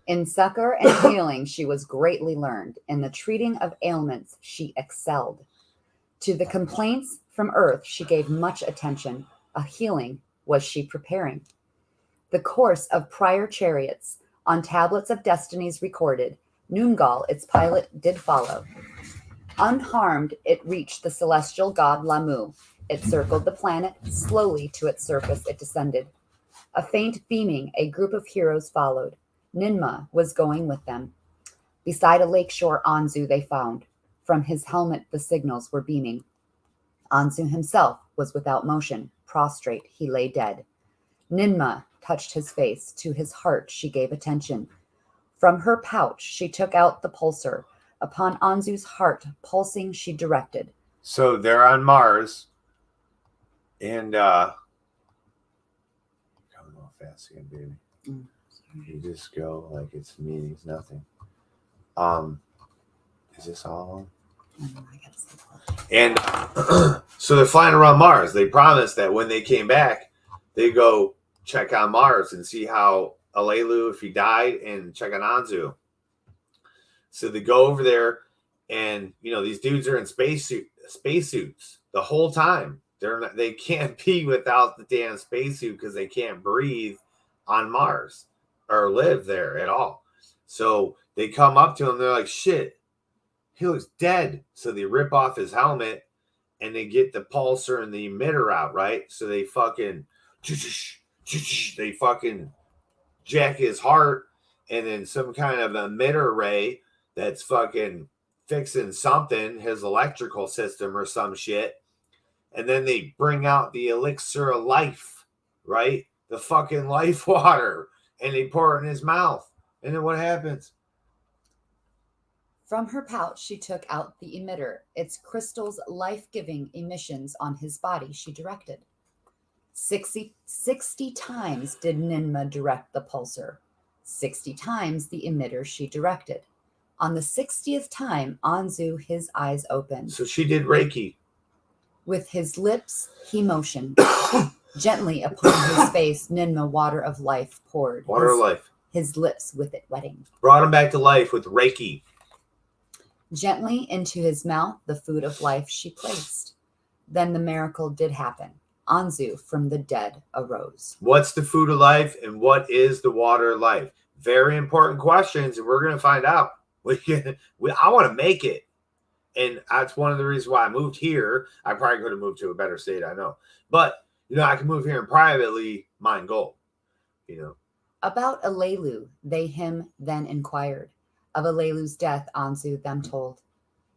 In succor and healing she was greatly learned. In the treating of ailments she excelled. To the complaints from earth she gave much attention. A healing was she preparing. The course of prior chariots on tablets of destinies recorded, Noongal its pilot did follow. Unharmed it reached the celestial god Lamu. It circled the planet, slowly to its surface it descended. A faint beaming, a group of heroes followed. Ninma was going with them. Beside a lakeshore Anzu they found. From his helmet the signals were beaming. Anzu himself was without motion. Prostrate he lay dead. Ninma touched his face. To his heart she gave attention. From her pouch she took out the pulsar. Upon Anzu's heart pulsing she directed. So they're on Mars. And come on fast again, baby. You just go like it's meetings, nothing. Is this all on? And so they're flying around Mars. They promised that when they came back, they go check on Mars and see how Alelu, if he died, and check on Anzu. So they go over there, and these dudes are in spacesuits the whole time. They can't be without the damn spacesuit because they can't breathe on Mars or live there at all. So they come up to him. They're like, shit, he looks dead. So they rip off his helmet and they get the pulsar and the emitter out, right? So they fucking jack his heart, and then some kind of emitter ray that's fucking fixing something, his electrical system or some shit. And then they bring out the elixir of life, right? The fucking life water, and they pour it in his mouth. And then what happens? From her pouch she took out the emitter. Its crystal's life-giving emissions on his body she directed. 60 times did Ninma direct the pulsar. 60 times the emitter she directed. On the 60th time, Anzu his eyes opened. So she did Reiki. With his lips he motioned. Gently upon his face, Ninma water of life poured. Water of life. His lips with it wetting. Brought him back to life with Reiki. Gently into his mouth the food of life she placed. Then the miracle did happen. Anzu from the dead arose. What's the food of life and what is the water of life? Very important questions, and we're going to find out. I want to make it. And that's one of the reasons why I moved here. I probably could have moved to a better state, I know. But, I can move here and privately mine gold, About Alelu, they him then inquired. Of Alelu's death, Anzu them told.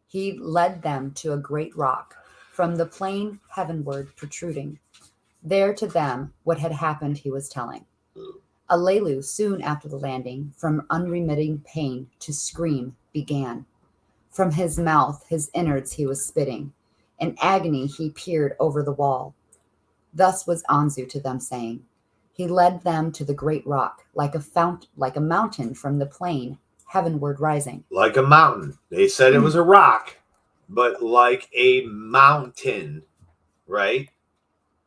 He led them to a great rock, from the plain heavenward protruding. There to them what had happened he was telling. Alelu, soon after the landing, from unremitting pain to scream began. From his mouth his innards he was spitting. In agony he peered over the wall. Thus was Anzu to them, saying, he led them to the great rock, like a mountain from the plain, heavenward rising. Like a mountain. They said it was a rock, but like a mountain, right?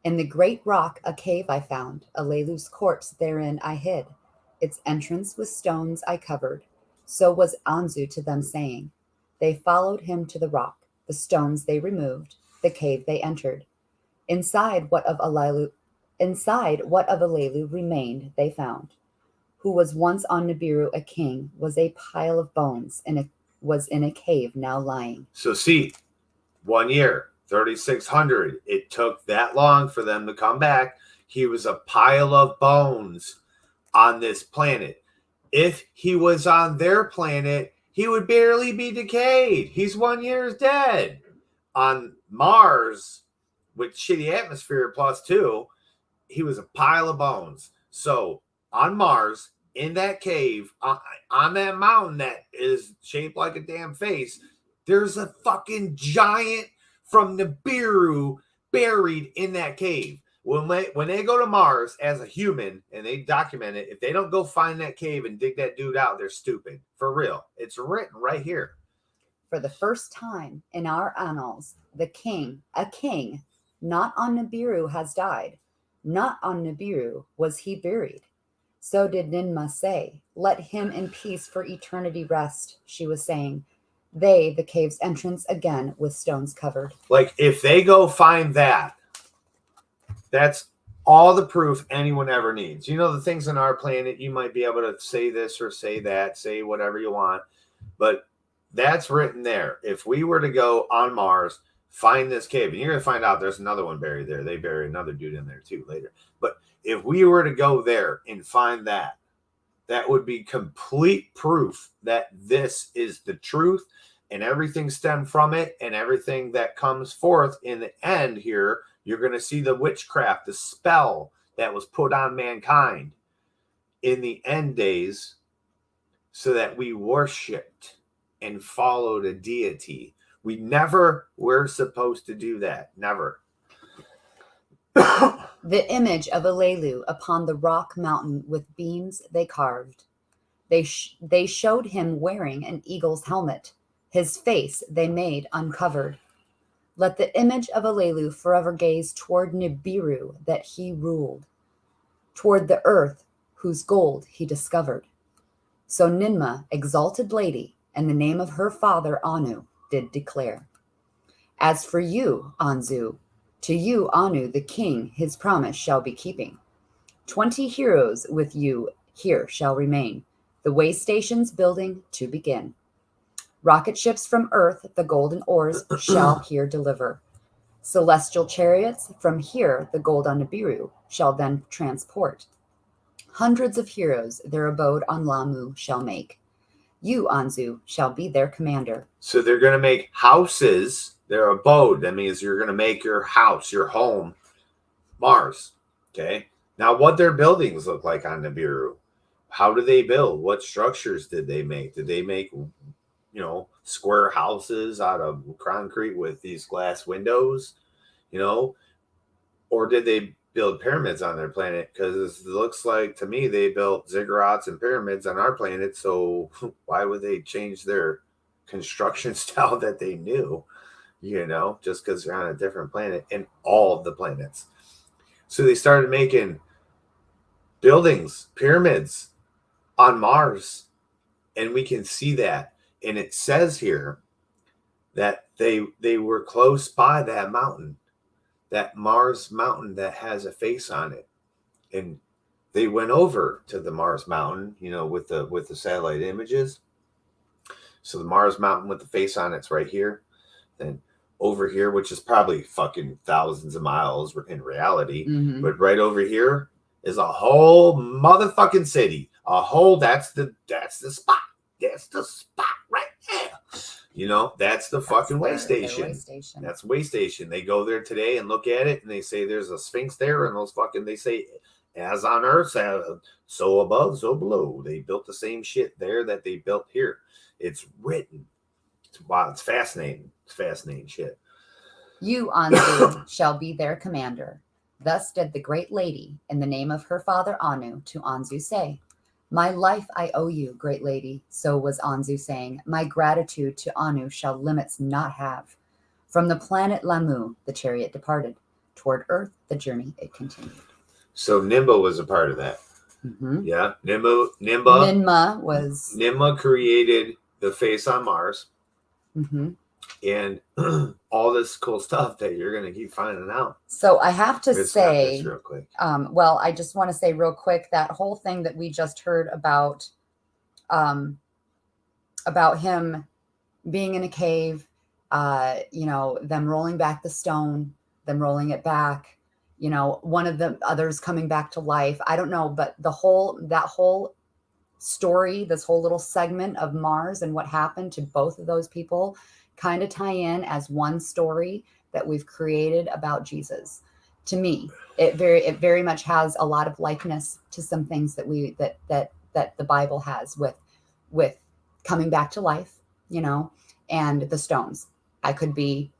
In the great rock a cave I found, Alelu's corpse therein I hid. Its entrance with stones I covered. So was Anzu to them, saying, they followed him to the rock. The stones they removed, the cave they entered. Inside what of Alelu remained they found. Who was once on Nibiru a king, was a pile of bones, and was in a cave now lying. So see, 1 year, 3,600. It took that long for them to come back. He was a pile of bones on this planet. If he was on their planet, he would barely be decayed. He's 1 year dead. On Mars, with shitty atmosphere +2, he was a pile of bones. So on Mars, in that cave, on that mountain that is shaped like a damn face, there's a fucking giant from Nibiru buried in that cave. When they go to Mars as a human and they document it, if they don't go find that cave and dig that dude out, they're stupid. For real. It's written right here. For the first time in our annals, a king, not on Nibiru has died. Not on Nibiru was he buried. So did Ninmah say, let him in peace for eternity rest, she was saying. They, the cave's entrance again with stones covered. Like, if they go find that, that's all the proof anyone ever needs. You know, the things on our planet, you might be able to say this or say that, say whatever you want, but that's written there. If we were to go on Mars, find this cave, and you're going to find out there's another one buried there. They bury another dude in there too later. But if we were to go there and find that, that would be complete proof that this is the truth and everything stemmed from it, and everything that comes forth in the end here. You're going to see the witchcraft, the spell that was put on mankind in the end days so that we worshipped and followed a deity. We never were supposed to do that. Never. The image of Alelu upon the rock mountain with beams they carved. They showed him wearing an eagle's helmet. His face they made uncovered. Let the image of Alelu forever gaze toward Nibiru that he ruled, toward the earth whose gold he discovered. So Ninmah, exalted lady, and the name of her father Anu, did declare. As for you, Anzu, to you Anu the king his promise shall be keeping. 20 heroes with you here shall remain, the way stations building to begin. Rocket ships from Earth, the golden ores shall here deliver. Celestial chariots from here, the gold on Nibiru, shall then transport. Hundreds of heroes their abode on Lamu shall make. You, Anzu, shall be their commander. So they're going to make houses, their abode. That means you're going to make your house, your home, Mars. Okay. Now, what their buildings look like on Nibiru? How do they build? What structures did they make? Did they make, square houses out of concrete with these glass windows, or did they build pyramids on their planet? Because it looks like to me they built ziggurats and pyramids on our planet. So why would they change their construction style that they knew, just because they're on a different planet and all of the planets? So they started making buildings, pyramids on Mars, and we can see that. And it says here that they were close by that mountain, that Mars mountain that has a face on it. And they went over to the Mars mountain, with the satellite images. So the Mars mountain with the face on it's right here. Then over here, which is probably fucking thousands of miles in reality, but right over here is a whole motherfucking city. That's the spot. That's the spot right there. That's the fucking way station. That's way station. They go there today and look at it, and they say there's a Sphinx there, and they say, as on Earth, so above, so below. They built the same shit there that they built here. It's written. Wow, it's fascinating. It's fascinating shit. You, Anzu, shall be their commander. Thus did the great lady, in the name of her father Anu, to Anzu say, my life I owe you, great lady. So was Anzu saying, my gratitude to Anu shall limits not have. From the planet Lamu, the chariot departed. Toward Earth, the journey it continued. So Nimba was a part of that. Mm-hmm. Yeah. Ninma created the face on Mars. Mm-hmm. And all this cool stuff that you're going to keep finding out. So I have to Let's say, real quick. Well, I just want to say real quick, that whole thing that we just heard about him being in a cave, you know, them rolling back the stone, them rolling it back, you know, one of the others coming back to life. I don't know, but that whole story, this whole little segment of Mars and what happened to both of those people kind of tie in as one story that we've created about Jesus. To me, it very much has a lot of likeness to some things that that the Bible has with coming back to life, you know, and the stones. I could be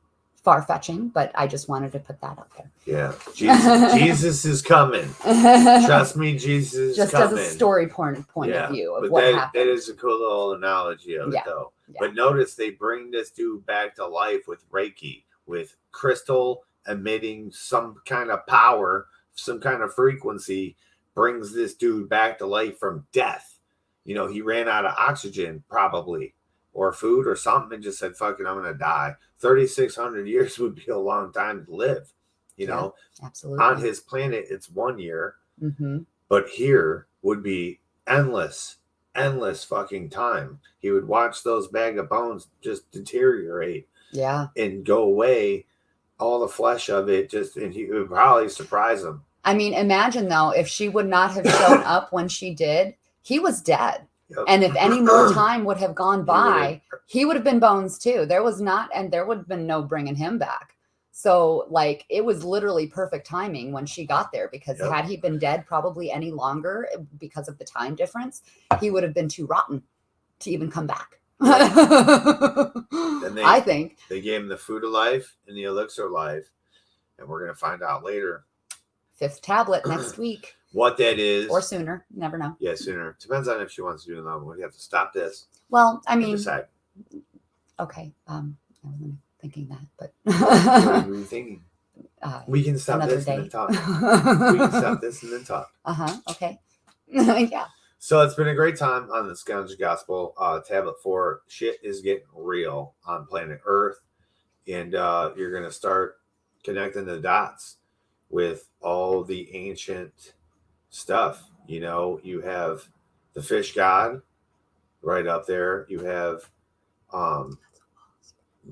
far-fetching, but I just wanted to put that out there. Yeah, Jesus is coming. Trust me, Jesus is just coming. As a story point of view of what happened. That is a cool little analogy of it, though. Yeah. But notice they bring this dude back to life with Reiki, with crystal emitting some kind of power, some kind of frequency, brings this dude back to life from death. You know, he ran out of oxygen probably, or food or something, and just said, fuck it, I'm going to die. 3,600 years would be a long time to live. You know, absolutely. On his planet, it's 1 year, mm-hmm. but here would be endless fucking time. He would watch those bag of bones just deteriorate. Yeah. And go away, all the flesh of it, and he would probably surprise him. I mean, imagine though, if she would not have shown up when she did, he was dead. Yep. And if any more time would have gone by, he would have been bones too. There would have been no bringing him back. So like, it was literally perfect timing when she got there, because had he been dead probably any longer because of the time difference, he would have been too rotten to even come back. I think they gave him the food of life and the elixir of life, and we're going to find out later. 5th tablet next week. What that is, or sooner, never know. Yeah, sooner. Depends on if she wants to do another one. We have to stop this. Well, I mean, decide. Okay. I wasn't thinking that, but what were you thinking? We can stop this day. And then talk. We can stop this and then talk. Okay. Yeah. So it's been a great time on the Ganja Gospel Tablet 4. Shit is getting real on planet Earth, and you're gonna start connecting the dots with all the ancient stuff. You know, you have the fish god right up there. You have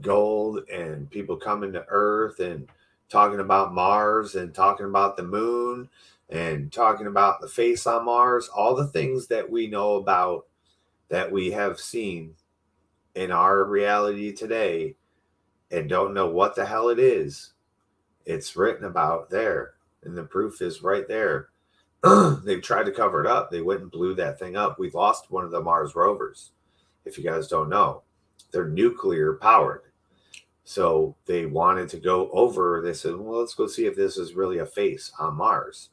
gold and people coming to Earth and talking about Mars and talking about the moon and talking about the face on Mars, all the things that we know about, that we have seen in our reality today and don't know what the hell it is. It's written about there, and the proof is right there. They've tried to cover it up. They went and blew that thing up. We lost one of the Mars rovers. If you guys don't know, they're nuclear powered. So they wanted to go over. They said, well, let's go see if this is really a face on Mars.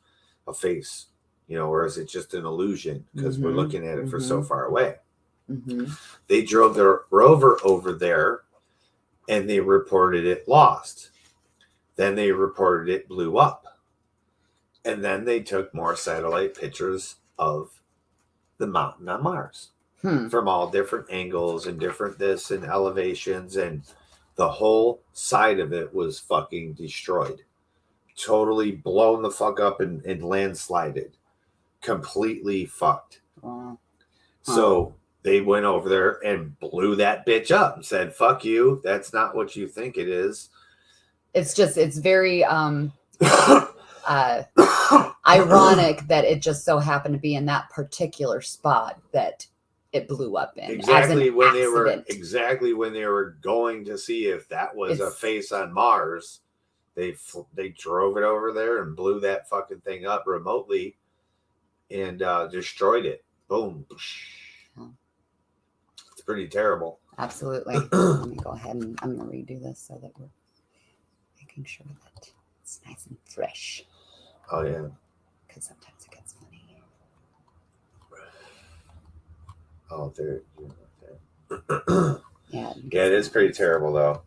A face, you know, or is it just an illusion? Because we're looking at it for so far away. They drove their rover over there and they reported it lost. Then they reported it blew up. And then they took more satellite pictures of the mountain on Mars from all different angles and different this and elevations. And the whole side of it was fucking destroyed. Totally blown the fuck up and landslided. Completely fucked. So they went over there and blew that bitch up and said, fuck you. That's not what you think it is. It's very ironic that it just so happened to be in that particular spot that it blew up in. Exactly when they were going to see if that was a face on Mars, they drove it over there and blew that fucking thing up remotely and destroyed it. Boom. It's pretty terrible. Absolutely. Let me go ahead and I'm going to redo this so that we're making sure that it's nice and fresh. Oh yeah. Because sometimes it gets funny. Oh, there. Yeah. Yeah, it is pretty terrible though.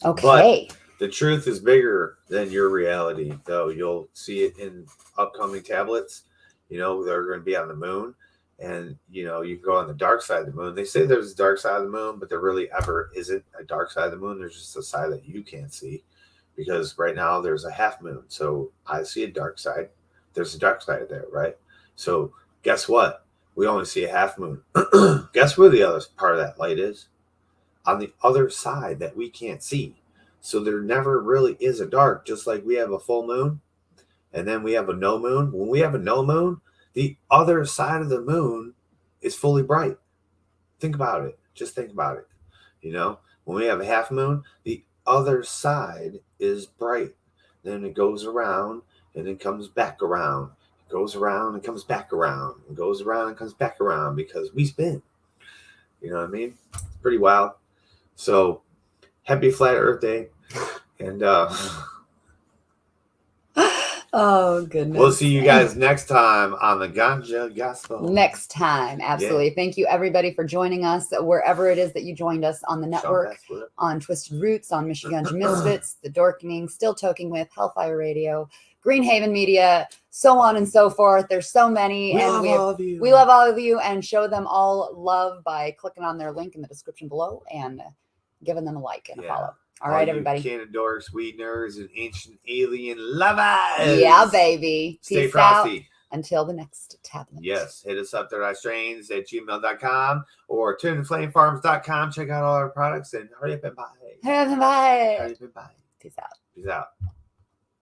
Okay. But the truth is bigger than your reality, though. You'll see it in upcoming tablets. You know, they're going to be on the moon. And, you know, you can go on the dark side of the moon. They say there's a dark side of the moon, but there really ever isn't a dark side of the moon. There's just a side that you can't see. Because right now there's a half moon. So I see a dark side. There's a dark side there, right? So guess what? We only see a half moon. Guess where the other part of that light is? On the other side that we can't see. So there never really is a dark, just like we have a full moon and then we have a no moon. When we have a no moon, the other side of the moon is fully bright. Think about it. Just think about it. You know, when we have a half moon, the other side is bright. Then it goes around and then comes back around. It goes around and comes back around. It goes around and comes back around because we spin. You know what I mean? It's pretty wild. So happy Flat Earth Day. And oh, goodness. We'll see you guys next time on the Ganja Gospel. Next time. Absolutely. Yeah. Thank you, everybody, for joining us wherever it is that you joined us on the network, on TwizTD RootZ, on MichiganjA MisfiTZ, the Dorkening, Still Toking with, Hellfire Radio, Greenhaven Media, so on and so forth. There's so many. We and love all of you. We love all of you and show them all love by clicking on their link in the description below and giving them a like and a follow. All right, everybody. Canon dorks, weed nerds, and ancient alien lovers. Yeah, baby. Stay Peace frosty. out. Until the next tablet. Yes. Hit us up, thirdeyestrange@gmail.com or tunedflamefarms.com. Check out all our products and hurry up and buy. Hurry up and bye. Hurry up and buy. Peace out. Peace out.